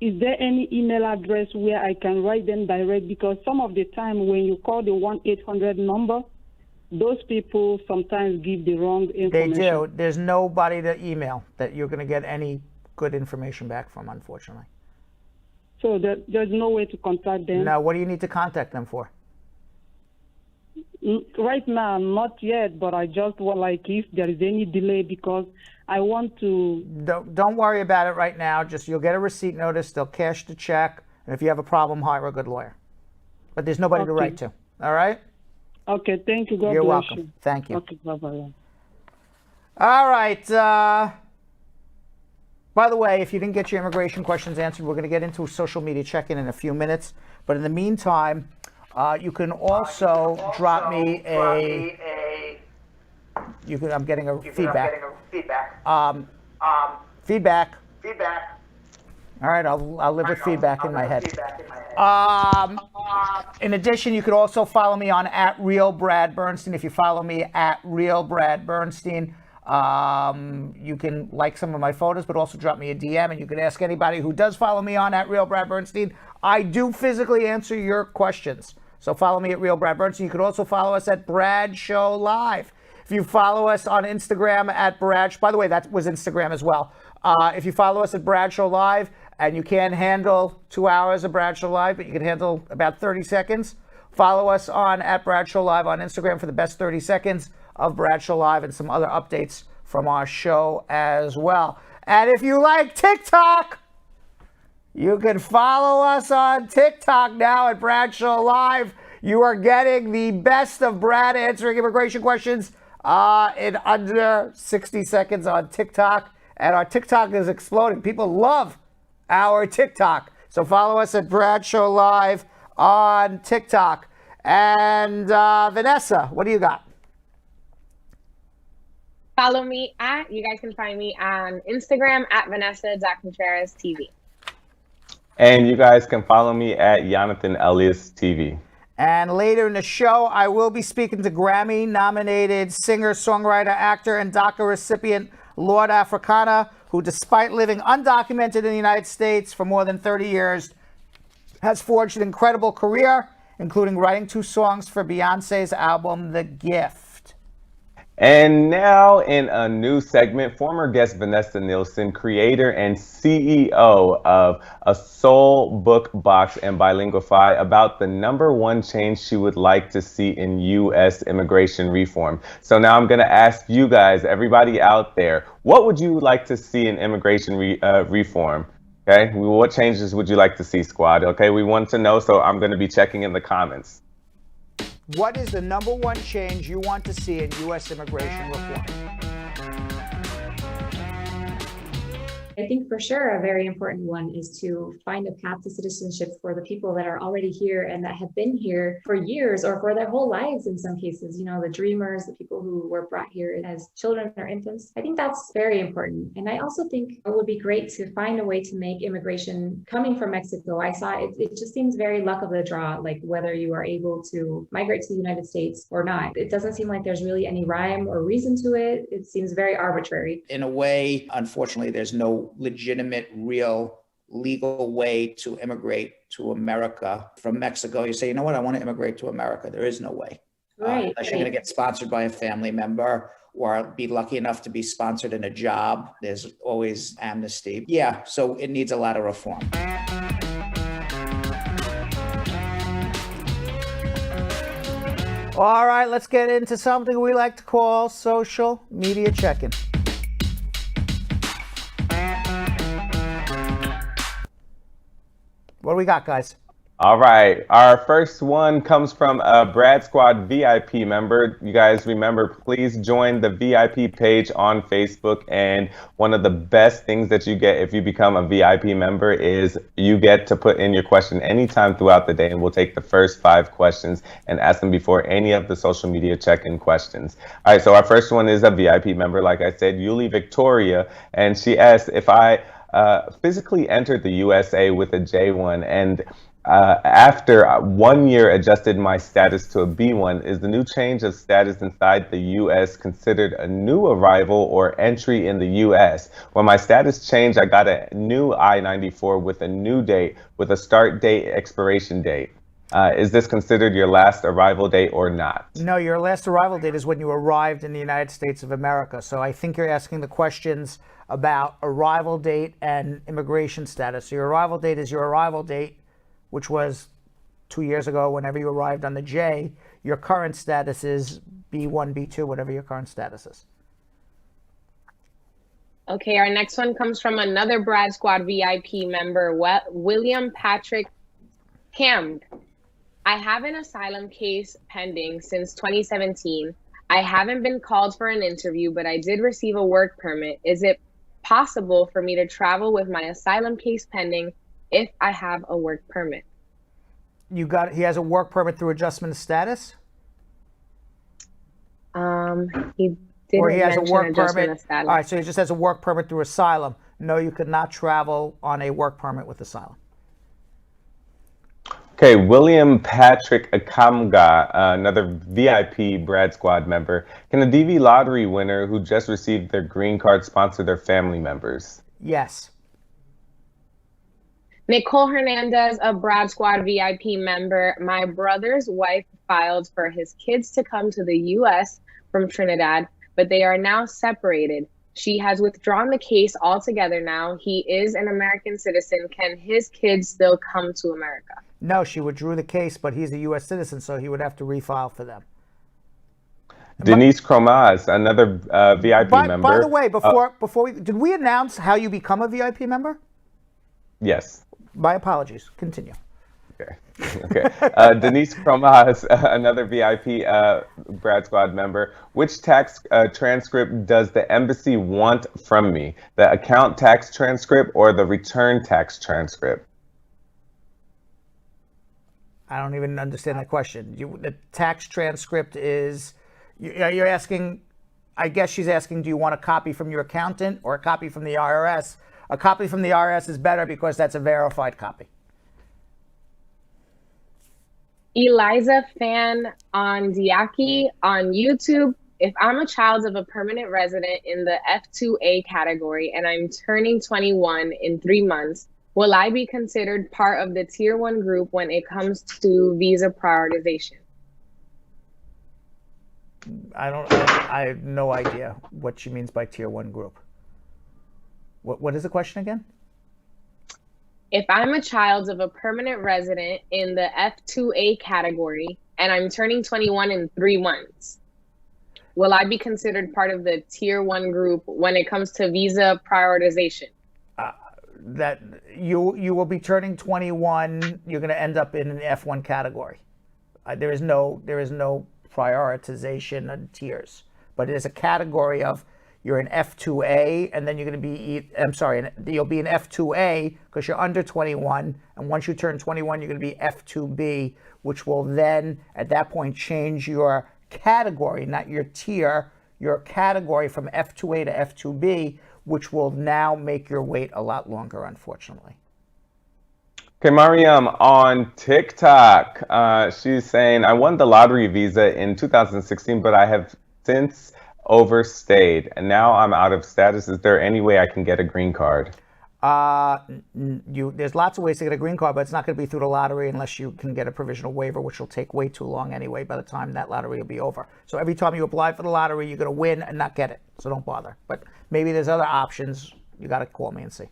is there any email address where I can write them direct? Because some of the time when you call the 1-800 number, those people sometimes give the wrong They information. do. There's nobody to email that you're going to get any good information back from, unfortunately. So there's no way to contact them? No. What do you need to contact them for? Right now, not yet, but I just want, like, if there is any delay, because I want to... Don't worry about it right now. Just you'll get a receipt notice. They'll cash the check. And if you have a problem, hire a good lawyer. But there's nobody to Okay. write to. All right? Okay, thank you. God You're bless welcome. you. Thank you. Okay, bye-bye. All right. By the way, if you didn't get your immigration questions answered, we're going to get into a social media check-in in a few minutes. But in the meantime, you can also drop me a... I'm getting a feedback. Feedback. All right, I'll live with feedback in my head. In addition, you could also follow me on @RealBradBernstein. If you follow me @RealBradBernstein, you can like some of my photos, but also drop me a DM, and you can ask anybody who does follow me on @RealBradBernstein. I do physically answer your questions. So follow me @RealBradBernstein. You could also follow us at Bradshaw Live. If you follow us on Instagram @Bradshaw, by the way, that was Instagram as well. If you follow us at Bradshaw Live and you can't handle 2 hours of Bradshaw Live, but you can handle about 30 seconds, follow us on @Bradshaw Live on Instagram for the best 30 seconds of Bradshaw Live and some other updates from our show as well. And if you like TikTok, you can follow us on TikTok now at Bradshaw Live. You are getting the best of Brad answering immigration questions in under 60 seconds on TikTok. And our TikTok is exploding. People love our TikTok. So follow us at Bradshaw Live on TikTok. And Vanessa, what do you got? Follow me you guys can find me on Instagram @Vanessa.ContrerasTV. And you guys can follow me at Jonathan Elias TV. And later in the show, I will be speaking to Grammy-nominated singer, songwriter, actor, and DACA recipient Lord Afrikaner, who, despite living undocumented in the United States for more than 30 years, has forged an incredible career, including writing 2 songs for Beyonce's album, The Gift. And now in a new segment, former guest Vanessa Nielsen, creator and CEO of A Soul Book Box and Bilingualify, about the #1 change she would like to see in U.S. immigration reform. So now I'm going to ask you guys, everybody out there, what would you like to see in immigration reform? Okay, what changes would you like to see, squad? Okay, we want to know, so I'm going to be checking in the comments. What is the #1 change you want to see in U.S. immigration reform? I think for sure a very important one is to find a path to citizenship for the people that are already here and that have been here for years or for their whole lives in some cases, you know, the dreamers, the people who were brought here as children or infants. I think that's very important. And I also think it would be great to find a way to make immigration coming from Mexico. I saw it just seems very luck of the draw, like whether you are able to migrate to the United States or not. It doesn't seem like there's really any rhyme or reason to it. It seems very arbitrary. In a way, unfortunately, there's no legitimate, real, legal way to immigrate to America from Mexico. You say, you know what, I want to immigrate to America. There is no way. Right. Unless you're going to get sponsored by a family member or be lucky enough to be sponsored in a job. There's always amnesty. Yeah, so it needs a lot of reform. All right, let's get into something we like to call social media check-in. What do we got, guys? All right. Our first one comes from a Brad Squad VIP member. You guys remember, please join the VIP page on Facebook. And one of the best things that you get if you become a VIP member is you get to put in your question anytime throughout the day. And we'll take the first 5 questions and ask them before any of the social media check-in questions. All right. So our first one is a VIP member. Like I said, Yuli Victoria. And she asked if I physically entered the USA with a J1 and after 1 year adjusted my status to a B1, is the new change of status inside the U.S. considered a new arrival or entry in the U.S.? When my status changed, I got a new I-94 with a new date, with a start date, expiration date. Is this considered your last arrival date or not? No, your last arrival date is when you arrived in the United States of America. So I think you're asking the questions about arrival date and immigration status. So your arrival date is your arrival date, which was 2 years ago, whenever you arrived on the J. Your current status is B1, B2, whatever your current status is. Okay, our next one comes from another Brad Squad VIP member, William Patrick Camp. I have an asylum case pending since 2017. I haven't been called for an interview, but I did receive a work permit. Is it possible for me to travel with my asylum case pending if I have a work permit? He has a work permit through adjustment of status? He didn't Or he has a mention work adjustment permit. of status. All right, so he just has a work permit through asylum. No, you could not travel on a work permit with asylum. Okay, William Patrick Akamga, another VIP Brad Squad member. Can a DV lottery winner who just received their green card sponsor their family members? Yes. Nicole Hernandez, a Brad Squad VIP member. My brother's wife filed for his kids to come to the U.S. from Trinidad, but they are now separated. She has withdrawn the case altogether now. He is an American citizen. Can his kids still come to America? No, she withdrew the case, but he's a U.S. citizen, so he would have to refile for them. Denise Cromaz, another VIP member. By the way, did we announce how you become a VIP member? Yes. My apologies. Continue. Okay. Denise Cromaz, another VIP Brad Squad member. Which tax transcript does the embassy want from me? The account tax transcript or the return tax transcript? I don't even understand that question. The tax transcript is, you're asking, I guess she's asking, do you want a copy from your accountant or a copy from the IRS? A copy from the IRS is better because that's a verified copy. Eliza Fan on DACA on YouTube. If I'm a child of a permanent resident in the F2A category and I'm turning 21 in 3 months, will I be considered part of the Tier 1 group when it comes to visa prioritization? I have no idea what she means by Tier 1 group. What is the question again? If I'm a child of a permanent resident in the F2A category and I'm turning 21 in 3 months, will I be considered part of the Tier 1 group when it comes to visa prioritization? That you will be turning 21. You're going to end up in an F1 category. There is no prioritization of tiers, but it is a category of you're an F2A, and then you're going to be, you'll be an F2A because you're under 21, and once you turn 21, you're going to be F2B, which will then, at that point, change your category, not your tier, your category from F2A to F2B, which will now make your wait a lot longer, unfortunately. Okay, Mariam on TikTok, she's saying, I won the lottery visa in 2016, but I have since overstayed, and now I'm out of status. Is there any way I can get a green card? There's lots of ways to get a green card, but it's not going to be through the lottery unless you can get a provisional waiver, which will take way too long anyway by the time that lottery will be over. So every time you apply for the lottery, you're going to win and not get it. So don't bother. But maybe there's other options. You got to call me and see.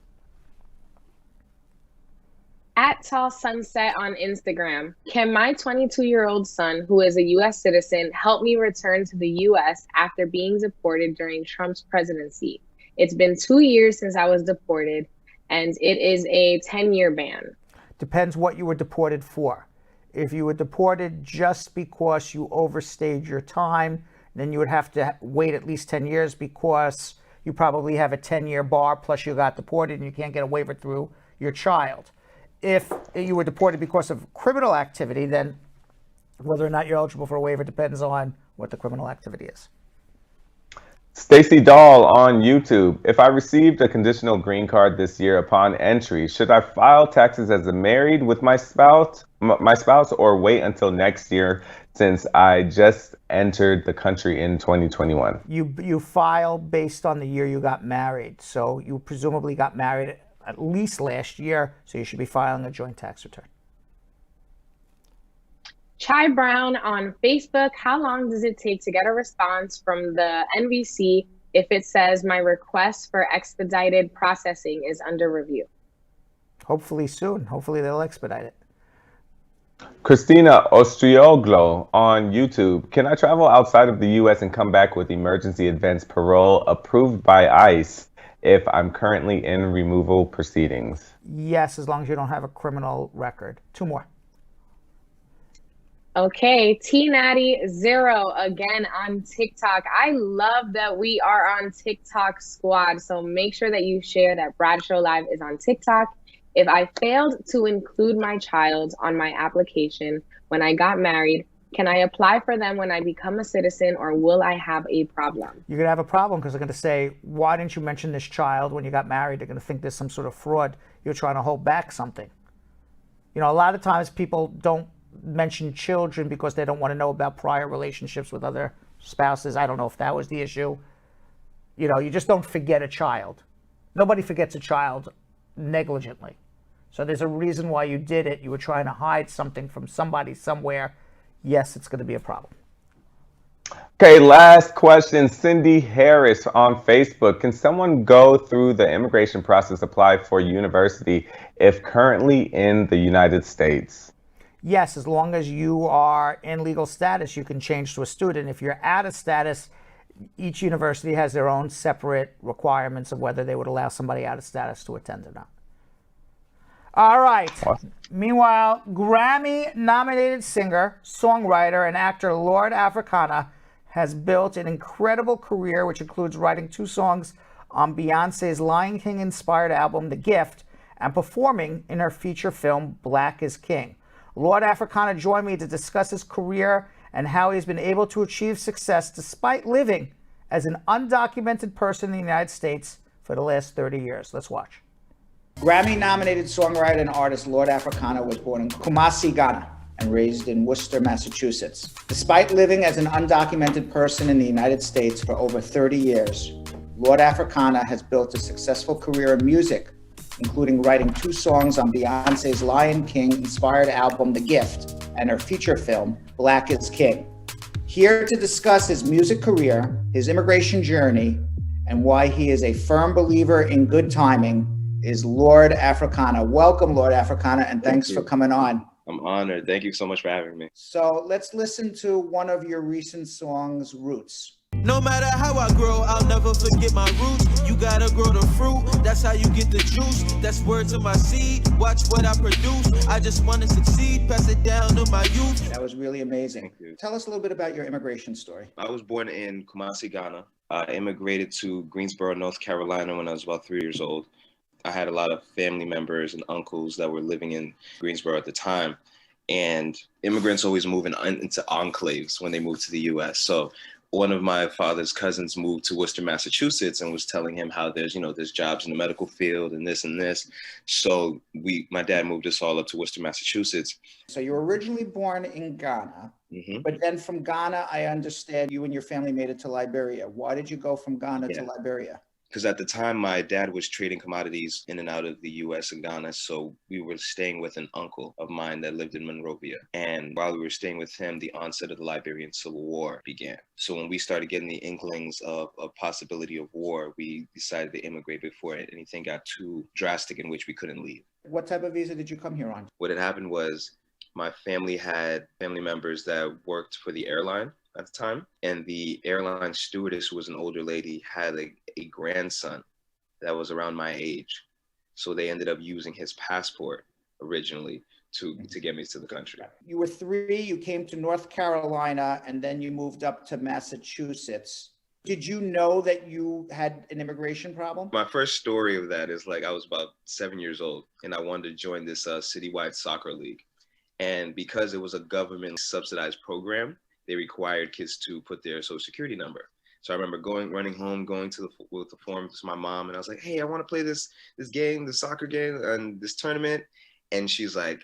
At Tall Sunset on Instagram, can my 22-year-old son, who is a U.S. citizen, help me return to the U.S. after being deported during Trump's presidency? It's been 2 years since I was deported, and it is a 10-year ban. Depends what you were deported for. If you were deported just because you overstayed your time, then you would have to wait at least 10 years because you probably have a 10-year bar, plus you got deported and you can't get a waiver through your child. If you were deported because of criminal activity, then whether or not you're eligible for a waiver depends on what the criminal activity is. Stacy Dahl on YouTube. If I received a conditional green card this year upon entry, should I file taxes as a married with my spouse, or wait until next year since I just entered the country in 2021? You file based on the year you got married. So you presumably got married at least last year, so you should be filing a joint tax return. Chai Brown on Facebook. How long does it take to get a response from the NVC if it says my request for expedited processing is under review? Hopefully soon. Hopefully they'll expedite it. Christina Ostrioglo on YouTube. Can I travel outside of the U.S. and come back with emergency advance parole approved by ICE if I'm currently in removal proceedings? Yes, as long as you don't have a criminal record. 2 more. Okay, T Natty 0 again on TikTok. I love that we are on TikTok squad. So make sure that you share that Bradshaw Live is on TikTok. If I failed to include my child on my application when I got married, can I apply for them when I become a citizen, or will I have a problem? You're going to have a problem because they're going to say, why didn't you mention this child when you got married? They're going to think there's some sort of fraud. You're trying to hold back something. You know, a lot of times people don't mention children because they don't want to know about prior relationships with other spouses. I don't know if that was the issue. You know, you just don't forget a child. Nobody forgets a child negligently. So there's a reason why you did it. You were trying to hide something from somebody somewhere. Yes, it's going to be a problem. Okay, last question. Cindy Harris on Facebook. Can someone go through the immigration process, apply for university if currently in the United States? Yes, as long as you are in legal status, you can change to a student. If you're out of status, each university has their own separate requirements of whether they would allow somebody out of status to attend or not. All right. Awesome. Meanwhile, Grammy-nominated singer, songwriter, and actor Lord Afrikaner has built an incredible career, which includes writing 2 songs on Beyonce's Lion King-inspired album, The Gift, and performing in her feature film, Black is King. Lord Afrikaner joined me to discuss his career and how he's been able to achieve success despite living as an undocumented person in the United States for the last 30 years. Let's watch. Grammy-nominated songwriter and artist Lord Afrikaner was born in Kumasi, Ghana, and raised in Worcester, Massachusetts. Despite living as an undocumented person in the United States for over 30 years, Lord Afrikaner has built a successful career in music, including writing 2 songs on Beyonce's Lion King-inspired album, The Gift, and her feature film, Black is King. Here to discuss his music career, his immigration journey, and why he is a firm believer in good timing is Lord Afrikaner. Welcome, Lord Afrikaner, and thanks for coming on. I'm honored. Thank you so much for having me. So let's listen to one of your recent songs, Roots. No matter how I grow, I'll never forget my roots. You gotta grow the fruit, that's how you get the juice. That's word to my seed, watch what I produce. I just wanna succeed, pass it down to my youth. That was really amazing. Tell us a little bit about your immigration story. I was born in Kumasi, Ghana. I immigrated to Greensboro, North Carolina when I was about 3 years old. I had a lot of family members and uncles that were living in Greensboro at the time. And immigrants always move into enclaves when they move to the US. So one of my father's cousins moved to Worcester, Massachusetts, and was telling him how there's jobs in the medical field and this and this. So my dad moved us all up to Worcester, Massachusetts. So you were originally born in Ghana, but then from Ghana, I understand you and your family made it to Liberia. Why did you go from Ghana to Liberia? Because at the time, my dad was trading commodities in and out of the US and Ghana. So we were staying with an uncle of mine that lived in Monrovia. And while we were staying with him, the onset of the Liberian Civil War began. So when we started getting the inklings of a possibility of war, we decided to immigrate before anything got too drastic in which we couldn't leave. What type of visa did you come here on? What had happened was my family had family members that worked for the airline at the time, and the airline stewardess, who was an older lady, had a grandson that was around my age. So they ended up using his passport originally to get me to the country. You were 3, you came to North Carolina, and then you moved up to Massachusetts. Did you know that you had an immigration problem? My first story of that is like I was about 7 years old and I wanted to join this citywide soccer league. And because it was a government subsidized program, they required kids to put their social security number. So I remember running home, going to with the form to my mom, and I was like, "Hey, I want to play this game, the soccer game, and this tournament." And she's like,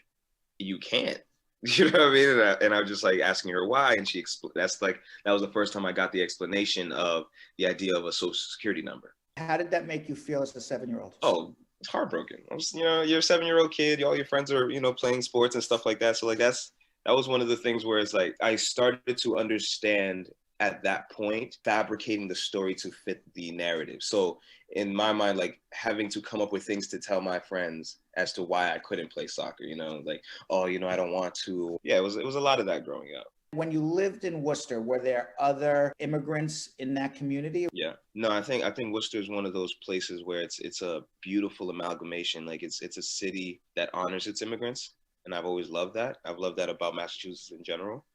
"You can't." You know what I mean? And I was just like asking her why, and that was the first time I got the explanation of the idea of a social security number. How did that make you feel as a 7-year-old? Oh, it's heartbroken. You're a 7-year-old kid. All your friends are, playing sports and stuff like that. So like that was one of the things where it's like I started to understand at that point, fabricating the story to fit the narrative. So in my mind, like having to come up with things to tell my friends as to why I couldn't play soccer, like, oh, I don't want to. Yeah, it was a lot of that growing up. When you lived in Worcester, were there other immigrants in that community? Yeah, no, I think Worcester is one of those places where it's a beautiful amalgamation. Like it's a city that honors its immigrants. And I've always loved that. I've loved that about Massachusetts in general.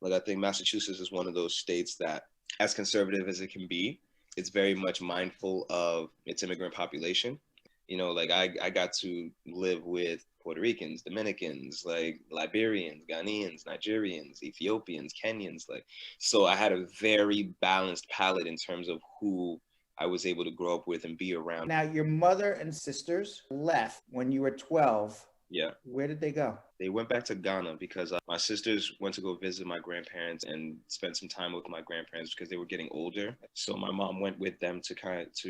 Like I think Massachusetts is one of those states that, as conservative as it can be, it's very much mindful of its immigrant population. Like I got to live with Puerto Ricans, Dominicans, like Liberians, Ghanaians, Nigerians, Ethiopians, Kenyans. So I had a very balanced palette in terms of who I was able to grow up with and be around. Now, your mother and sisters left when you were 12. Yeah. Where did they go? They went back to Ghana because my sisters went to go visit my grandparents and spend some time with my grandparents because they were getting older. So my mom went with them to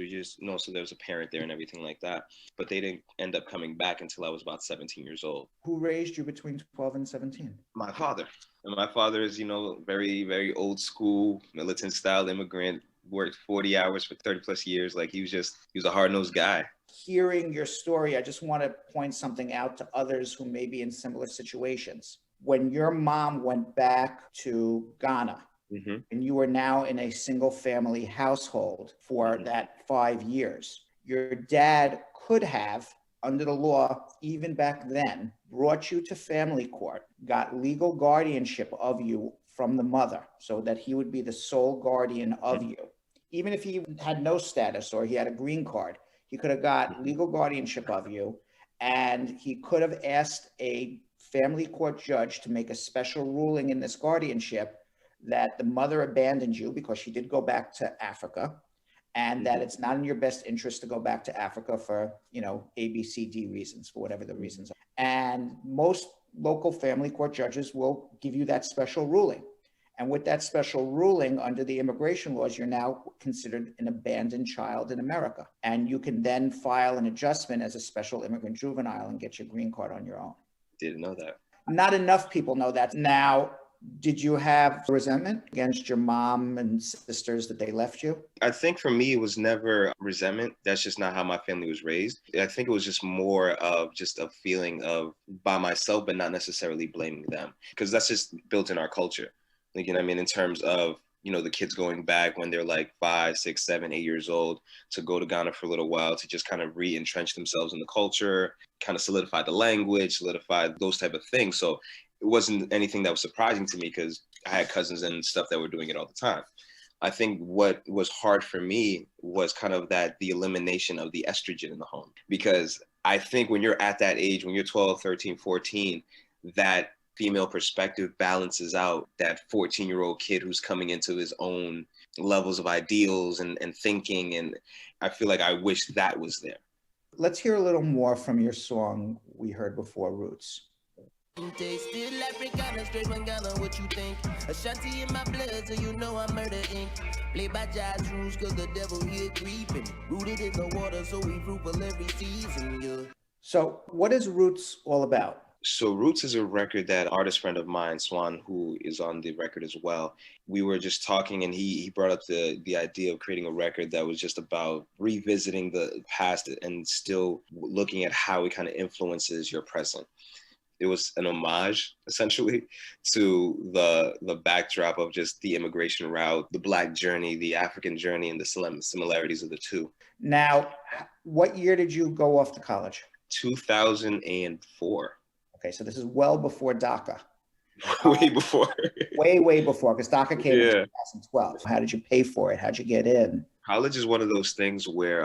just, so there was a parent there and everything like that. But they didn't end up coming back until I was about 17 years old. Who raised you between 12 and 17? My father. And my father is, very, very old school, militant style immigrant, worked 40 hours for 30 plus years. Like he was a hard-nosed guy. Hearing your story, I just want to point something out to others who may be in similar situations. When your mom went back to Ghana, and you were now in a single family household for that 5 years, your dad could have, under the law, even back then, brought you to family court, got legal guardianship of you from the mother so that he would be the sole guardian of you. Even if he had no status or he had a green card, he could have got legal guardianship of you, and he could have asked a family court judge to make a special ruling in this guardianship that the mother abandoned you because she did go back to Africa, and that it's not in your best interest to go back to Africa for, A, B, C, D reasons, for whatever the reasons are. And most local family court judges will give you that special ruling. And with that special ruling under the immigration laws, you're now considered an abandoned child in America. And you can then file an adjustment as a special immigrant juvenile and get your green card on your own. Didn't know that. Not enough people know that. Now, did you have resentment against your mom and sisters that they left you? I think for me, it was never resentment. That's just not how my family was raised. I think it was just more of just a feeling of by myself, but not necessarily blaming them, because that's just built in our culture. In terms of, the kids going back when they're like 5, 6, 7, 8 years old to go to Ghana for a little while to just kind of re-entrench themselves in the culture, kind of solidify the language, solidify those type of things. So it wasn't anything that was surprising to me because I had cousins and stuff that were doing it all the time. I think what was hard for me was kind of the elimination of the estrogen in the home, because I think when you're at that age, when you're 12, 13, 14, that female perspective balances out that 14-year-old kid who's coming into his own levels of ideals and thinking. And I feel like I wish that was there. Let's hear a little more from your song we heard before, Roots. Still Africana, straight from Ghana, what you think? Ashanti in my blood, so you know I'm murder ink. Played by jazz rules, cause the devil here creeping. Rooted in the water, so we fruitful every season, yeah. So what is Roots all about? So Roots is a record that an artist friend of mine, Swan, who is on the record as well, we were just talking and he brought up the idea of creating a record that was just about revisiting the past and still looking at how it kind of influences your present. It was an homage, essentially, to the backdrop of just the immigration route, the Black journey, the African journey, and the similarities of the two. Now, what year did you go off to college? 2004. Okay, so this is well before DACA. Way before. way before, because DACA came in Yeah. 2012. How did you pay for it? How'd you get in? College is one of those things where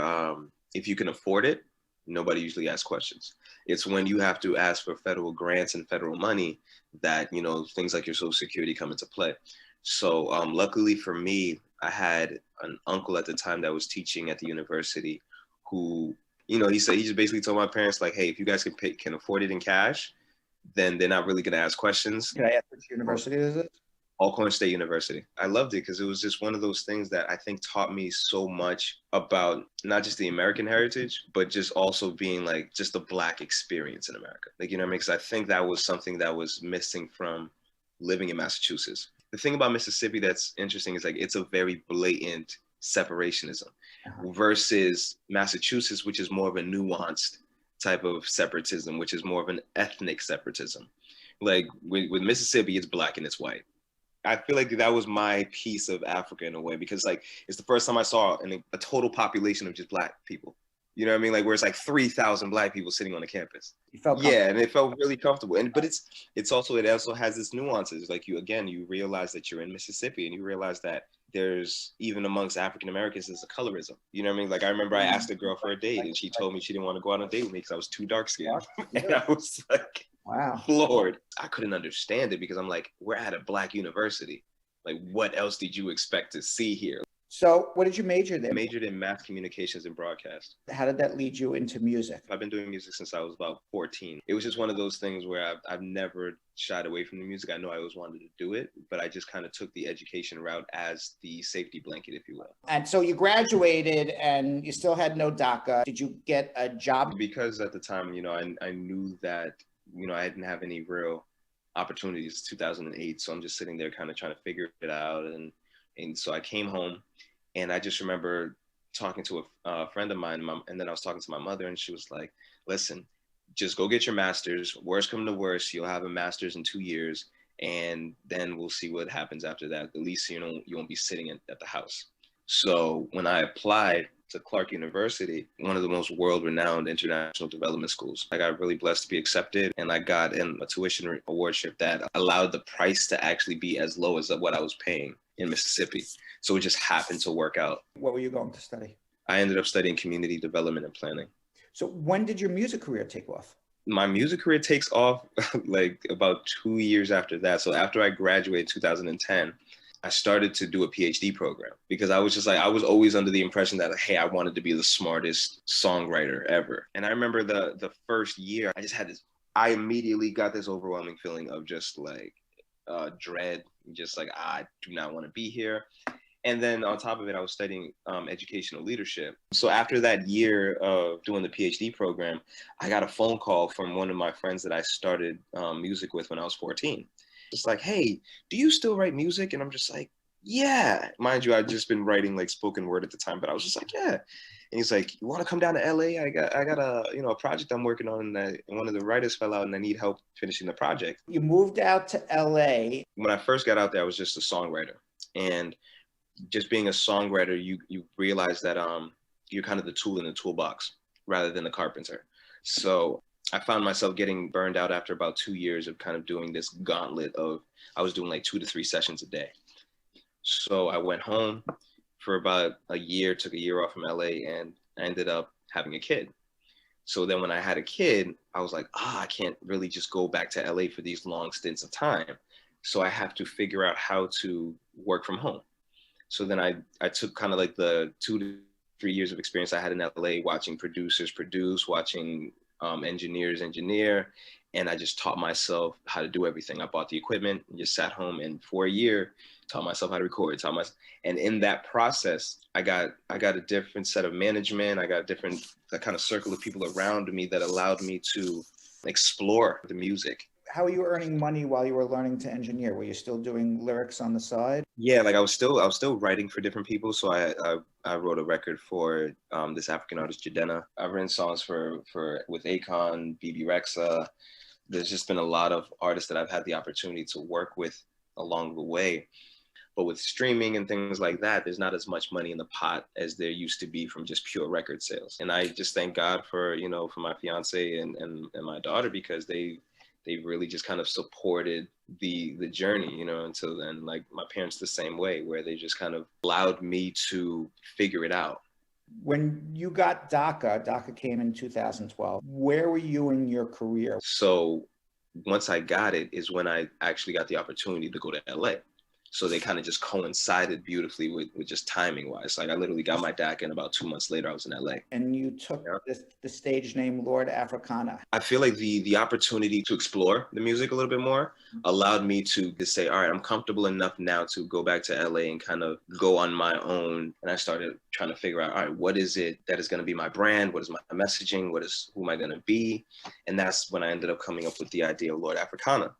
if you can afford it, nobody usually asks questions. It's when you have to ask for federal grants and federal money that, you know, things like your Social Security come into play. So luckily for me, I had an uncle at the time that was teaching at the university who, you know, he just basically told my parents, like, hey, if you guys can afford it in cash, then they're not really going to ask questions. Can I ask which university is it? Alcorn State University. I loved it because it was just one of those things that I think taught me so much about not just the American heritage, but just also being like just the Black experience in America. Like, you know what I mean? Because I think that was something that was missing from living in Massachusetts. The thing about Mississippi that's interesting is like it's a very blatant separationism versus Massachusetts, which is more of a nuanced type of separatism, which is more of an ethnic separatism. Like with Mississippi, it's Black and it's white. I feel like that was my piece of Africa in a way, because like it's the first time I saw a total population of just Black people. You know what I mean? Like where it's like 3,000 Black people sitting on the campus. You felt yeah, and it felt really comfortable. But it also has its nuances. Like you realize that you're in Mississippi, and you realize that there's even amongst African Americans there's a colorism. You know what I mean? Like I remember I asked a girl for a date, and she told me she didn't want to go on a date with me because I was too dark skinned, and I was like, wow, floored. I couldn't understand it because I'm like, we're at a Black university. Like, what else did you expect to see here? So what did you major there? I majored in mass communications and broadcast. How did that lead you into music? I've been doing music since I was about 14. It was just one of those things where I've never shied away from the music. I know I always wanted to do it, but I just kind of took the education route as the safety blanket, if you will. And so you graduated and you still had no DACA. Did you get a job? Because at the time, you know, I knew that, you know, I didn't have any real opportunities 2008. So I'm just sitting there kind of trying to figure it out. And so I came home, and I just remember talking to a friend of mine, and then I was talking to my mother, and she was like, listen, just go get your master's. Worst come to worst, you'll have a master's in 2 years, and then we'll see what happens after that. At least, you know, you won't be sitting at the house. So when I applied to Clark University, one of the most world-renowned international development schools, I got really blessed to be accepted, and I got a tuition awardship that allowed the price to actually be as low as what I was paying in Mississippi. So it just happened to work out. What were you going to study? I ended up studying community development and planning. So when did your music career take off? My music career takes off like about 2 years after that. So after I graduated in 2010, I started to do a PhD program because I was just like, I was always under the impression that, hey, I wanted to be the smartest songwriter ever. And I remember the first year, I immediately got this overwhelming feeling of just like dread, just like, I do not want to be here. And then on top of it, I was studying educational leadership. So after that year of doing the PhD program, I got a phone call from one of my friends that I started music with when I was 14. It's like, hey, do you still write music? And I'm just like, yeah. Mind you, I'd just been writing like spoken word at the time, but I was just like, yeah. And he's like, you want to come down to LA? I got a project I'm working on, and one of the writers fell out and I need help finishing the project. You moved out to LA. When I first got out there, I was just a songwriter. And just being a songwriter, you realize that you're kind of the tool in the toolbox rather than the carpenter. So I found myself getting burned out after about 2 years of kind of doing this gauntlet of, I was doing like 2 to 3 sessions a day. So I went home for about a year, took a year off from LA, and I ended up having a kid. So then when I had a kid, I was like, I can't really just go back to LA for these long stints of time. So I have to figure out how to work from home. So then I took kind of like the 2 to 3 years of experience I had in LA, watching producers produce, watching engineers engineer, and I just taught myself how to do everything. I bought the equipment and just sat home, and for a year taught myself how to record, and in that process I got a different set of management. I got a different kind of circle of people around me that allowed me to explore the music. How were you earning money while you were learning to engineer? Were you still doing lyrics on the side? Yeah, like I was still writing for different people. So I wrote a record for this African artist Jadena. I've written songs with Akon, BB Rexa. There's just been a lot of artists that I've had the opportunity to work with along the way. But with streaming and things like that, there's not as much money in the pot as there used to be from just pure record sales. And I just thank God for my fiance and my daughter, because they they really just kind of supported the journey, you know, until then. Like my parents the same way, where they just kind of allowed me to figure it out. When you got DACA came in 2012. Where were you in your career? So once I got it is when I actually got the opportunity to go to LA. So they kind of just coincided beautifully with just timing wise. Like I literally got my DACA and about 2 months later I was in LA. And you took the stage name Lord Afrikaner. I feel like the opportunity to explore the music a little bit more allowed me to just say, all right, I'm comfortable enough now to go back to LA and kind of go on my own. And I started trying to figure out, all right, what is it that is going to be my brand? What is my messaging? Who am I going to be? And that's when I ended up coming up with the idea of Lord Afrikaner.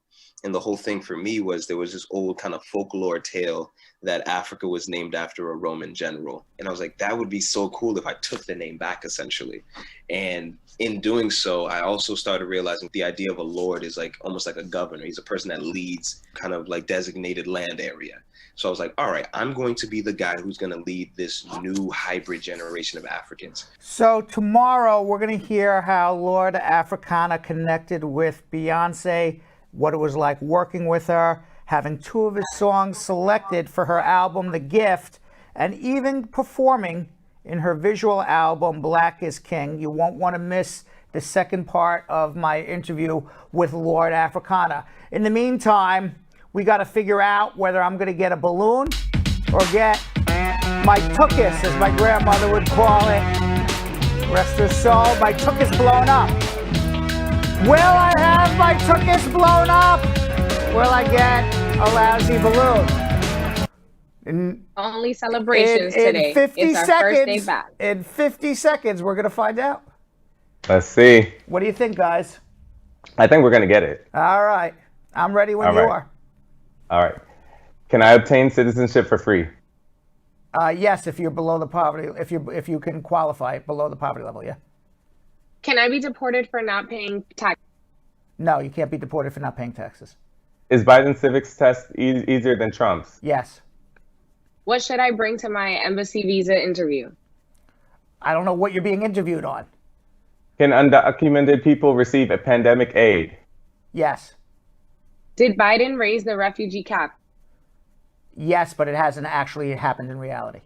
And the whole thing for me was there was this old kind of folklore tale that Africa was named after a Roman general. And I was like, that would be so cool if I took the name back, essentially. And in doing so, I also started realizing the idea of a lord is like almost like a governor. He's a person that leads kind of like designated land area. So I was like, all right, I'm going to be the guy who's going to lead this new hybrid generation of Africans. So tomorrow we're going to hear how Lord Afrikaner connected with Beyonce, what it was like working with her, having 2 of his songs selected for her album, The Gift, and even performing in her visual album, Black is King. You won't want to miss the second part of my interview with Lord Afrikaner. In the meantime, we got to figure out whether I'm going to get a balloon or get my tuchus, as my grandmother would call it. Rest her soul, my tuchus blown up. Will I have my tuchus blown up? Will I get a lousy balloon? Only celebrations today. In 50 it's our seconds, first day back. In 50 seconds, we're going to find out. Let's see. What do you think, guys? I think we're going to get it. All right. I'm ready when you are. All right. Can I obtain citizenship for free? Yes, if you're below the poverty, if you can qualify below the poverty level, yeah. Can I be deported for not paying tax? No, you can't be deported for not paying taxes. Is Biden's civics test easier than Trump's? Yes. What should I bring to my embassy visa interview? I don't know what you're being interviewed on. Can undocumented people receive a pandemic aid? Yes. Did Biden raise the refugee cap? Yes, but it hasn't actually happened in reality.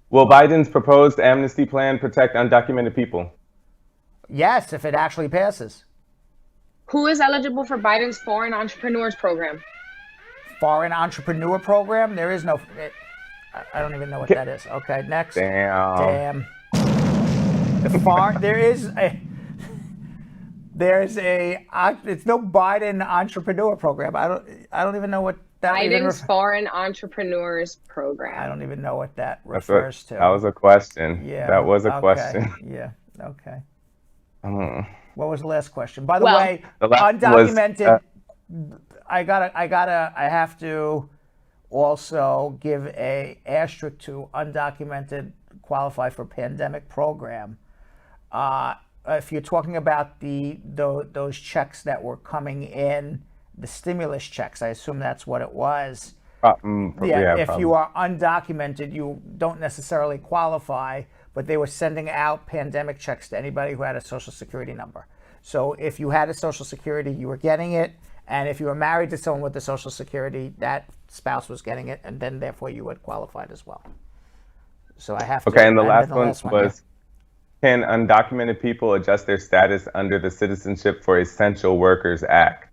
Will Biden's proposed amnesty plan protect undocumented people? Yes, if it actually passes. Who is eligible for Biden's foreign entrepreneurs program? Foreign entrepreneur program? There is no. I don't even know what that is. Okay, next. Damn. There's a. It's no Biden entrepreneur program. I don't even know what that. Biden's foreign entrepreneurs program. I don't even know what that refers to. That was a question. Yeah. That was a question. Yeah. Okay. Mm. What was the last question? By the way, the last undocumented. Was, I have to also give a asterisk to undocumented qualify for pandemic program. If you're talking about those checks that were coming in, the stimulus checks, I assume that's what it was. If you are undocumented, you don't necessarily qualify, but they were sending out pandemic checks to anybody who had a Social Security number. So if you had a Social Security, you were getting it. And if you were married to someone with the Social Security, that spouse was getting it. And then therefore you had qualified as well. So I have to. Okay, and the last one was, can undocumented people adjust their status under the Citizenship for Essential Workers Act?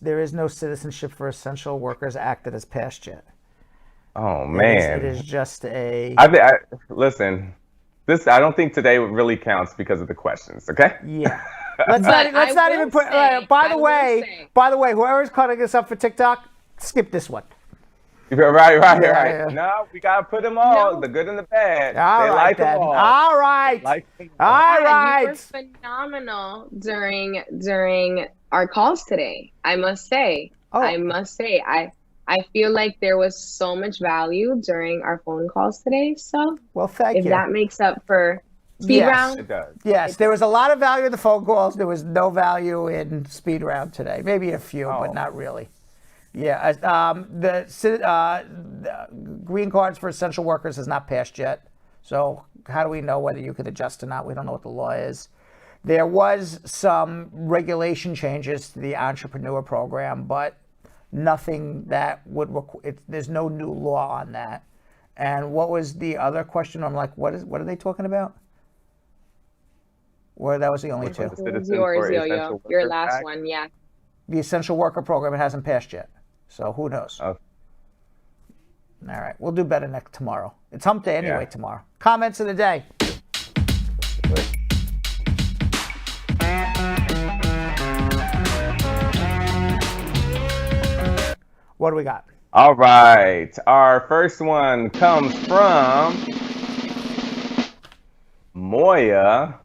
There is no Citizenship for Essential Workers Act that has passed yet. Oh, man. It is just a... Listen, I don't think today really counts because of the questions, okay? Yeah. Let's not even put... by the way, whoever's cutting us up for TikTok, skip this one. Right. Yeah. No, we got to put them all, the good and the bad. All right, then. All right. All right. You were phenomenal during our calls today. I must say. I feel like there was so much value during our phone calls today. So, well, thank you. If that makes up for speed round, it does. Yes, there was a lot of value in the phone calls. There was no value in speed round today. Maybe a few, but not really. Yeah, the green cards for essential workers has not passed yet. So how do we know whether you could adjust or not? We don't know what the law is. There was some regulation changes to the entrepreneur program, but nothing that would there's no new law on that. And what was the other question? I'm like, what are they talking about? Well, that was the only two. Yours, Yo-Yo. Your last one, yeah. The essential worker program, it hasn't passed yet. So who knows? Oh. All right, we'll do better tomorrow. It's hump day anyway tomorrow. Comments of the day. What do we got? All right. Our first one comes from Moya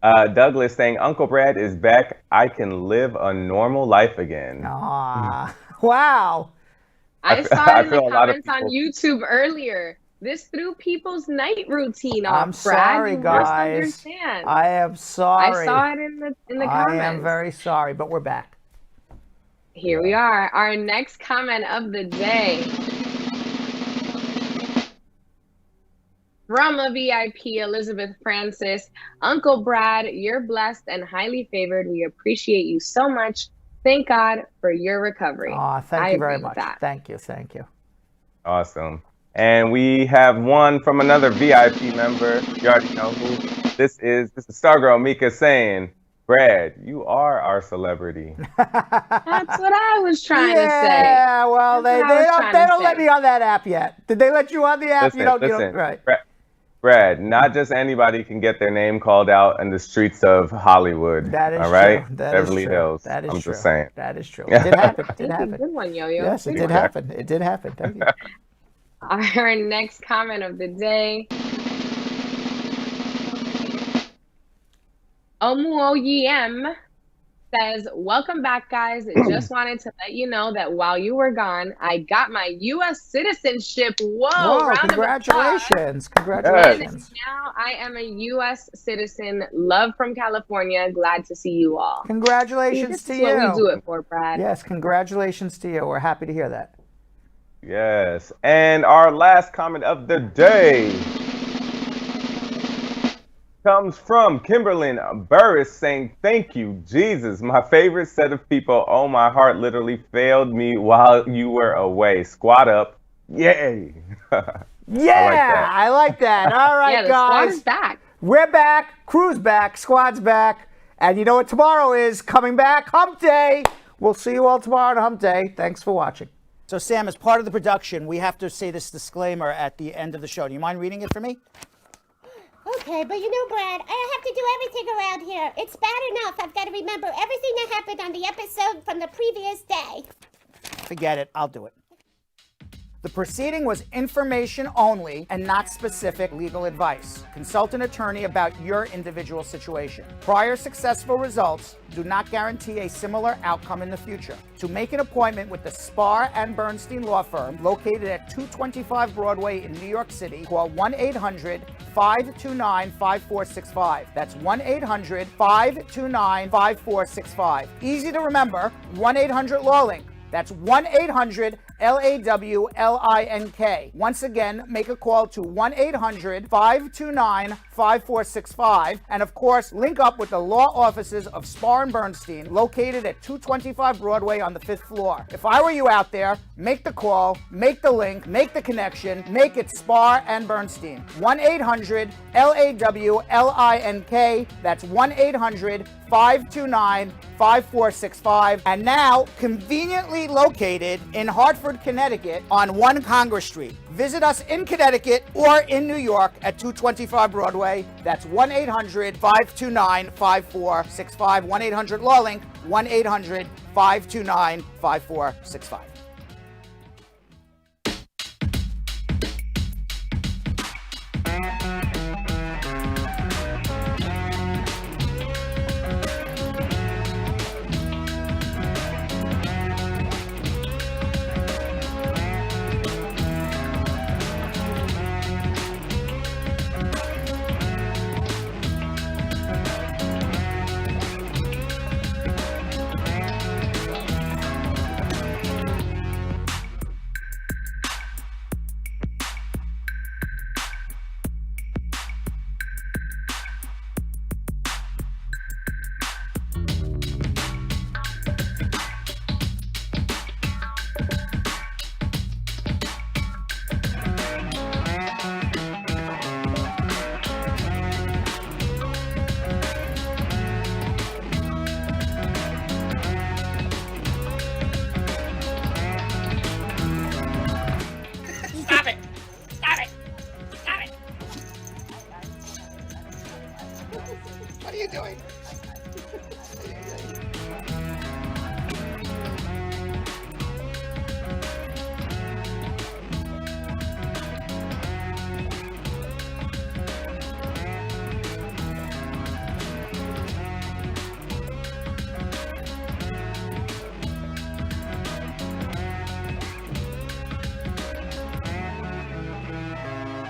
Douglas saying, Uncle Brad is back. I can live a normal life again. Aww. Wow. I saw it in the comments on YouTube earlier. This threw people's night routine off. I'm sorry, guys. I am sorry. I saw it in the comments. I am very sorry, but we're back. Here we are. Our next comment of the day from a VIP, Elizabeth Francis. Uncle Brad, you're blessed and highly favored. We appreciate you so much. Thank God for your recovery. Thank you very much. Thank you. Awesome. And we have one from another VIP member. You already know who this is. This is Stargirl Mika saying, Brad, you are our celebrity. That's what I was trying to say. Yeah, well, they don't let me on that app yet. Did they let you on the app? Listen, right. Brad, not just anybody can get their name called out in the streets of Hollywood. That is all right? true. Beverly Hills. That is I'm true. just saying. That is true. It did happen. It did happen. Good one, Yo-Yo. Yes, it did happen. It did happen. Thank you. Our next comment of the day. Omuoyem says, welcome back, guys. Just wanted to let you know that while you were gone, I got my U.S. citizenship. Whoa, congratulations. Congratulations. And now I am a U.S. citizen. Love from California. Glad to see you all. Congratulations to you. That's what we do it for, Brad. Yes, congratulations to you. We're happy to hear that. Yes. And our last comment of the day comes from Kimberlyn Burris saying, thank you, Jesus. My favorite set of people. Oh, my heart literally failed me while you were away. Squad up. Yay. Yeah, I like that. All right, the guys. squad is back. We're back. Crew's back. Squad's back. And you know what tomorrow is? Coming back, Hump Day. We'll see you all tomorrow on Hump Day. Thanks for watching. So, Sam, as part of the production, we have to say this disclaimer at the end of the show. Do you mind reading it for me? Okay, but you know, Brad, I have to do everything around here. It's bad enough I've got to remember everything that happened on the episode from the previous day. Forget it. I'll do it. The proceeding was information only and not specific legal advice. Consult an attorney about your individual situation. Prior successful results do not guarantee a similar outcome in the future. To make an appointment with the Spar and Bernstein law firm located at 225 Broadway in New York City, call 1-800-529-5465. That's 1-800-529-5465. Easy to remember, 1-800-LAW-LINK. That's 1-800-LAWLINK. Once again, make a call to 1-800-529-5465. And of course, link up with the law offices of Spar and Bernstein, located at 225 Broadway on the 5th floor. If I were you out there, make the call, make the link, make the connection, make it Spar and Bernstein. 1-800-LAWLINK. That's 1-800-529-5465. And now, conveniently located in Hartford, Connecticut on 1 Congress Street. Visit us in Connecticut or in New York at 225 Broadway. That's 1-800-529-5465. 1-800-LAW-LINK. 1-800-529-5465.